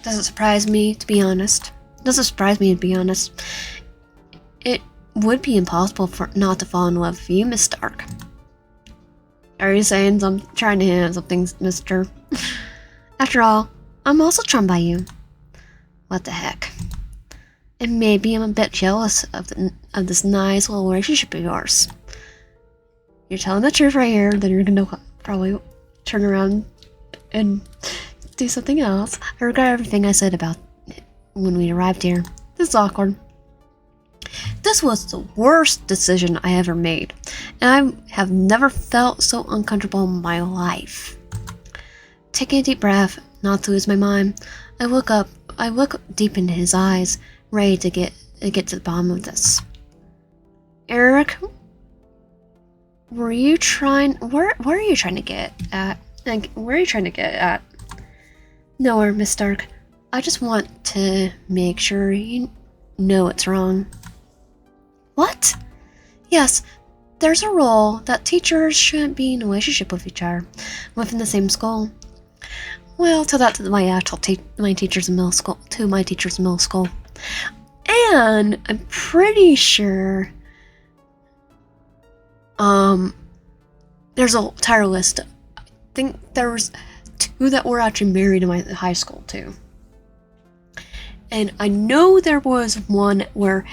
Doesn't surprise me, to be honest. It would be impossible not to fall in love with you, Miss Stark. Are you saying I'm trying to hint at something, mister? After all, I'm also charmed by you. What the heck? And maybe I'm a bit jealous of this nice little relationship of yours. You're telling the truth right here, then you're gonna probably turn around and do something else. I regret everything I said about when we arrived here. This is awkward. This was the worst decision I ever made, and I have never felt so uncomfortable in my life. Taking a deep breath, not to lose my mind, I look deep into his eyes, ready to get to the bottom of this. Eric, where are you trying to get at? Like, where are you trying to get at? Nowhere, Miss Stark. I just want to make sure you know it's wrong. What? Yes, there's a rule that teachers shouldn't be in a relationship with each other within the same school. Well, tell that to my teachers in middle school. To my teachers in middle school. And I'm pretty sure there's a entire list. I think there was 2 that were actually married in my high school too. And I know there was one where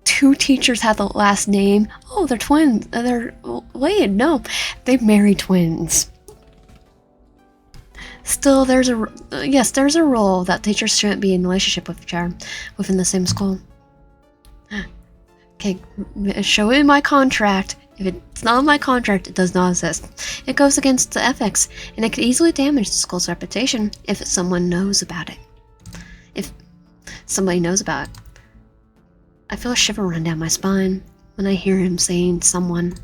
2 teachers had the last name. Oh, they're twins. They're related. No, they married twins. Still, there's a rule that teachers shouldn't be in a relationship with each other within the same school. Okay, show it in my contract. If it's not in my contract, it does not exist. It goes against the ethics, and it could easily damage the school's reputation if someone knows about it. If somebody knows about it. I feel a shiver run down my spine when I hear him saying someone.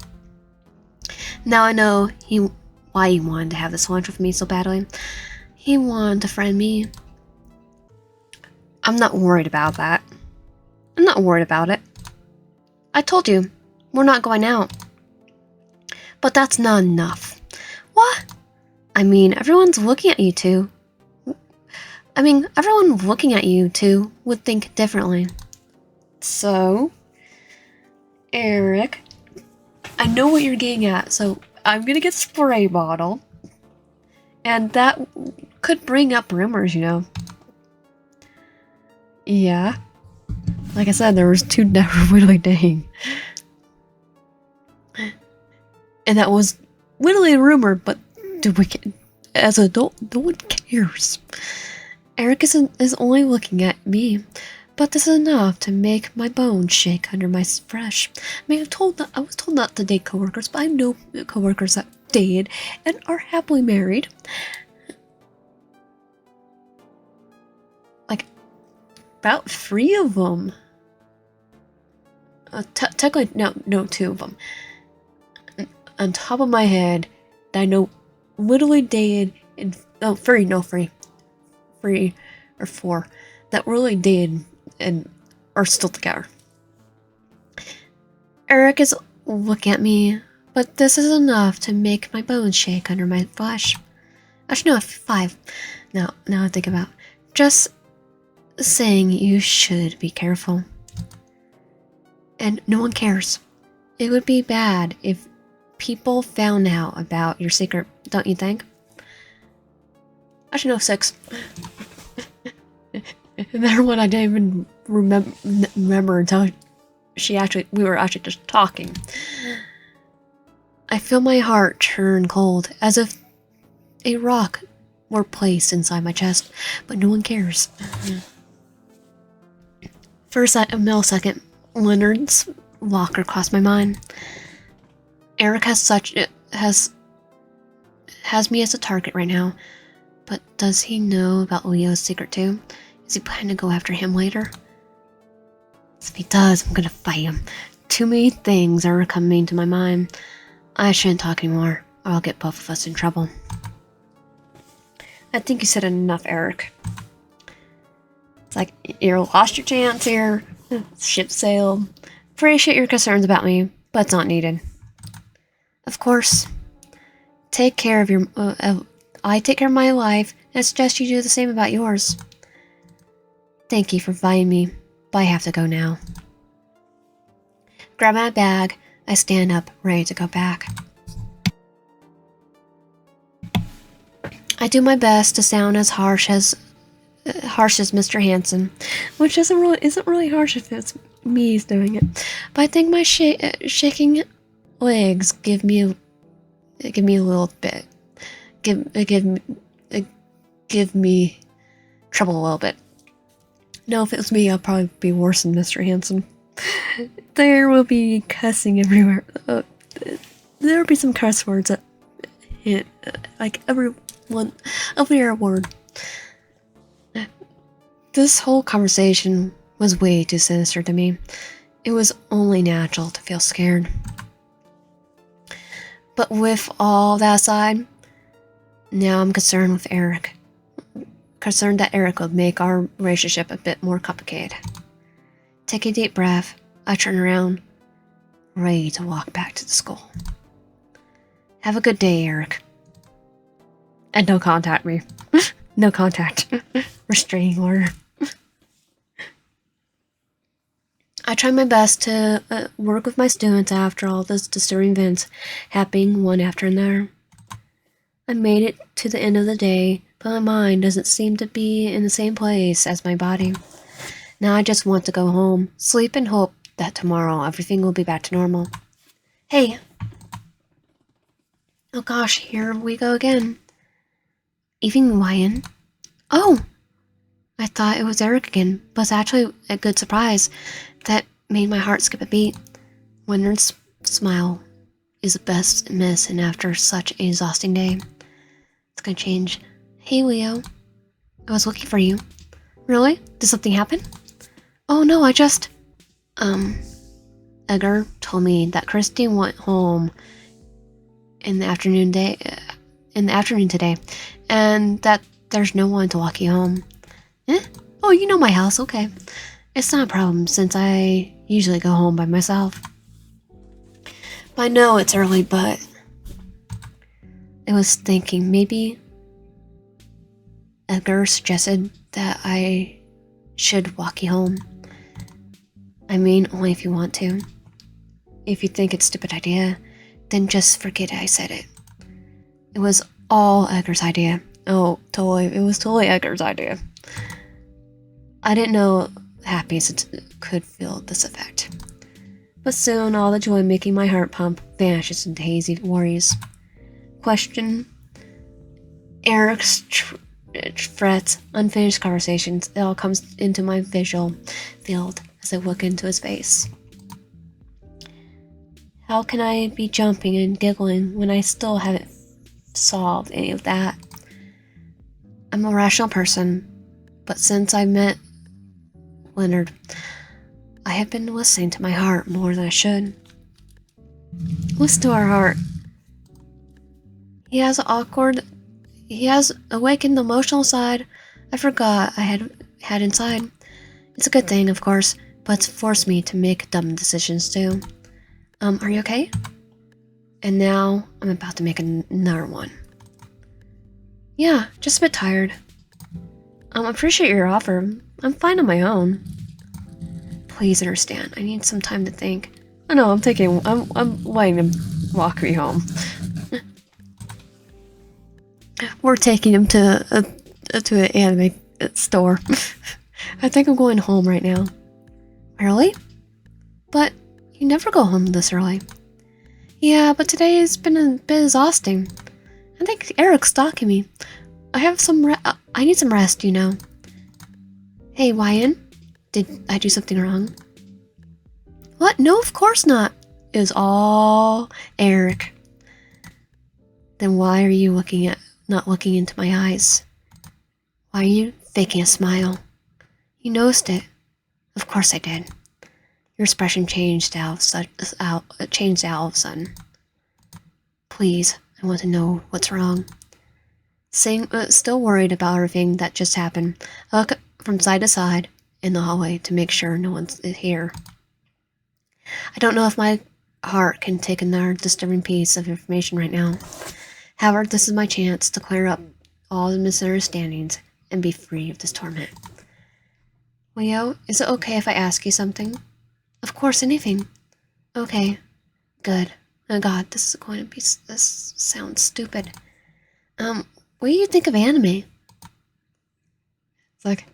Now I know why he wanted to have this lunch with me so badly. He wanted to friend me. I'm not worried about that. I'm not worried about it. I told you, we're not going out. But that's not enough. What? I mean, everyone looking at you two would think differently. So, Eric, I know what you're getting at, so I'm gonna get a spray bottle. And that could bring up rumors, you know. Yeah. Like I said, there was 2 that were literally dating. And that was literally a rumor, but as an adult, no one cares. Eric is only looking at me, but this is enough to make my bones shake under my flesh. I mean, I was told not to date coworkers, but I know coworkers that dated and are happily married. Like, about 3 of them. Technically, no, 2 of them. On top of my head, that I know literally dated in 3 or 4 that really dated and are still together. Eric is looking at me, but this is enough to make my bones shake under my flesh. Actually, no, 5. Now I think about it. Just saying you should be careful. And no one cares. It would be bad if people found out about your secret, don't you think? Actually, no, 6. And that one I didn't even remember until we were actually just talking. I feel my heart turn cold, as if a rock were placed inside my chest, but no one cares. For a millisecond, Leonard's locker crossed my mind. Eric has me as a target right now, but does he know about Leo's secret too? Is he planning to go after him later? If he does, I'm gonna fight him. Too many things are coming to my mind. I shouldn't talk anymore, or I'll get both of us in trouble. I think you said enough, Eric. It's like, you lost your chance here. Ship sailed. Appreciate your concerns about me, but it's not needed. Of course. Take care of your... I take care of my life, and I suggest you do the same about yours. Thank you for inviting me, but I have to go now. Grab my bag, I stand up, ready to go back. I do my best to sound as harsh as Mr. Hanson, which isn't really harsh if it's me doing it. But I think my shaking legs give me a little bit. give me trouble a little bit. No, if it was me, I'd probably be worse than Mr. Hanson. There will be cussing everywhere. There will be some curse words like every word. This whole conversation was way too sinister to me. It was only natural to feel scared. But with all that aside, now I'm concerned with Eric. Concerned that Eric would make our relationship a bit more complicated. Take a deep breath, I turn around, ready to walk back to the school. Have a good day, Eric. And don't contact me. No contact. Restraining order. I try my best to work with my students after all those disturbing events happening one after another. I made it to the end of the day, but my mind doesn't seem to be in the same place as my body. Now I just want to go home, sleep, and hope that tomorrow everything will be back to normal. Hey! Oh gosh, here we go again. Evening, Ryan. Oh! I thought it was Eric again, but it's actually a good surprise that made my heart skip a beat. Leonard's smile is the best medicine after such an exhausting day. It's gonna change. Hey, Leo. I was looking for you. Really? Did something happen? Oh no, I just... Edgar told me that Christine went home in the afternoon today, and that there's no one to walk you home. Eh? Oh, you know my house, okay. It's not a problem since I usually go home by myself. I know it's early, but I was thinking maybe Edgar suggested that I should walk you home. I mean, only if you want to. If you think it's a stupid idea, then just forget I said it. It was all Edgar's idea. Oh, totally. It was totally Edgar's idea. I didn't know happiness could feel this effect. But soon, all the joy making my heart pump vanishes into hazy worries. Question. Eric's threats, unfinished conversations, it all comes into my visual field as I look into his face. How can I be jumping and giggling when I still haven't solved any of that? I'm a rational person, but since I met Leonard, I have been listening to my heart more than I should. Listen to our heart. He has awakened the emotional side I forgot I had inside. It's a good thing, of course, but it's forced me to make dumb decisions too. Are you okay? And now I'm about to make another one. Yeah, just a bit tired. I appreciate your offer. I'm fine on my own. Please understand, I need some time to think. I know, I'm letting him walk me home. We're taking him to an anime store. I think I'm going home right now. Early? But you never go home this early. Yeah, but today has been a bit exhausting. I think Eric's stalking me. I need some rest, you know. Hey, Ryan. Did I do something wrong? What? No, of course not. It was all Eric. Then why are you not looking into my eyes? Why are you faking a smile? You noticed it. Of course I did. Your expression changed out of a sudden. Please, I want to know what's wrong. Still worried about everything that just happened. I look from side to side in the hallway to make sure no one's here. I don't know if my heart can take another disturbing piece of information right now. However, this is my chance to clear up all the misunderstandings and be free of this torment. Leo, is it okay if I ask you something? Of course, anything. Okay, good. Oh god, this sounds stupid. What do you think of anime? It's like,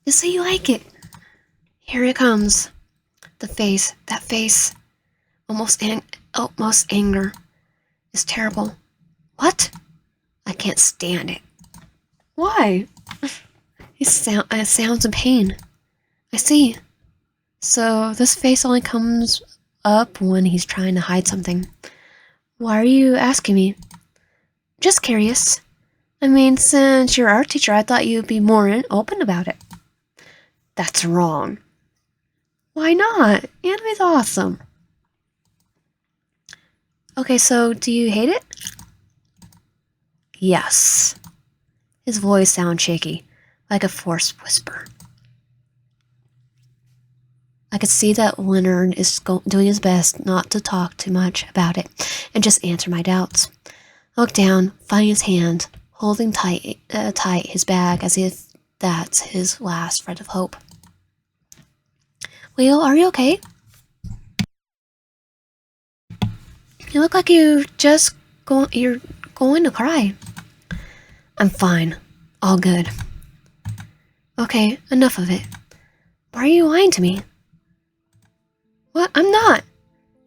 just say you like it. Here it comes. That face, almost anger. Is terrible. What? I can't stand it. Why? It sounds in pain. I see. So this face only comes up when he's trying to hide something. Why are you asking me? Just curious. I mean, since you're our teacher, I thought you'd be more open about it. That's wrong. Why not? Anime's awesome. Okay, so do you hate it? Yes. His voice sounds shaky, like a forced whisper. I could see that Leonard is doing his best not to talk too much about it and just answer my doubts. I look down, finding his hand, holding tight his bag as if that's his last thread of hope. Leo, are you okay? You look like you're going to cry. I'm fine. All good. Okay, enough of it. Why are you lying to me? What? I'm not.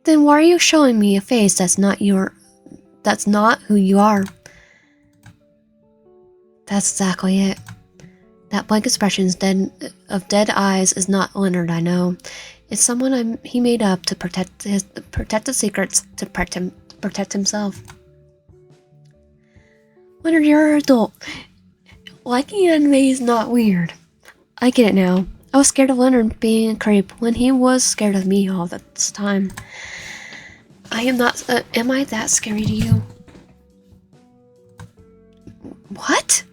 Then why are you showing me a face that's not who you are? That's exactly it. That blank expression of dead eyes is not Leonard, I know. It's someone he made up to protect the secrets, to protect himself. Leonard, you're an adult. Liking anime is not weird. I get it now. I was scared of Leonard being a creep when he was scared of me all this time. I am not. Am I that scary to you? What?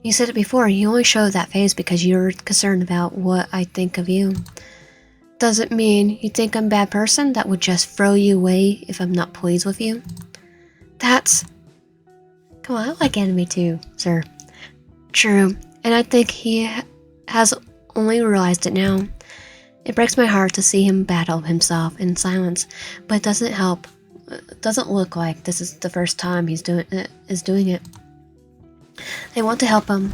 You said it before. You only show that face because you're concerned about what I think of you. Does it mean you think I'm a bad person that would just throw you away if I'm not pleased with you? That's... Come on, I like anime too, sir. True, and I think he has only realized it now. It breaks my heart to see him battle himself in silence, but it doesn't help. It doesn't look like this is the first time he's doing it. I want to help him,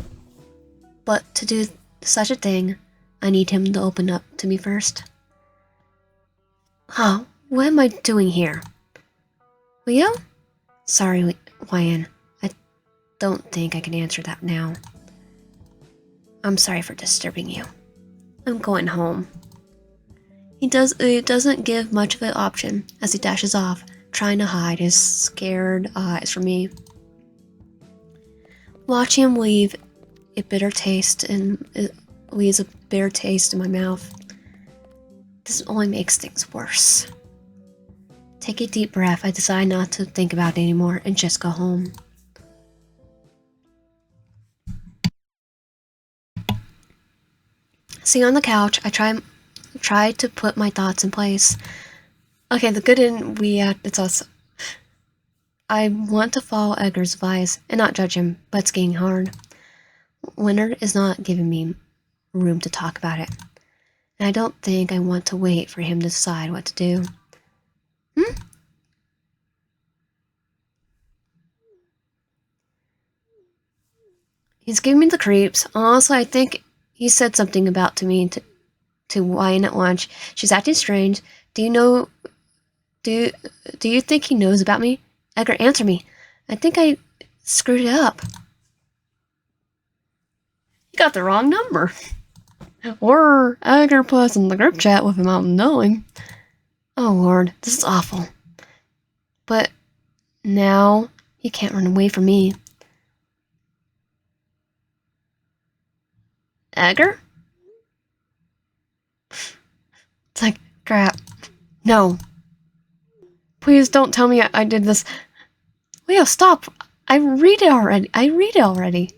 but to do such a thing, I need him to open up to me first. Huh, what am I doing here? Leo? Sorry, Ryan. I don't think I can answer that now. I'm sorry for disturbing you. I'm going home. He doesn't give much of an option as he dashes off, trying to hide his scared eyes from me. Watching him leave a bitter taste leaves a bitter taste in my mouth. This only makes things worse. Take a deep breath. I decide not to think about it anymore and just go home. Sitting on the couch, I try to put my thoughts in place. Okay, the good and it's us. I want to follow Edgar's advice and not judge him, but it's getting hard. Leonard is not giving me room to talk about it, and I don't think I want to wait for him to decide what to do. He's giving me the creeps. Honestly, I think he said something about to me to Wyan at lunch. She's acting strange. Do you think he knows about me? Edgar, answer me. I think I screwed it up. You got the wrong number. Or Edgar put us in the group chat with him out knowing. Oh Lord, this is awful. But now he can't run away from me. Edgar? It's like, crap. No. Please don't tell me I did this. Leo, stop. I read it already.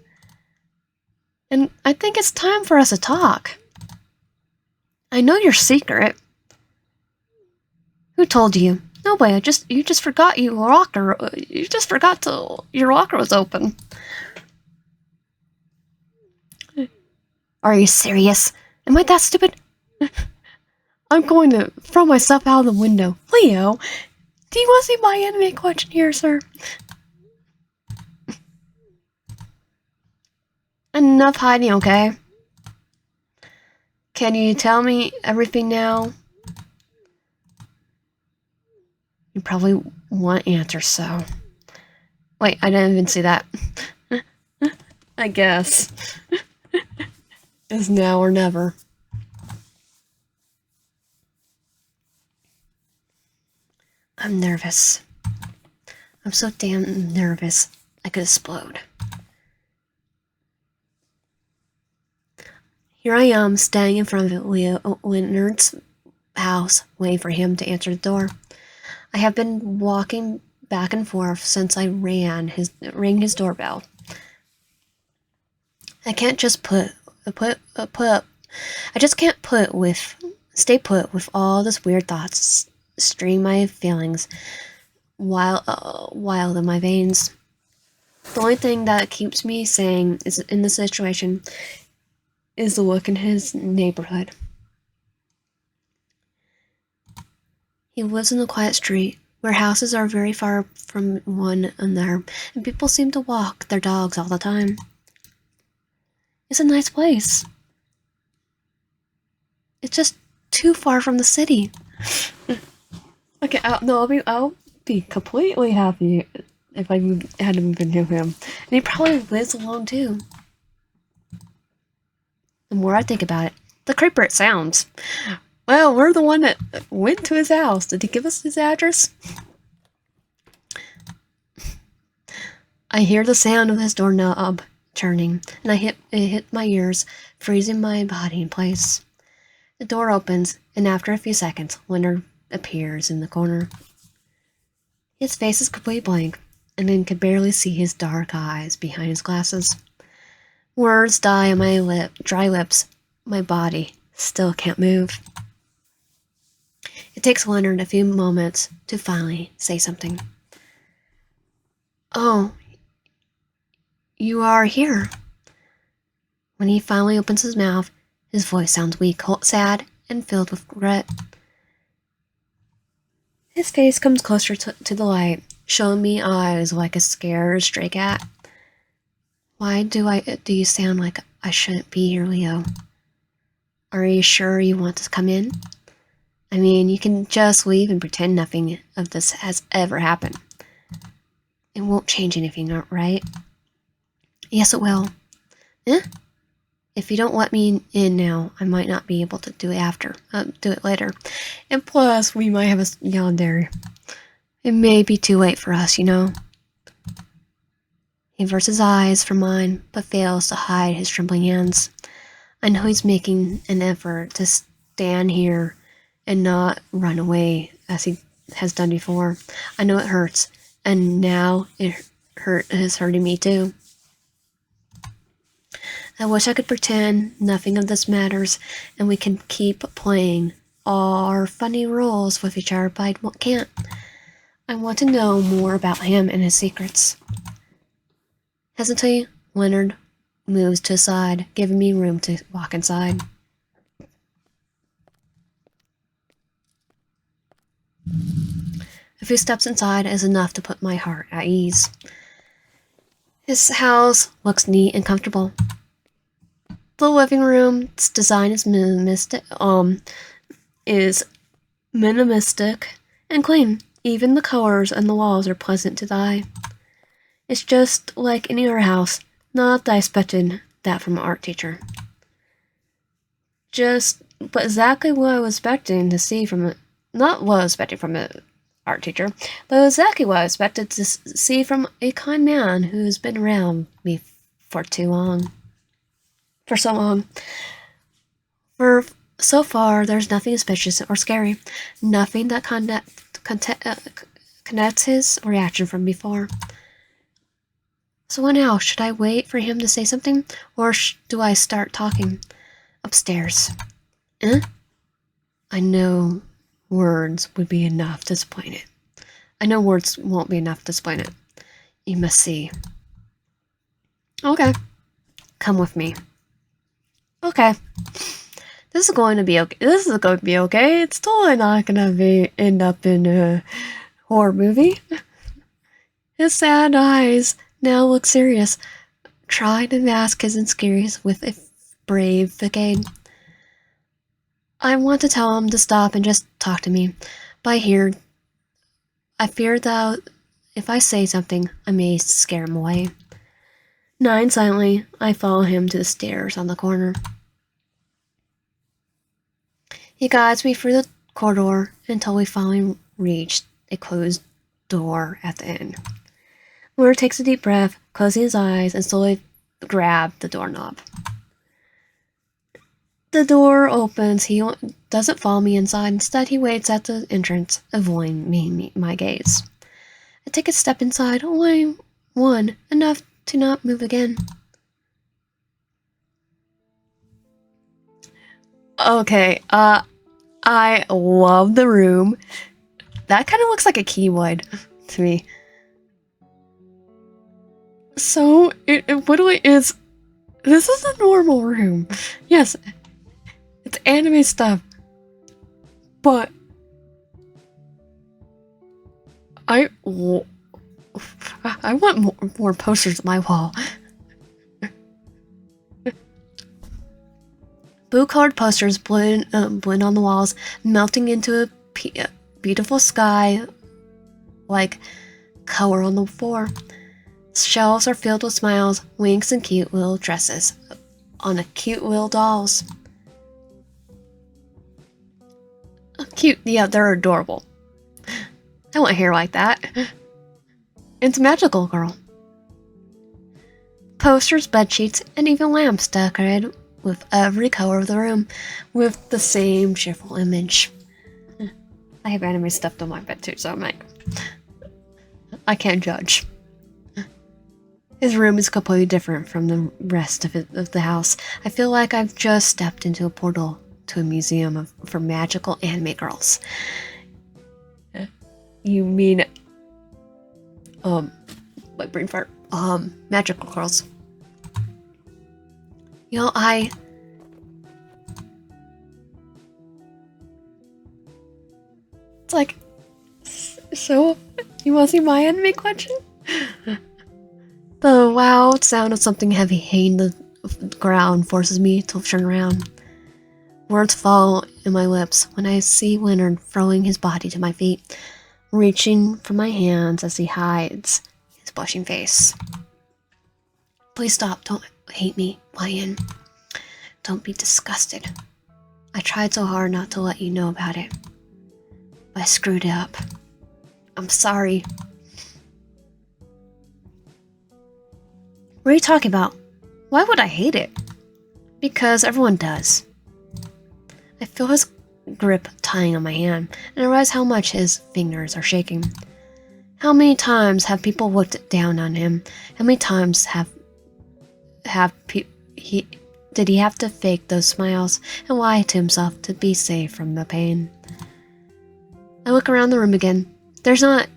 And I think it's time for us to talk. I know your secret. Who told you? Nobody. You just forgot your locker. You just forgot your locker was open. Are you serious? Am I that stupid? I'm going to throw myself out of the window. Leo, do you want to see my anime collection here, sir? Enough hiding, okay? Can you tell me everything now? You probably want answers, so... Wait, I didn't even see that. I guess. It's now or never. I'm nervous. I'm so damn nervous. I could explode. Here I am, standing in front of Leonard's house, waiting for him to answer the door. I have been walking back and forth since I rang his doorbell. I can't just I just can't stay put with all these weird thoughts stream my feelings wild in my veins. The only thing that keeps me sane is in this situation is the look in his neighborhood. He lives in a quiet street where houses are very far from one another, and people seem to walk their dogs all the time. It's a nice place. It's just too far from the city. Okay, I'll be completely happy if I had to move into him. And he probably lives alone too. The more I think about it, the creepier it sounds. Well, we're the one that went to his house. Did he give us his address? I hear the sound of his doorknob turning, and it hit my ears, freezing my body in place. The door opens, and after a few seconds, Leonard appears in the corner. His face is completely blank, and I could barely see his dark eyes behind his glasses. Words die on my dry lips. My body still can't move. It takes Leonard a few moments to finally say something. Oh, you are here. When he finally opens his mouth, his voice sounds weak, sad, and filled with regret. His face comes closer to the light, showing me eyes like a scared stray cat. Why do you sound like I shouldn't be here, Leo? Are you sure you want to come in? I mean, you can just leave and pretend nothing of this has ever happened. It won't change anything, right? Yes, it will. Eh? If you don't let me in now, I might not be able to do it later. And plus, we might have a Yandere. It may be too late for us, you know? He averts his eyes from mine, but fails to hide his trembling hands. I know he's making an effort to stand here and not run away as he has done before. I know it hurts, and now it is hurting me too. I wish I could pretend nothing of this matters and we can keep playing our funny roles with each other, but I can't. I want to know more about him and his secrets. Hesitantly, Leonard moves to his side, giving me room to walk inside. A few steps inside is enough to put my heart at ease. His house looks neat and comfortable. The living room's design is minimalistic and clean. Even the colors on the walls are pleasant to the eye. It's just like any other house, not that I expected that from an art teacher. But exactly what I was expecting to see from not what I was expecting from an art teacher, but exactly what I expected to see from a kind man who's been around me for so long. For so far, there's nothing suspicious or scary, nothing that connects his reaction from before. So what now? Should I wait for him to say something, or do I start talking? Upstairs. Eh? I know words would be enough to explain it. I know words won't be enough to explain it. You must see. Okay. Come with me. Okay. This is going to be okay. This is going to be okay. It's totally not going to end up in a horror movie. His sad eyes now look serious, trying to mask his insecurities with a brave facade. I want to tell him to stop and just talk to me, but I hear I fear that if I say something, I may scare him away. Nodding silently, I follow him to the stairs on the corner. He guides me through the corridor until we finally reach a closed door at the end. Leonard takes a deep breath, closing his eyes, and slowly grabs the doorknob. The door opens. He doesn't follow me inside. Instead, he waits at the entrance, avoiding my gaze. I take a step inside, only one, enough to not move again. Okay, I love the room. That kind of looks like a keyboard to me. So, it literally is... This is a normal room. Yes, it's anime stuff. But... I want more posters on my wall. Blue-colored posters blend on the walls, melting into a beautiful sky like color on the floor. Shelves are filled with smiles, winks, and cute little dresses on a cute little dolls. Oh, cute, yeah, they're adorable. I want hair like that. It's magical, girl. Posters, bedsheets, and even lamps decorated with every color of the room, with the same cheerful image. I have anime stuffed on my bed too, so I'm like, I can't judge. His room is completely different from the rest of the house. I feel like I've just stepped into a portal to a museum for magical anime girls. You mean, like brain fart, magical girls. You know, it's like, so, you wanna see my anime collection? The loud sound of something heavy hitting the ground forces me to turn around. Words fall in my lips when I see Leonard throwing his body to my feet, reaching for my hands as he hides his blushing face. Please stop, don't hate me, Lion. Don't be disgusted. I tried so hard not to let you know about it, but I screwed it up. I'm sorry. What are you talking about? Why would I hate it? Because everyone does. I feel his grip tying on my hand, and I realize how much his fingers are shaking. How many times have people looked down on him? How many times did he have to fake those smiles and lie to himself to be safe from the pain? I look around the room again. There's not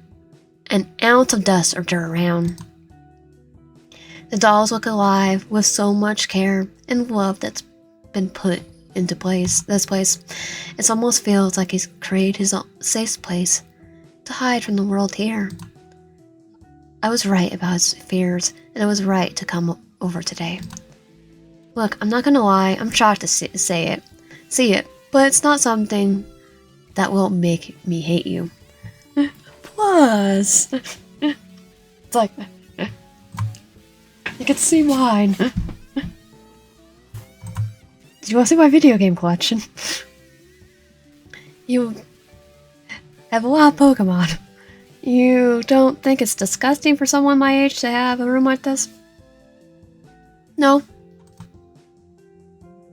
an ounce of dust or dirt around. The dolls look alive with so much care and love that's been put into this place. It almost feels like he's created his own safe place to hide from the world here. I was right about his fears, and I was right to come over today. Look, I'm not gonna lie, I'm shocked to see it, but it's not something that will make me hate you. Plus, it's like, you can see mine. Do you want to see my video game collection? You have a lot of Pokémon. You don't think it's disgusting for someone my age to have a room like this? No.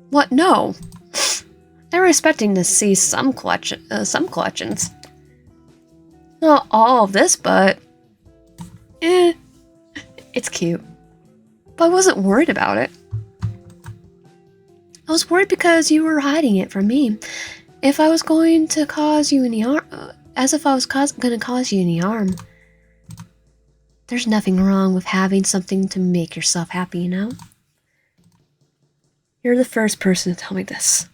What? No. They were expecting to see some collections. Not all of this, but it's cute. But I wasn't worried about it. I was worried because you were hiding it from me. If I was going to cause you any harm, as if I was going to cause you any harm. There's nothing wrong with having something to make yourself happy, you know? You're the first person to tell me this.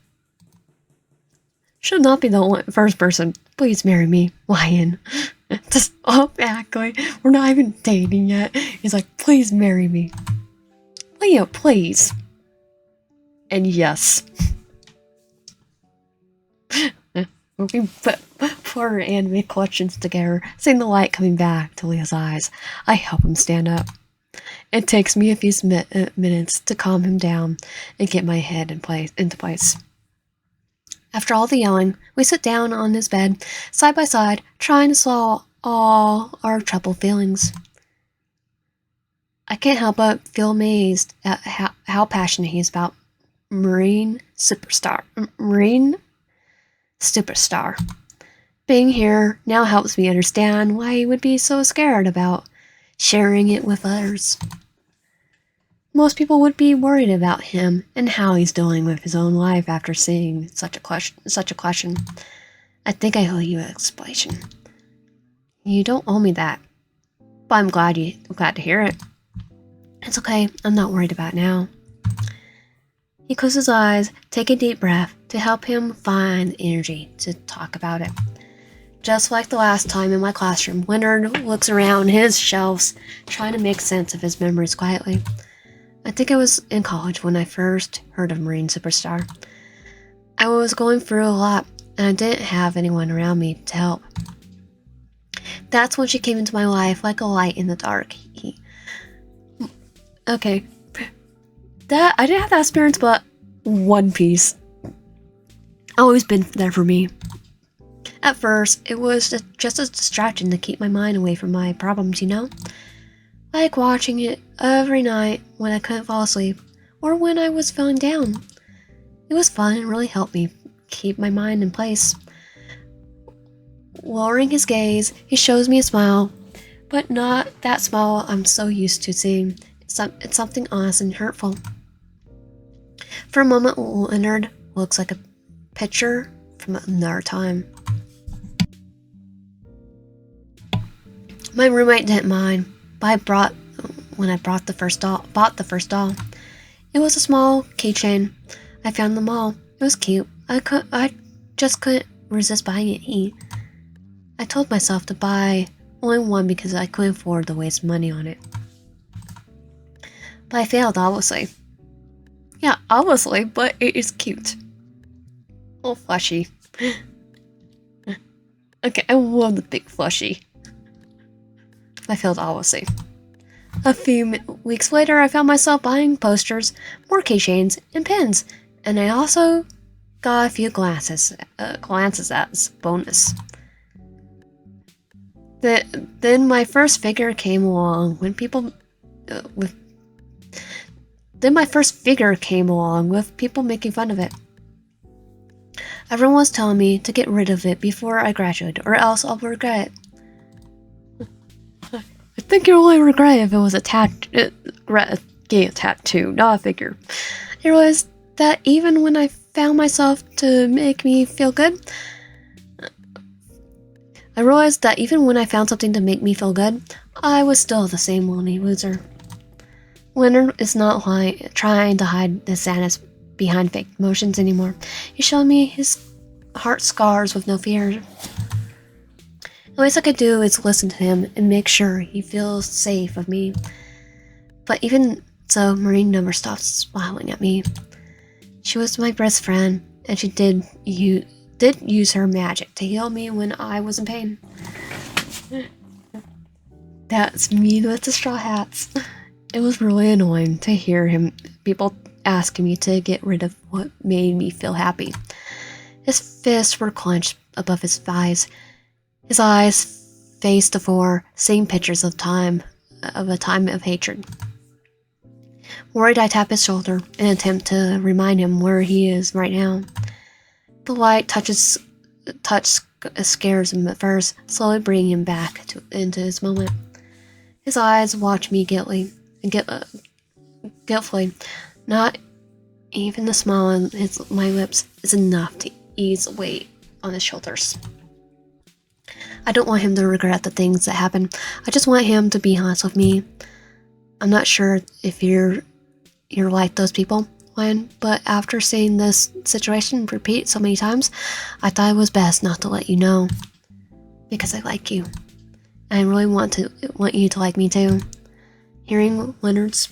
Should not be the first person. Please marry me, Lion. Just automatically. We're not even dating yet. He's like, please marry me. Leo, please. And yes. pour her anime collections together, seeing the light coming back to Leah's eyes. I help him stand up. It takes me a few minutes to calm him down and get my head into place. After all the yelling, we sit down on his bed, side by side, trying to swallow all our troubled feelings. I can't help but feel amazed at how passionate he is about Marine Superstar. Being here now helps me understand why he would be so scared about sharing it with others. Most people would be worried about him and how he's doing with his own life after seeing such a question. I think I owe you an explanation. You don't owe me that, but I'm glad to hear it. It's okay, I'm not worried about it now. He closes his eyes, take a deep breath to help him find the energy to talk about it. Just like the last time in my classroom, Leonard looks around his shelves, trying to make sense of his memories quietly. I think I was in college when I first heard of Marine Superstar. I was going through a lot, and I didn't have anyone around me to help. That's when she came into my life like a light in the dark. Okay. I didn't have that experience, but One Piece. Always been there for me. At first, it was just a distraction to keep my mind away from my problems, you know? Like watching it every night when I couldn't fall asleep, or when I was feeling down. It was fun and really helped me keep my mind in place. Lowering his gaze, he shows me a smile, but not that smile I'm so used to seeing. It's something honest and hurtful. For a moment, Leonard looks like a picture from another time. My roommate didn't mind, but I bought the first doll. It was a small keychain. I found in the mall. It was cute. I just couldn't resist buying it. I told myself to buy only one because I couldn't afford to waste money on it. But I failed, obviously. Yeah, obviously, but it is cute. Oh, fleshy. Okay, I love the big fleshy. I failed, obviously. A few weeks later, I found myself buying posters, more keychains, and pins, and I also got a few glances as bonus. Then my first figure came along with people making fun of it. Everyone was telling me to get rid of it before I graduated, or else I'll regret it. I think you'll only regret it if it was getting a tattoo, not a figure. I realized that even when I found myself to make me feel good, I found something to make me feel good, I was still the same lonely loser. Leonard is not trying to hide the sadness behind fake emotions anymore. He's showing me his heart scars with no fear. The least I could do is listen to him and make sure he feels safe with me. But even so, Marine never stopped smiling at me. She was my best friend, and she did use her magic to heal me when I was in pain. That's me with the straw hats. It was really annoying to hear people asking me to get rid of what made me feel happy. His fists were clenched above his thighs. His eyes faced the floor, seeing pictures of a time of hatred. Worried, I tap his shoulder in an attempt to remind him where he is right now. The light touch scares him at first, slowly bringing him back into his moment. His eyes watch me guiltily. Not even the smile on my lips is enough to ease the weight on his shoulders. I don't want him to regret the things that happened. I just want him to be honest with me. I'm not sure if you're like those people, Ryan, but after seeing this situation repeat so many times, I thought it was best not to let you know. Because I like you. And I really want you to like me too. Hearing Leonard's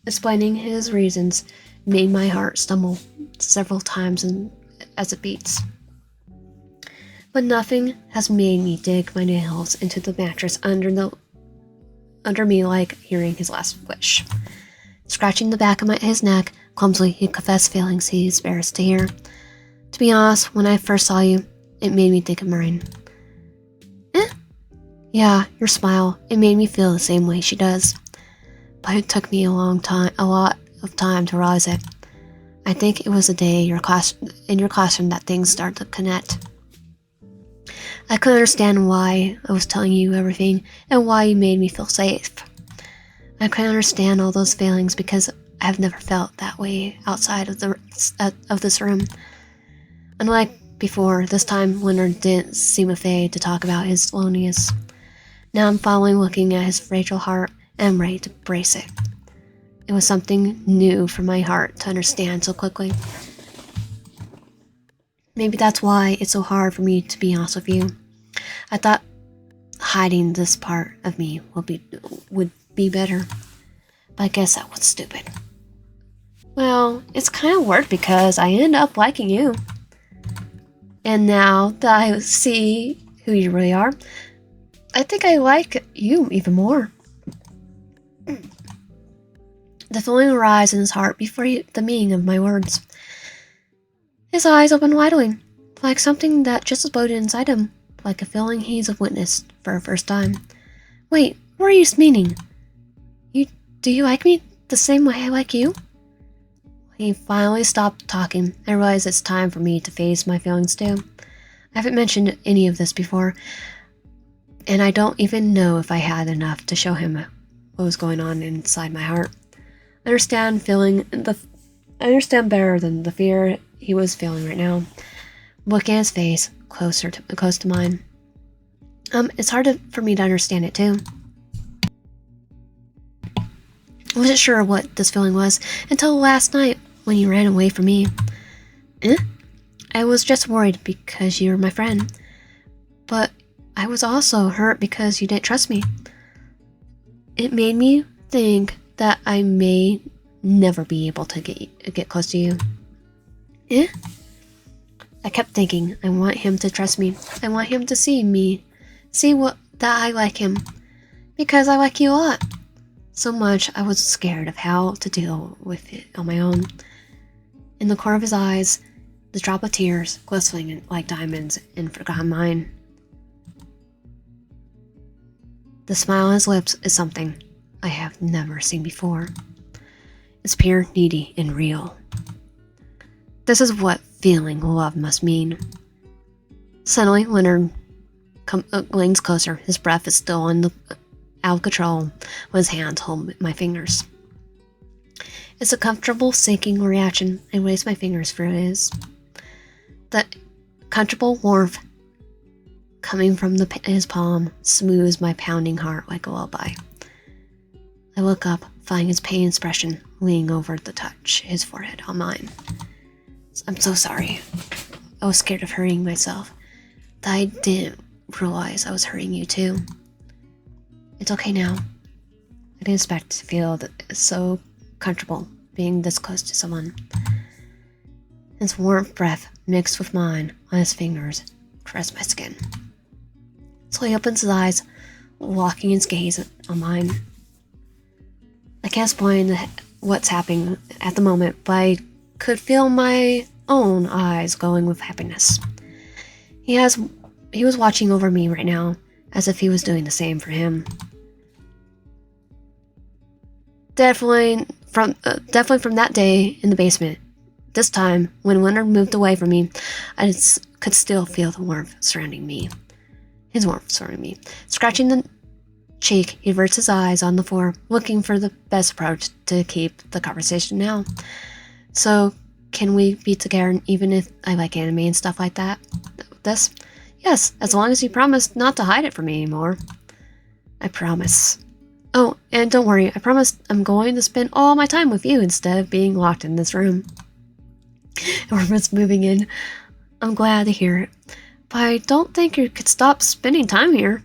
explaining his reasons made my heart stumble several times as it beats. But nothing has made me dig my nails into the mattress under me like hearing his last wish. Scratching the back of his neck, clumsily he confessed feelings he's embarrassed to hear. To be honest, when I first saw you, it made me think of Maureen. Eh? Yeah, your smile. It made me feel the same way she does. But it took me a lot of time to realize it. I think it was the day in your classroom that things started to connect. I could understand why I was telling you everything and why you made me feel safe. I can understand all those feelings because I've never felt that way outside of this room. Unlike before, this time Leonard didn't seem afraid to talk about his loneliness. Now I'm finally looking at his fragile heart and I'm ready to brace it. It was something new for my heart to understand so quickly. Maybe that's why it's so hard for me to be honest with you. I thought hiding this part of me would be better, but I guess that was stupid. Well, it's kind of weird because I ended up liking you. And now that I see who you really are, I think I like you even more. The feeling arose in his heart before the meaning of my words. His eyes opened widely, like something that just exploded inside him, like a feeling he's witnessed for the first time. Wait, what are you meaning? Do you like me the same way I like you? He finally stopped talking. I realized it's time for me to face my feelings too. I haven't mentioned any of this before, and I don't even know if I had enough to show him what was going on inside my heart. I understand better than the fear he was feeling right now. Looking at his face close to mine. It's hard for me to understand it too. I wasn't sure what this feeling was until last night when you ran away from me. I was just worried because you're my friend. But I was also hurt because you didn't trust me. It made me think that I may never be able to get close to you. I kept thinking, I want him to trust me. I want him to see that I like him. Because I like you a lot. So much I was scared of how to deal with it on my own. In the corner of his eyes, the drop of tears glistening like diamonds in forgotten mine. The smile on his lips is something I have never seen before. It's pure, needy, and real. This is what feeling love must mean. Suddenly, Leonard leans closer. His breath is still out of control when his hands hold my fingers. It's a comfortable, sinking reaction. I raise my fingers for his. The comfortable warmth coming from his palm smooths my pounding heart like a lullaby. I look up, finding his pain expression leaning over to touch his forehead on mine. I'm so sorry. I was scared of hurting myself. I didn't realize I was hurting you too. It's okay now. I didn't expect to feel so comfortable being this close to someone. His warm breath mixed with mine on his fingers caressed my skin. So he opens his eyes, locking his gaze on mine. I can't explain what's happening at the moment, but I could feel my own eyes glowing with happiness. He was watching over me right now, as if he was doing the same for him. Definitely from that day in the basement. This time, when Leonard moved away from me, I could still feel the warmth surrounding me. His warmth surrounding me. Scratching the cheek, he averts his eyes on the floor, looking for the best approach to keep the conversation now. So, can we be together even if I like anime and stuff like that? This? Yes, as long as you promise not to hide it from me anymore. I promise. Oh, and don't worry, I promise I'm going to spend all my time with you instead of being locked in this room. Everyone's moving in. I'm glad to hear it. But I don't think you could stop spending time here.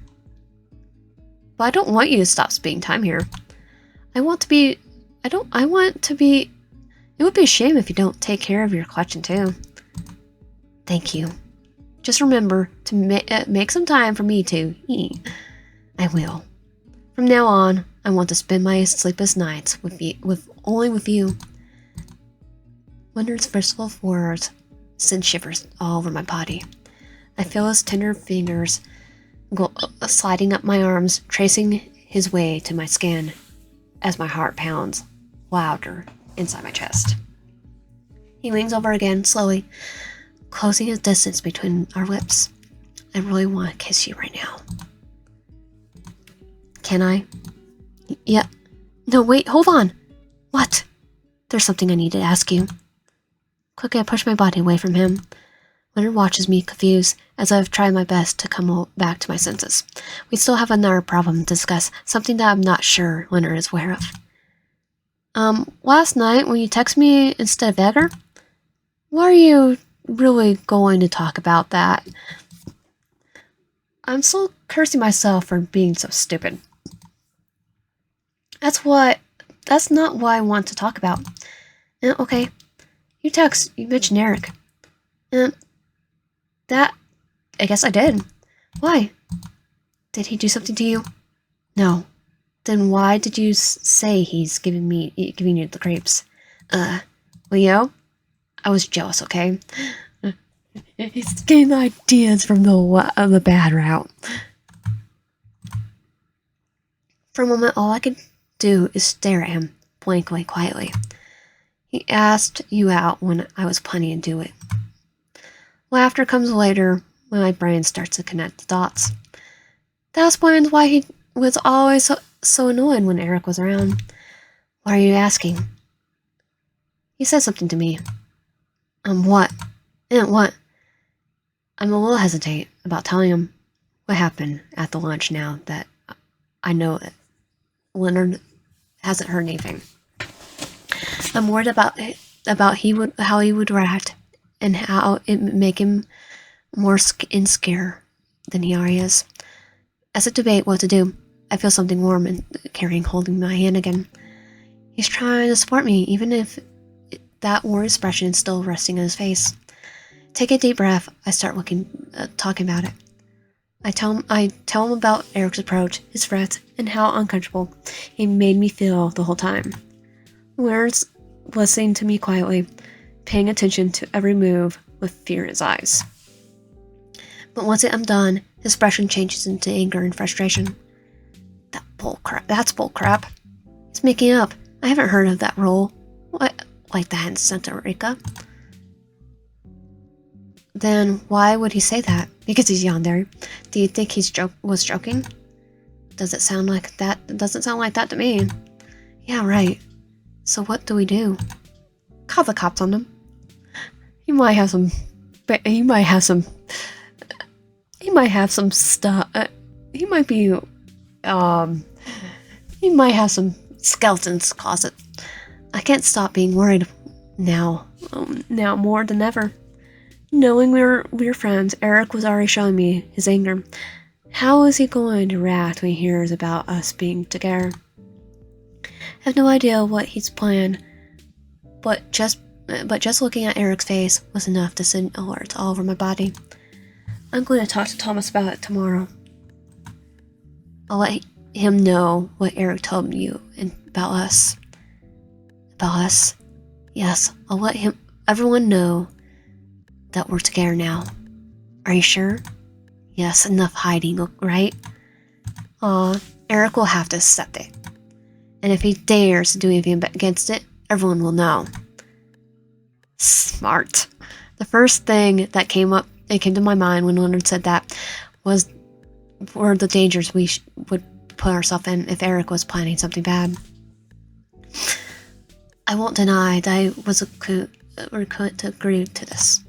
But I don't want you to stop spending time here. It would be a shame if you don't take care of your collection too. Thank you. Just remember to make some time for me too. I will. From now on, I want to spend my sleepless nights only with you. Leonard's merciful words send shivers all over my body. I feel his tender fingers sliding up my arms, tracing his way to my skin as my heart pounds louder inside my chest. He leans over again, slowly, closing his distance between our lips. I really want to kiss you right now. Can I? Yeah. No, wait, hold on. What? There's something I need to ask you. Quickly, I push my body away from him. Leonard watches me, confused, as I've tried my best to come back to my senses. We still have another problem to discuss, something that I'm not sure Leonard is aware of. Last night, when you text me instead of Edgar, why are you really going to talk about that? I'm still cursing myself for being so stupid. That's not what I want to talk about. Okay, you mentioned Eric. That, I guess I did. Why? Did he do something to you? No. Then why did you say he's giving you the creeps? Leo? I was jealous, okay? He's getting ideas from the bad route. For a moment, all I could do is stare at him, blankly, quietly. He asked you out when I was planning to do it. Laughter comes later when my brain starts to connect the dots. That explains why he was always so annoyed when Eric was around. Why are you asking? He said something to me. What? What? I'm a little hesitant about telling him what happened at the lunch now that I know that Leonard hasn't heard anything. I'm worried about how he would react and how it would make him more insecure than he already is. As I debate what to do, I feel something warm and caring holding my hand again. He's trying to support me, even if that worried expression is still resting on his face. Take a deep breath. I start talking about it. I tell him about Eric's approach, his threats, and how uncomfortable he made me feel the whole time. Leonard's listening to me quietly, paying attention to every move with fear in his eyes. But once I'm done, his expression changes into anger and frustration. That's bullcrap. He's making up. I haven't heard of that role. What? Like that in Santa Rica? Then why would he say that? Because he's Yandere. Do you think he was joking? Does it sound like that? It doesn't sound like that to me. Yeah, right. So what do we do? Call the cops on him. He might have some stuff. He might have some skeletons closet. I can't stop being worried now more than ever. Knowing we're friends, Eric was already showing me his anger. How is he going to react when he hears about us being together? I have no idea what he's planned, but just looking at Eric's face was enough to send alerts all over my body. I'm going to talk to Thomas about it tomorrow. I'll let him know what Eric told you about us. About us? Yes, I'll let everyone know that we're together now. Are you sure? Yes, enough hiding, right? Eric will have to accept it. And if he dares to do anything against it, everyone will know. Smart. The first thing that came to my mind when Leonard said that were the dangers we would put ourselves in if Eric was planning something bad. I won't deny that I was to agree to this.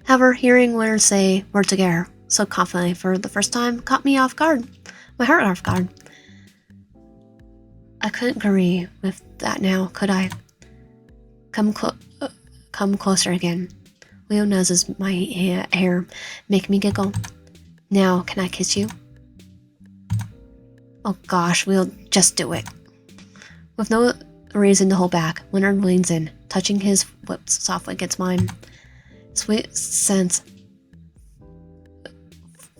However, hearing Leonard say we're together so confidently for the first time caught me off guard. My heart off guard. I couldn't agree with that now, could I? Come closer again. Leo nuzzes my hair, making me giggle. Now, can I kiss you? Oh gosh, we'll just do it. With no reason to hold back, Leonard leans in, touching his lips softly against mine. Sweet scents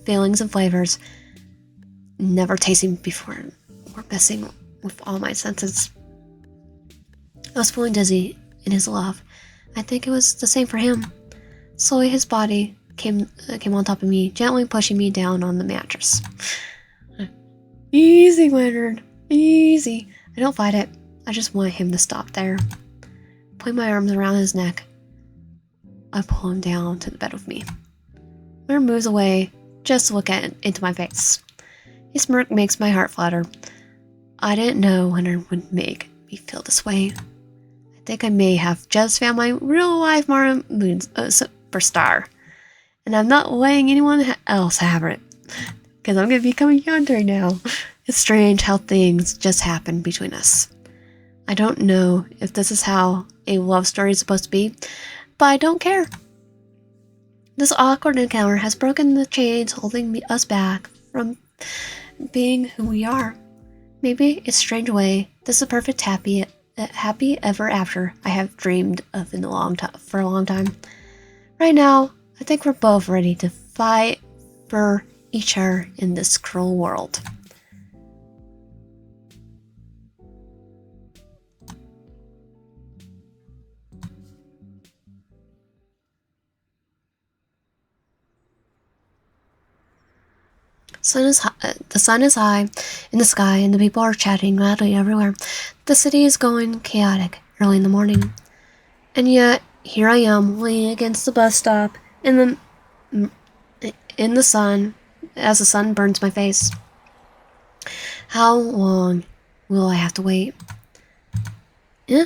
feelings and flavors never tasting before were messing with all my senses. I was feeling dizzy in his love. I think it was the same for him. Slowly his body came on top of me, gently pushing me down on the mattress. Easy, Leonard. Easy. I don't fight it. I just want him to stop there. Putting my arms around his neck, I pull him down to the bed with me. Leonard moves away just to look into my face. His smirk makes my heart flutter. I didn't know Leonard would make me feel this way. I think I may have just found my real-life Mario Moon superstar. And I'm not letting anyone else have it. Because I'm going to become Yandere now. It's strange how things just happen between us. I don't know if this is how a love story is supposed to be, but I don't care. This awkward encounter has broken the chains holding us back from being who we are. Maybe it's a strange way, this is the perfect happy ever after I have dreamed of for a long time. Right now, I think we're both ready to fight for each other in this cruel world. The sun is high in the sky and the people are chatting loudly everywhere. The city is going chaotic early in the morning. And yet, here I am, leaning against the bus stop in the sun as the sun burns my face. How long will I have to wait? Eh?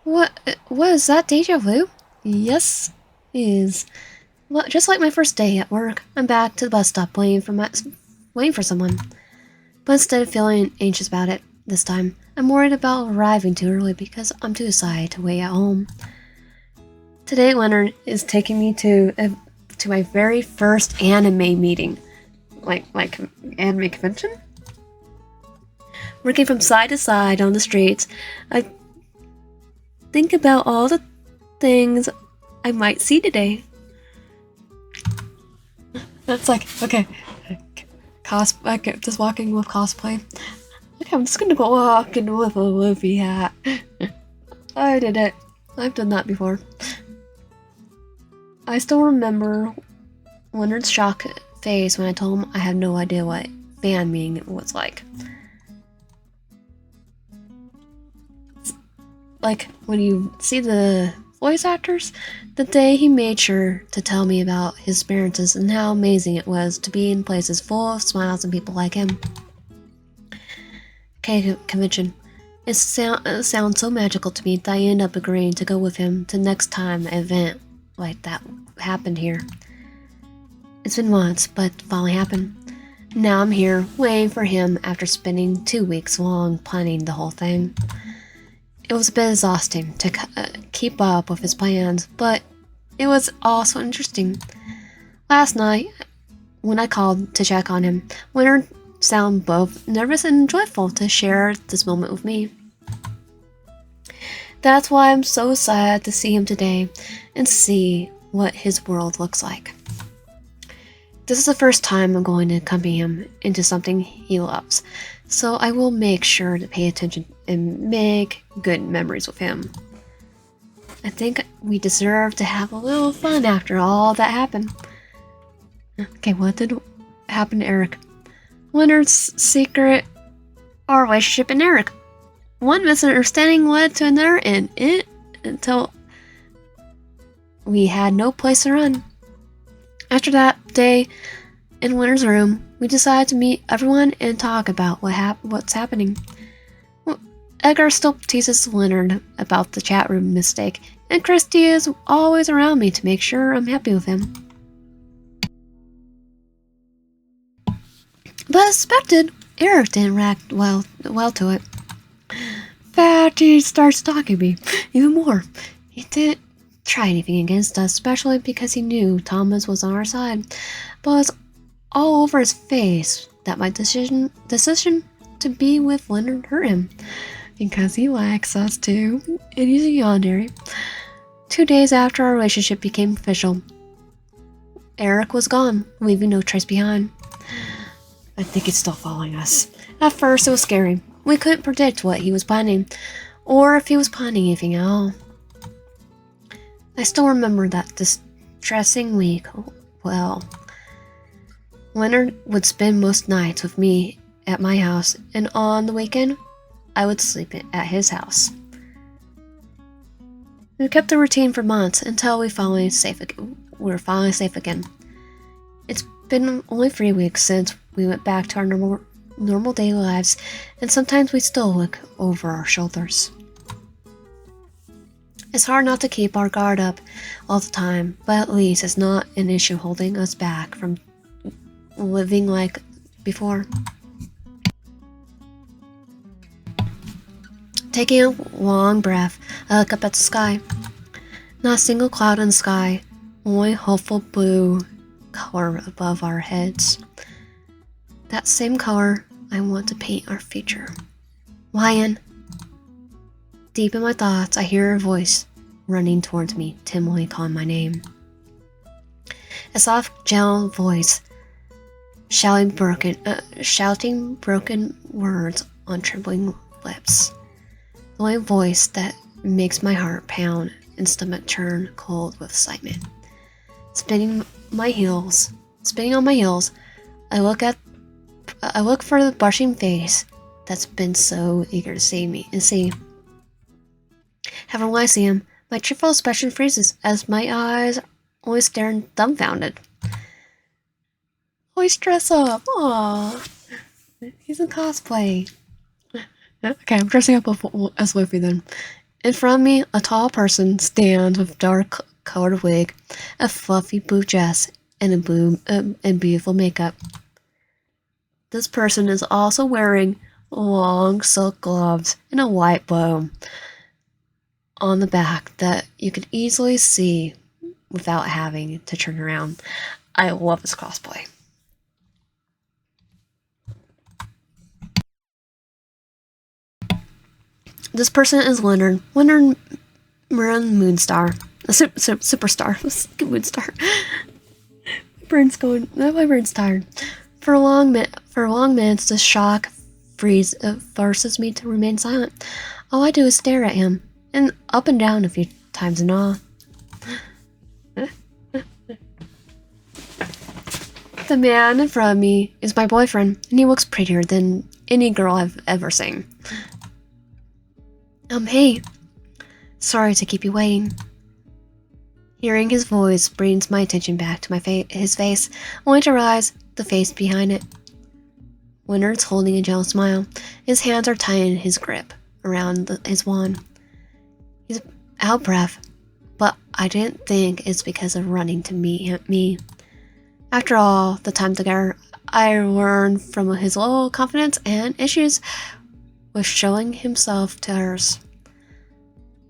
What is that, deja vu? Yes, it is. Well, just like my first day at work, I'm back to the bus stop waiting for someone. But instead of feeling anxious about it this time, I'm worried about arriving too early because I'm too excited to wait at home. Today, Leonard is taking me to my very first anime meeting. Like anime convention? Working from side to side on the streets, I think about all the things I might see today. That's like, okay, just walking with cosplay. Okay, I'm just gonna go walking with a Luffy hat. I did it. I've done that before. I still remember Leonard's shock face when I told him I had no idea what fan meeting was like. Like, when you see the voice actors, the day he made sure to tell me about his experiences and how amazing it was to be in places full of smiles and people like him. Convention. It sounds so magical to me that I end up agreeing to go with him to next time an event like that happened here. It's been months, but it finally happened. Now I'm here, waiting for him after spending 2 weeks long planning the whole thing. It was a bit exhausting to keep up with his plans, but it was also interesting. Last night, when I called to check on him, Leonard sounded both nervous and joyful to share this moment with me. That's why I'm so sad to see him today and see what his world looks like. This is the first time I'm going to accompany him into something he loves, so I will make sure to pay attention and make good memories with him. I think we deserve to have a little fun after all that happened. Okay, what did happen to Eric? Leonard's secret, our relationship and Eric. One misunderstanding led to another and until we had no place to run. After that day in Leonard's room, we decided to meet everyone and talk about what's happening. Well, Edgar still teases Leonard about the chat room mistake, and Christy is always around me to make sure I'm happy with him. But as expected, Eric didn't react well to it. In fact, he starts stalking me even more. He didn't try anything against us, especially because he knew Thomas was on our side, but it was all over his face that my decision to be with Leonard hurt him, because he likes us too, and he's a yandere. 2 days after our relationship became official, Eric was gone, leaving no trace behind. I think he's still following us. At first, it was scary. We couldn't predict what he was planning, or if he was planning anything at all. I still remember that distressing week well. Leonard would spend most nights with me at my house, and on the weekend, I would sleep at his house. We kept the routine for months until we were finally safe again. It's been only 3 weeks since we went back to our normal daily lives, and sometimes we still look over our shoulders. It's hard not to keep our guard up all the time, but at least it's not an issue holding us back from living like before. Taking a long breath, I look up at the sky. Not a single cloud in the sky, only hopeful blue color above our heads. That same color I want to paint our future. Lion. Deep in my thoughts, I hear a voice running towards me, timidly calling my name. A soft, gentle voice, shouting broken words on trembling lips. The only voice that makes my heart pound and stomach turn cold with excitement. Spinning on my heels, I look for the blushing face that's been so eager to see me and see. However, when I see him, my cheerful expression freezes as my eyes only stare dumbfounded. Oh, he's dressed up. Aww. He's in cosplay. Okay, I'm dressing up as Luffy then. In front of me, a tall person stands with dark-colored wig, a fluffy blue dress, and beautiful makeup. This person is also wearing long silk gloves and a white bow on the back that you could easily see without having to turn around. I love this cosplay. This person is Leonard Moonstar. A superstar. Moonstar. My brain's tired. For long minutes, the shock forces me to remain silent. All I do is stare at him, and up and down a few times in awe. The man in front of me is my boyfriend, and he looks prettier than any girl I've ever seen. Hey. Sorry to keep you waiting. Hearing his voice brings my attention back to his face, only to realize the face behind it. Leonard's holding a gentle smile. His hands are tightening his grip around his wand. He's out of breath, but I didn't think it's because of running to meet me. After all the time together, I learned from his low confidence and issues with showing himself to others.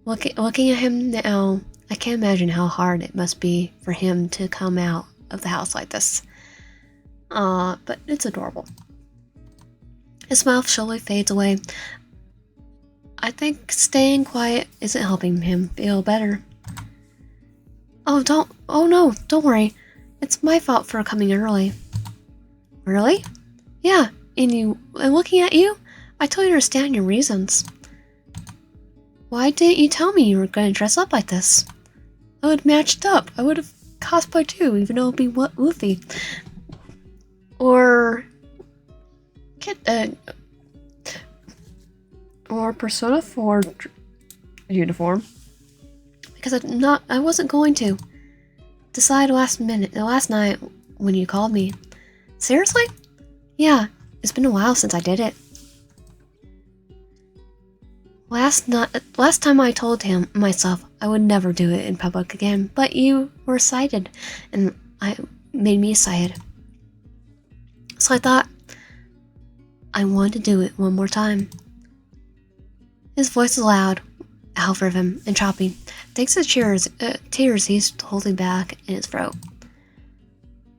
Looking at him now, I can't imagine how hard it must be for him to come out of the house like this. But it's adorable. His smile slowly fades away. I think staying quiet isn't helping him feel better. Oh no, don't worry. It's my fault for coming early. Really? Yeah, and looking at you, I totally understand your reasons. Why didn't you tell me you were going to dress up like this? I would have matched up. I would have cosplayed too, even though it would be Luffy. Or Persona 4 uniform. Because I wasn't going to. Decide last night when you called me. Seriously? Yeah, it's been a while since I did it. Last time I told myself I would never do it in public again, but you were excited, and made me excited. So I thought I wanted to do it one more time. His voice is loud, out of him, and choppy. Thanks to tears he's holding back in his throat.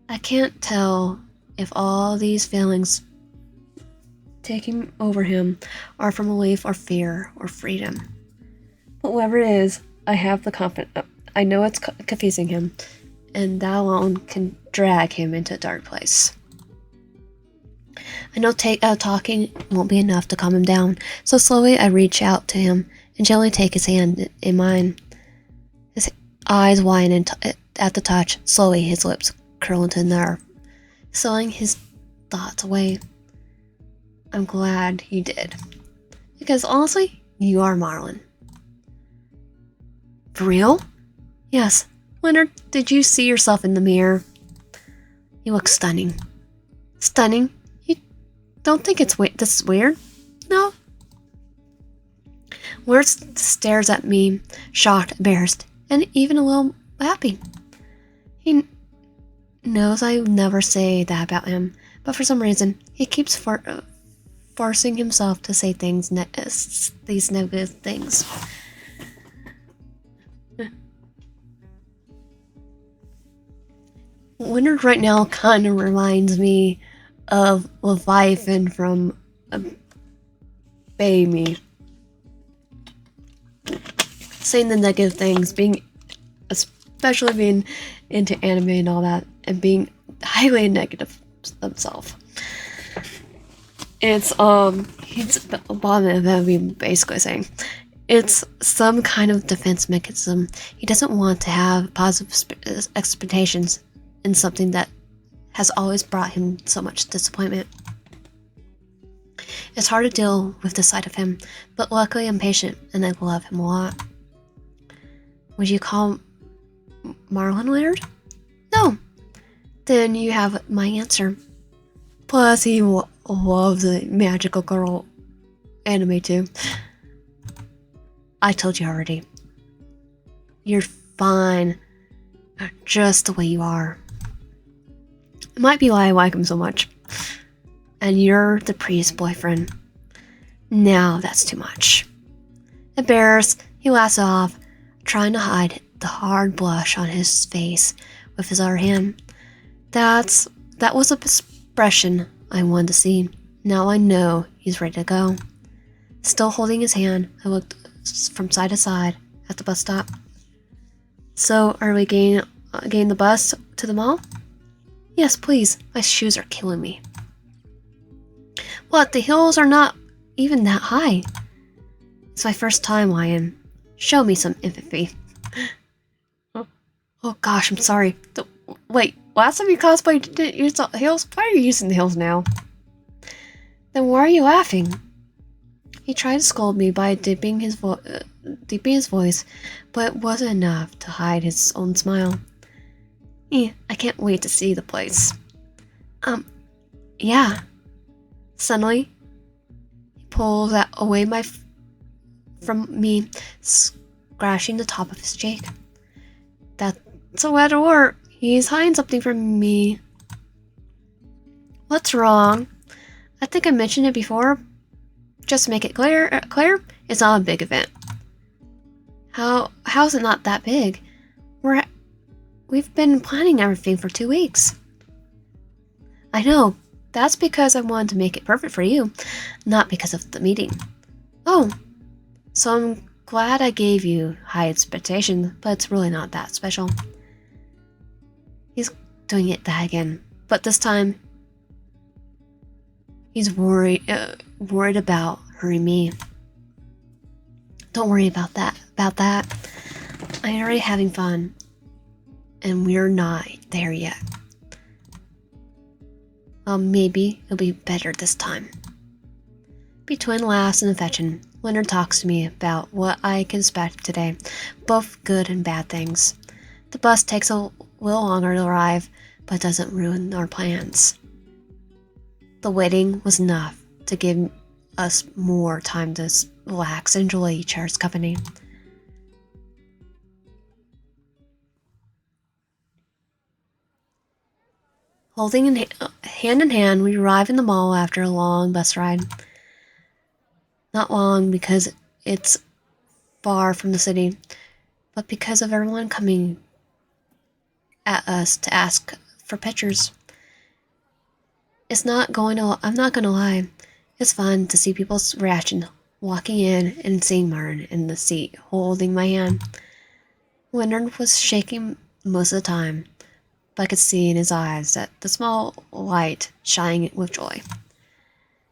I can't tell if all these feelings taking over him are from relief or fear or freedom. But whatever it is, I have the confidence. I know it's confusing him, and that alone can drag him into a dark place. I know talking won't be enough to calm him down, so slowly I reach out to him and gently take his hand in mine. His eyes widen at the touch. Slowly, his lips curl into nerve, sealing his thoughts away. I'm glad you did. Because honestly, you are Marlon. For real? Yes. Leonard, did you see yourself in the mirror? You look stunning. Stunning? You don't think this is weird? No? Words stares at me, shocked, embarrassed, and even a little happy. He knows I never say that about him, but for some reason, he keeps forcing himself to say these negative things. Leonard right now kind of reminds me of Leviathan from Obey Me. Saying the negative things, especially being into anime and all that, and being highly negative himself. It's he's bottom of me basically saying it's some kind of defense mechanism. He doesn't want to have positive expectations in something that has always brought him so much disappointment. It's hard to deal with the sight of him, but luckily I'm patient and I love him a lot. Would you call Marlon weird? No. Then you have my answer. Plus, he loves the magical girl anime too. I told you already. You're fine, just the way you are. It might be why I like him so much. And you're the priest's boyfriend. Now that's too much. Embarrassed, he laughs off, trying to hide the hard blush on his face with his other hand. That was the expression I wanted to see. Now I know he's ready to go. Still holding his hand, I looked from side to side at the bus stop. So, are we getting the bus to the mall? Yes, please. My shoes are killing me. What? The hills are not even that high. It's my first time, Lion. Show me some empathy. Oh gosh, I'm sorry. Wait, last time you cosplayed, you didn't use the hills? Why are you using the hills now? Then why are you laughing? He tried to scold me by dipping his voice, but it wasn't enough to hide his own smile. I can't wait to see the place. Yeah. Suddenly, he pulls that away from me, scratching the top of his cheek. That's a wet or he's hiding something from me. What's wrong? I think I mentioned it before. Just to make it clear, it's not a big event. How's it not that big? We've been planning everything for 2 weeks. I know. That's because I wanted to make it perfect for you, not because of the meeting. Oh, so I'm glad I gave you high expectations, but it's really not that special. He's doing that again, but this time he's worried about hurting me. Don't worry about that. I'm already having fun, and we're not there yet. Maybe it'll be better this time. Between laughs and affection, Leonard talks to me about what I can expect today, both good and bad things. The bus takes a little longer to arrive, but doesn't ruin our plans. The waiting was enough to give us more time to relax and enjoy each other's company. Holding hand in hand, we arrive in the mall after a long bus ride. Not long because it's far from the city, but because of everyone coming at us to ask for pictures. I'm not gonna lie, it's fun to see people's reaction walking in and seeing Martin in the seat holding my hand. Leonard was shaking most of the time, but I could see in his eyes that the small light shining with joy.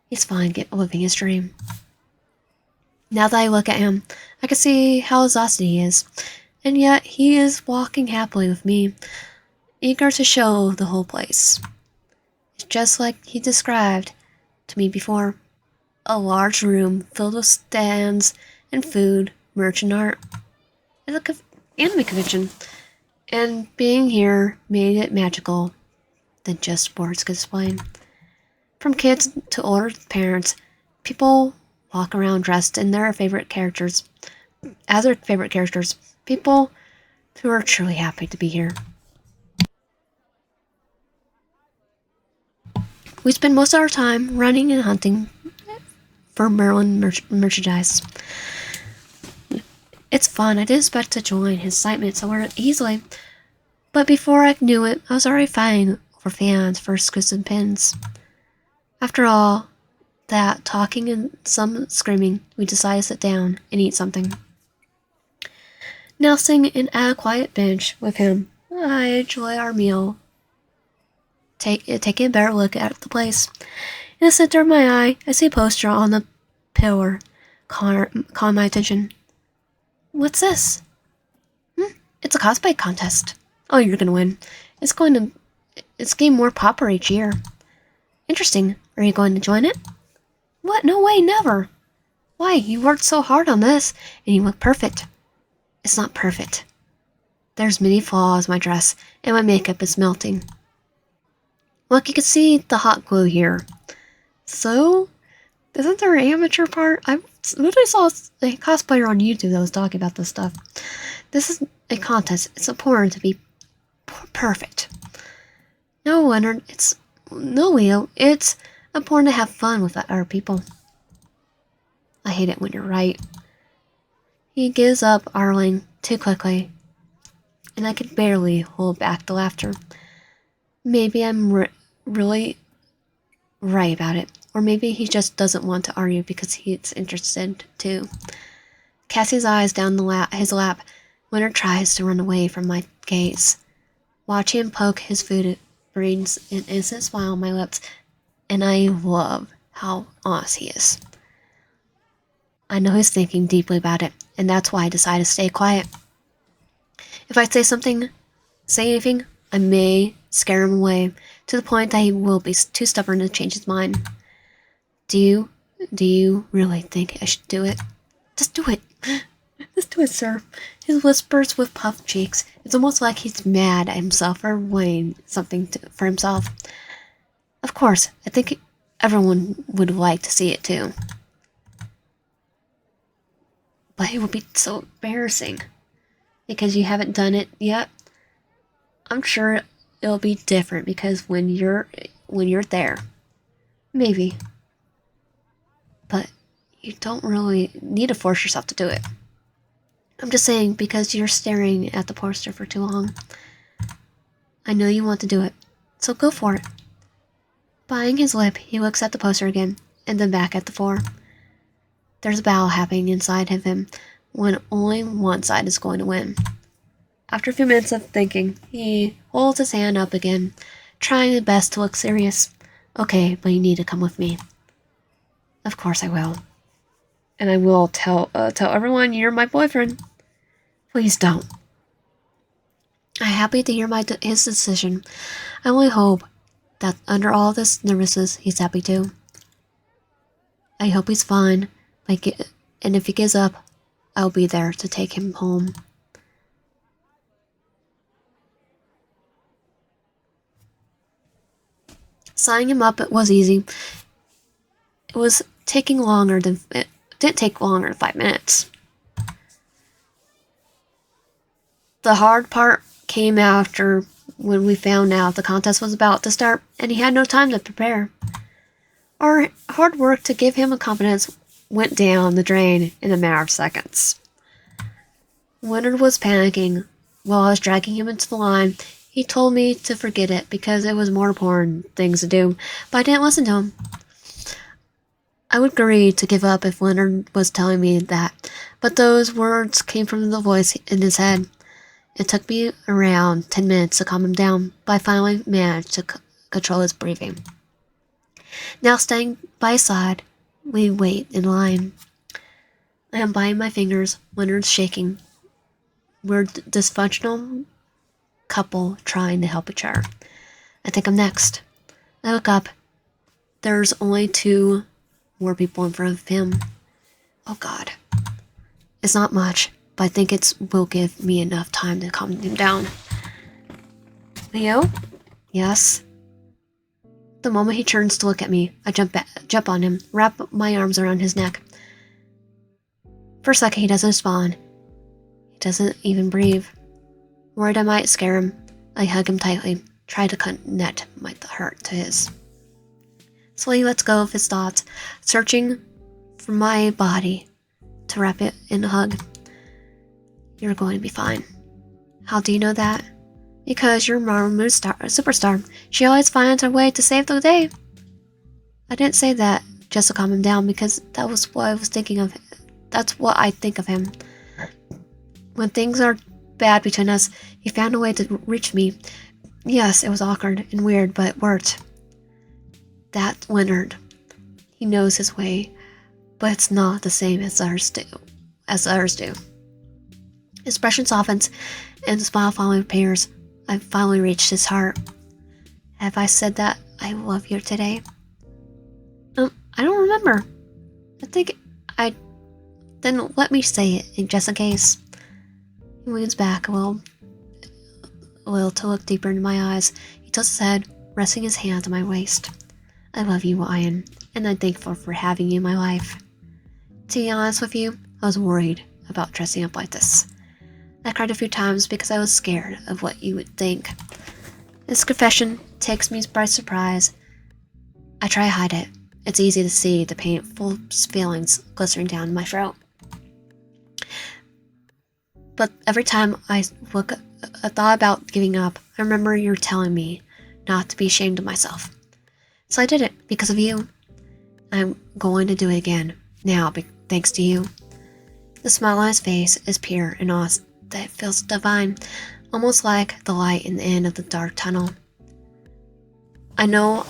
He's fine living his dream. Now that I look at him, I can see how exhausted he is, and yet he is walking happily with me, eager to show the whole place. It's just like he described to me before. A large room filled with stands and food, merch and art. It's like an anime convention. And being here made it magical than just words could explain. From kids to older parents, people walk around dressed in their favorite characters, as their favorite characters. People who are truly happy to be here. We spend most of our time running and hunting for Merlin merchandise. It's fun. I didn't expect to join his excitement so easily, but before I knew it, I was already fighting over fans for exclusive pins. After all that talking and some screaming, we decided to sit down and eat something. Now sitting at a quiet bench with him, I enjoy our meal, taking a better look at the place. In the center of my eye, I see a poster on the pillar, calling my attention. What's this? It's a cosplay contest. Oh, you're gonna win. It's getting more popular each year. Interesting. Are you going to join it? What? No way, never. Why? You worked so hard on this, and you look perfect. It's not perfect. There's many flaws in my dress, and my makeup is melting. Look, you can see the hot glue here. So, isn't there an amateur part? I literally saw a cosplayer on YouTube that was talking about this stuff. This is a contest. It's important to be perfect. No, Leonard, Leo, it's important to have fun with other people. I hate it when you're right. He gives up Arling too quickly, and I could barely hold back the laughter. Maybe I'm really right about it, or maybe he just doesn't want to argue because he's interested too. Cassie his eyes down his lap. Leonard tries to run away from my gaze. Watching him poke his food, it brings an innocent smile on my lips, and I love how honest he is. I know he's thinking deeply about it, and that's why I decided to stay quiet. If I say anything, I may scare him away, to the point that he will be too stubborn to change his mind. Do you really think I should do it? Just do it. Just do it, sir. His whispers with puffed cheeks. It's almost like he's mad at himself for weighing something for himself. Of course, I think everyone would like to see it too. But it would be so embarrassing. Because you haven't done it yet. I'm sure it'll be different because when you're there. Maybe. But you don't really need to force yourself to do it. I'm just saying because you're staring at the poster for too long. I know you want to do it, so go for it. Biting his lip, he looks at the poster again, and then back at the floor. There's a battle happening inside of him when only one side is going to win. After a few minutes of thinking, he holds his hand up again, trying his best to look serious. Okay, but you need to come with me. Of course I will. And I will tell everyone you're my boyfriend. Please don't. I'm happy to hear his decision. I only hope that under all this nervousness, he's happy too. I hope he's fine, and if he gives up, I'll be there to take him home. Signing him up was easy. It didn't take longer than 5 minutes. The hard part came after when we found out the contest was about to start and he had no time to prepare. Our hard work to give him a confidence went down the drain in a matter of seconds. Leonard was panicking. While I was dragging him into the line, he told me to forget it because it was more important things to do, but I didn't listen to him. I would agree to give up if Leonard was telling me that, but those words came from the voice in his head. It took me around 10 minutes to calm him down, but I finally managed to control his breathing. Now staying by his side, we wait in line. I unbind my fingers, Leonard's shaking. We're a dysfunctional couple trying to help each other. I think I'm next. I look up. There's only 2 more people in front of him. Oh God. It's not much, but I think it will give me enough time to calm him down. Leo? Yes? The moment he turns to look at me, I jump on him, wrap my arms around his neck. For a second, he doesn't respond. He doesn't even breathe. Worried I might scare him, I hug him tightly, try to connect my heart to his. Slowly lets go of his thoughts, searching for my body to wrap it in a hug. You're going to be fine. How do you know that? Because you're Marmoon's superstar. She always finds her way to save the day. I didn't say that just to calm him down because that was what I was thinking of. That's what I think of him. When things are bad between us, he found a way to reach me. Yes, it was awkward and weird, but it worked. That Leonard. He knows his way, but it's not the same as others do. His expression softens, and the smile finally appears. I've finally reached his heart. Have I said that I love you today? I don't remember. I think I... Then let me say it, just in case. He leans back a little to look deeper into my eyes. He tilts his head, resting his hand on my waist. I love you, Ian, and I'm thankful for having you in my life. To be honest with you, I was worried about dressing up like this. I cried a few times because I was scared of what you would think. This confession takes me by surprise. I try to hide it. It's easy to see the painful feelings glistering down my throat. But every time I thought about giving up, I remember you telling me not to be ashamed of myself. So I did it because of you. I'm going to do it again, now, thanks to you. The smile on his face is pure and honest. That feels divine, almost like the light in the end of the dark tunnel. I know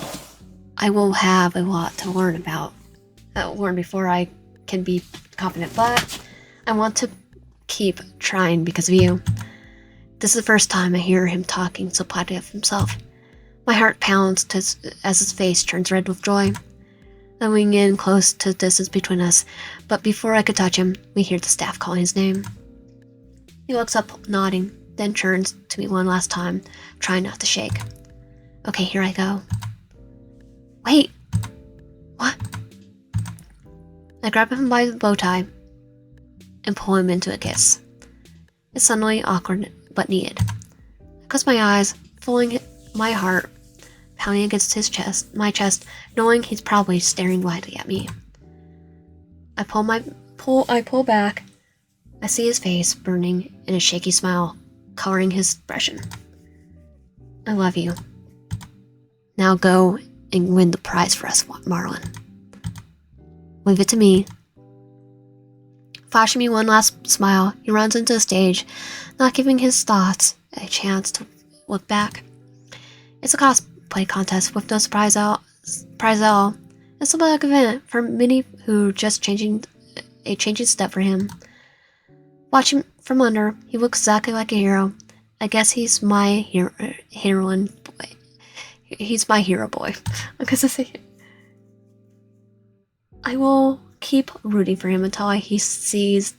I will have a lot to learn before I can be confident, but I want to keep trying because of you. This is the first time I hear him talking so proudly of himself. My heart pounds as his face turns red with joy. I wing in close to the distance between us, but before I could touch him, we hear the staff calling his name. He looks up, nodding, then turns to me one last time, trying not to shake. Okay, here I go. Wait! What? I grab him by the bow tie and pull him into a kiss. It's suddenly awkward, but needed. I close my eyes, feeling my heart pounding against my chest, knowing he's probably staring widely at me. I pull back. I see his face burning in a shaky smile, coloring his expression. I love you. Now go and win the prize for us, Marlon. Leave it to me. Flashing me one last smile, he runs into the stage, not giving his thoughts a chance to look back. It's a cosplay contest with no prize at all. It's a black event for many who are just changing step for him. Watching from under, he looks exactly like a hero. I guess he's my heroine boy. He's my hero boy. I guess I say it. I will keep rooting for him until he sees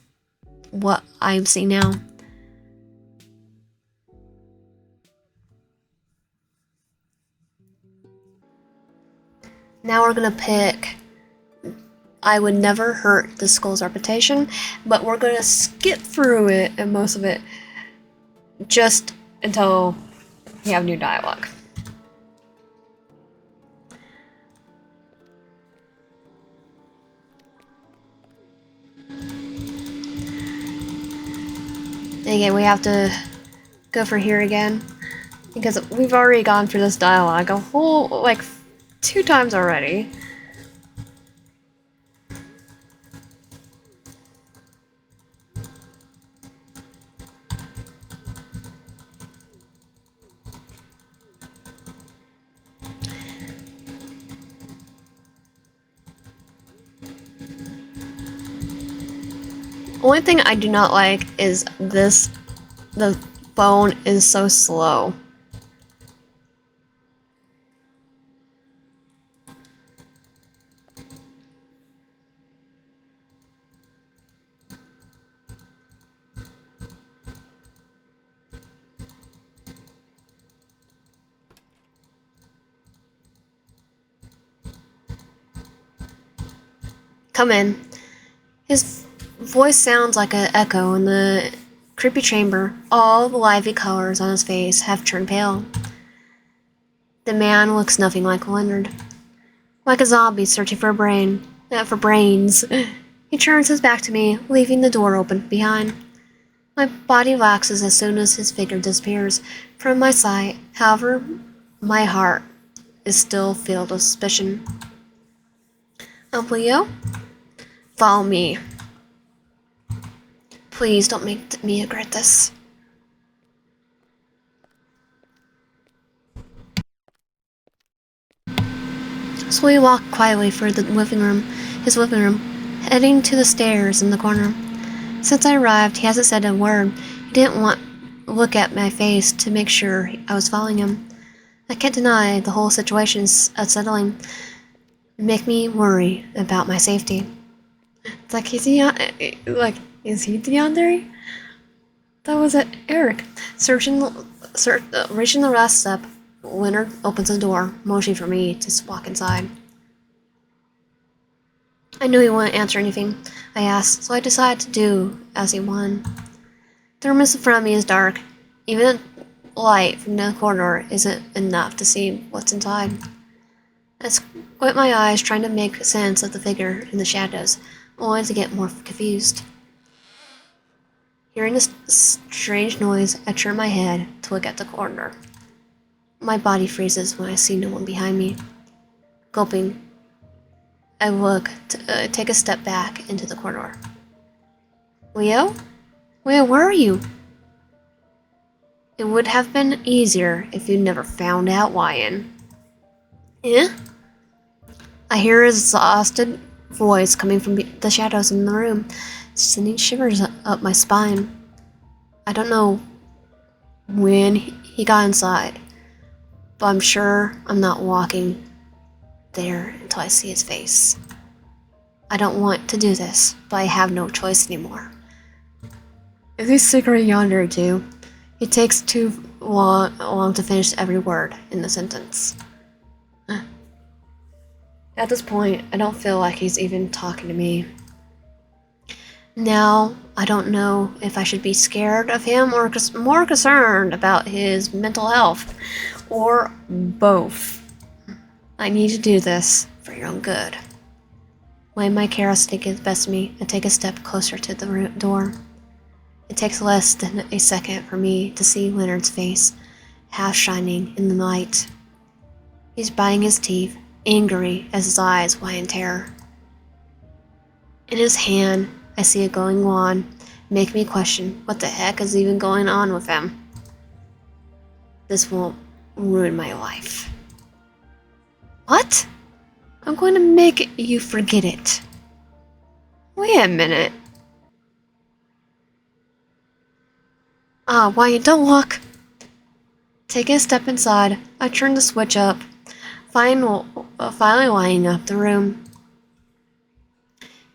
what I'm seeing now. Now we're gonna pick I would never hurt the school's reputation, but we're gonna skip through it and most of it just until we have new dialogue. And again, we have to go for here again because we've already gone through this dialogue a whole, 2 times already. Only thing I do not like is this. The phone is so slow. Come in. His voice sounds like an echo in the creepy chamber. All the lively colors on his face have turned pale. The man looks nothing like Leonard. Like a zombie searching for for brains. He turns his back to me, leaving the door open behind. My body relaxes as soon as his figure disappears from my sight. However, my heart is still filled with suspicion. Leo? Follow me. Please don't make me regret this. So we walked quietly through his living room, heading to the stairs in the corner. Since I arrived, he hasn't said a word. He didn't want to look at my face to make sure I was following him. I can't deny the whole situation's unsettling. Make me worry about my safety. It's like, is he the Yandere? That was it, Eric. Reaching the last step, Leonard opens the door, motioning for me to walk inside. I knew he wouldn't answer anything I asked, so I decided to do as he wanted. The room in front of me is dark. Even the light from the corridor isn't enough to see what's inside. I squint my eyes, trying to make sense of the figure in the shadows, only to get more confused. Hearing a strange noise, I turn my head to look at the corridor. My body freezes when I see no one behind me. Gulping, I look to take a step back into the corridor. Leo? Leo, where are you? It would have been easier if you never found out why. Eh? I hear his exhausted voice coming from the shadows in the room, sending shivers up my spine. I don't know when he got inside, but I'm sure I'm not walking there until I see his face. I don't want to do this, but I have no choice anymore. If he's secret yonder too, it takes too long to finish every word in the sentence. At this point, I don't feel like he's even talking to me. Now, I don't know if I should be scared of him or more concerned about his mental health, or both. I need to do this for your own good. When my curiosity gets the best of me, I take a step closer to the door. It takes less than a second for me to see Leonard's face, half shining in the light. He's biting his teeth, angry as his eyes wide in terror. In his hand, I see a glowing wand, make me question what the heck is even going on with him. This won't ruin my life. What? I'm going to make you forget it. Wait a minute. Why, don't look. Taking a step inside, I turn the switch up, finally lighting up the room.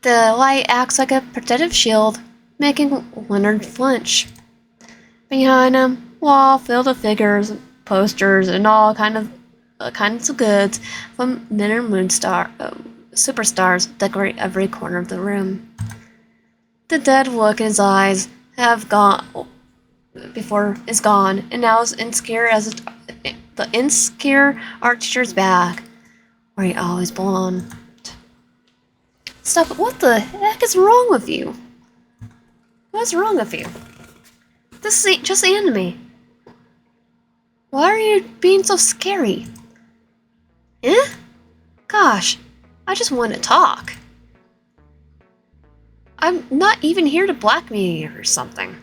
The light acts like a protective shield, making Leonard flinch. Behind him, wall filled with figures, posters, and all kinds of goods from Minor Moonstar superstars decorate every corner of the room. The dead look in his eyes is gone, and now is insecure as the insecure art teacher's back, where he always belonged. Stop it! What the heck is wrong with you? What's wrong with you? This is just anime. Why are you being so scary? Eh? Gosh, I just want to talk. I'm not even here to blackmail you or something.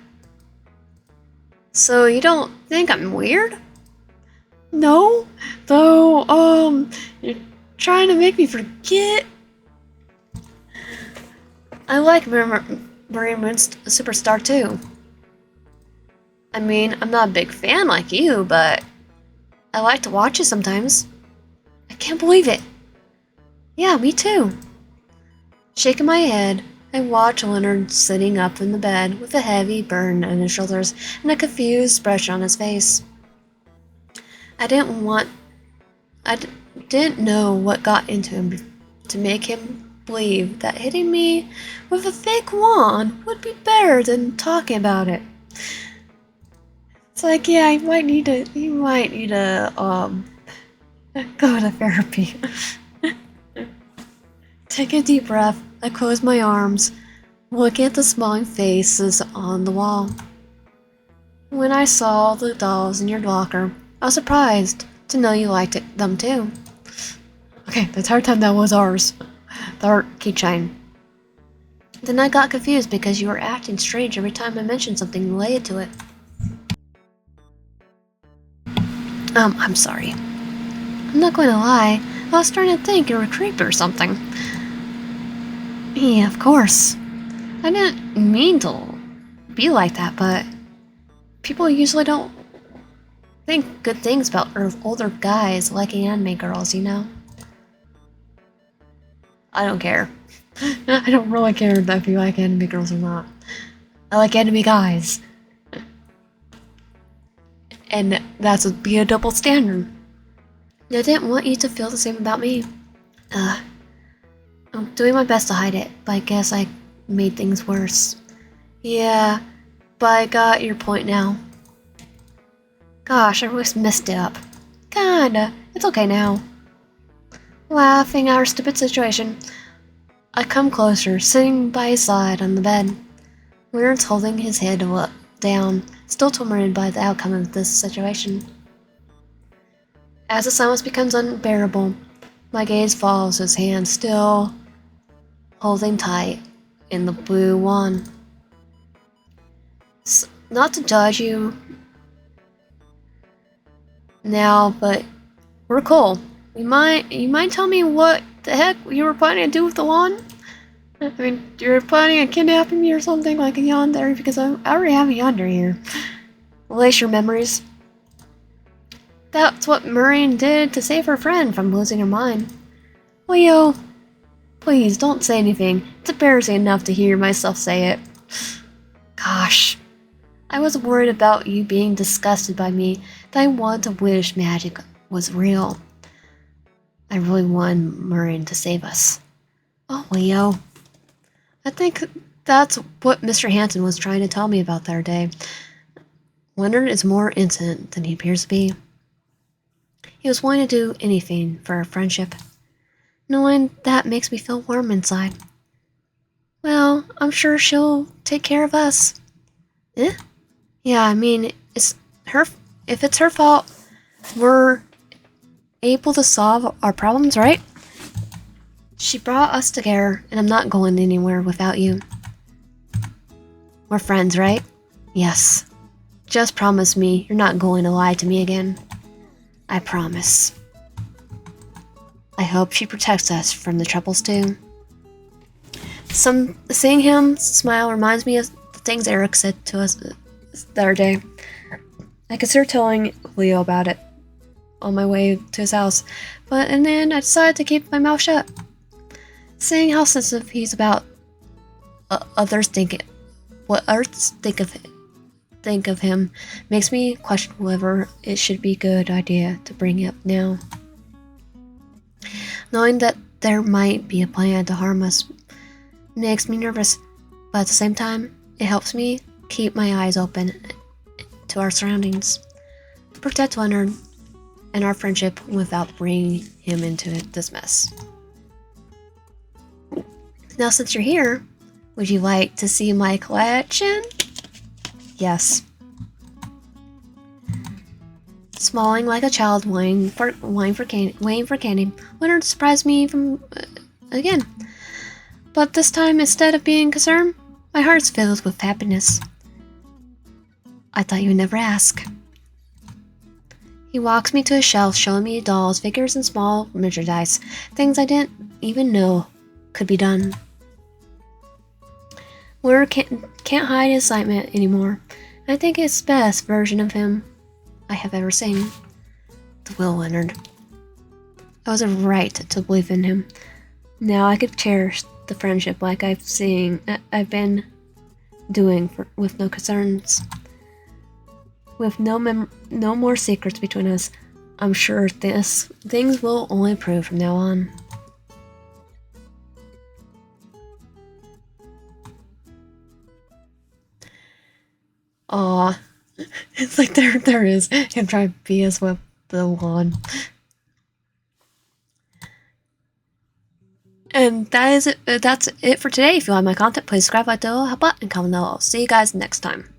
So you don't think I'm weird? No, though, you're trying to make me forget. I like Moon's a superstar too. I mean, I'm not a big fan like you, but I like to watch it sometimes. I can't believe it. Yeah, me too. Shaking my head, I watch Leonard sitting up in the bed with a heavy burden on his shoulders and a confused expression on his face. I didn't know what got into him to make him believe that hitting me with a fake wand would be better than talking about it. It's like, yeah, you might need to go to therapy. Take a deep breath. I close my arms, looking at the smiling faces on the wall. When I saw the dolls in your locker, I was surprised to know you liked them too. Okay, the entire time that was ours. The keychain. Then I got confused because you were acting strange every time I mentioned something related to it. I'm sorry. I'm not going to lie, I was starting to think you were creepy or something. Yeah, of course. I didn't mean to be like that, but people usually don't think good things about older guys liking anime girls, you know? I don't care. I don't really care if you like anime girls or not. I like anime guys. And that would be a double standard. I didn't want you to feel the same about me. I'm doing my best to hide it, but I guess I made things worse. Yeah, but I got your point now. Gosh, I really messed it up. Kinda. It's okay now. Laughing at our stupid situation, I come closer, sitting by his side on the bed. Leonard's holding his head down, still tormented by the outcome of this situation. As the silence becomes unbearable, my gaze falls to his hand, still holding tight in the blue wand. Not to judge you now, but we're cool. You might tell me what the heck you were planning to do with the wand? I mean, you're planning on kidnapping me or something like a Yandere, because I already have a Yandere here. Erase your memories. That's what Marion did to save her friend from losing her mind. Leo, please don't say anything. It's embarrassing enough to hear myself say it. Gosh, I was worried about you being disgusted by me, that I wanted to wish magic was real. I really wanted Marion to save us. Oh, Leo. I think that's what Mr. Hanson was trying to tell me about the other day. Leonard is more innocent than he appears to be. He was willing to do anything for our friendship. Knowing that makes me feel warm inside. Well, I'm sure she'll take care of us. Eh? Yeah, I mean, if it's her fault, we're able to solve our problems, right? She brought us together, and I'm not going anywhere without you. We're friends, right? Yes. Just promise me you're not going to lie to me again. I promise. I hope she protects us from the troubles too. Seeing him smile reminds me of the things Eric said to us the other day. I considered telling Leo about it on my way to his house, and then I decided to keep my mouth shut. Seeing how sensitive he's about what others think of him makes me question whether it should be a good idea to bring it up now. Knowing that there might be a plan to harm us makes me nervous, but at the same time, it helps me keep my eyes open to our surroundings, to protect Leonard and our friendship without bringing him into this mess. Now, since you're here, would you like to see my collection? Yes. Smiling like a child, waiting for candy, Leonard surprised me again. But this time, instead of being concerned, my heart's filled with happiness. I thought you would never ask. He walks me to a shelf, showing me dolls, figures, and small merchandise, things I didn't even know could be done. Word can't hide his excitement anymore. I think it's the best version of him I have ever seen. The will Leonard. I was right to believe in him. Now I could cherish the friendship like I've been doing with no concerns. With no more secrets between us, I'm sure things will only improve from now on. Aw, it's like there is him trying to be us with the wand. And that's it for today. If you like my content, please subscribe, like the bell, and comment below. I'll see you guys next time.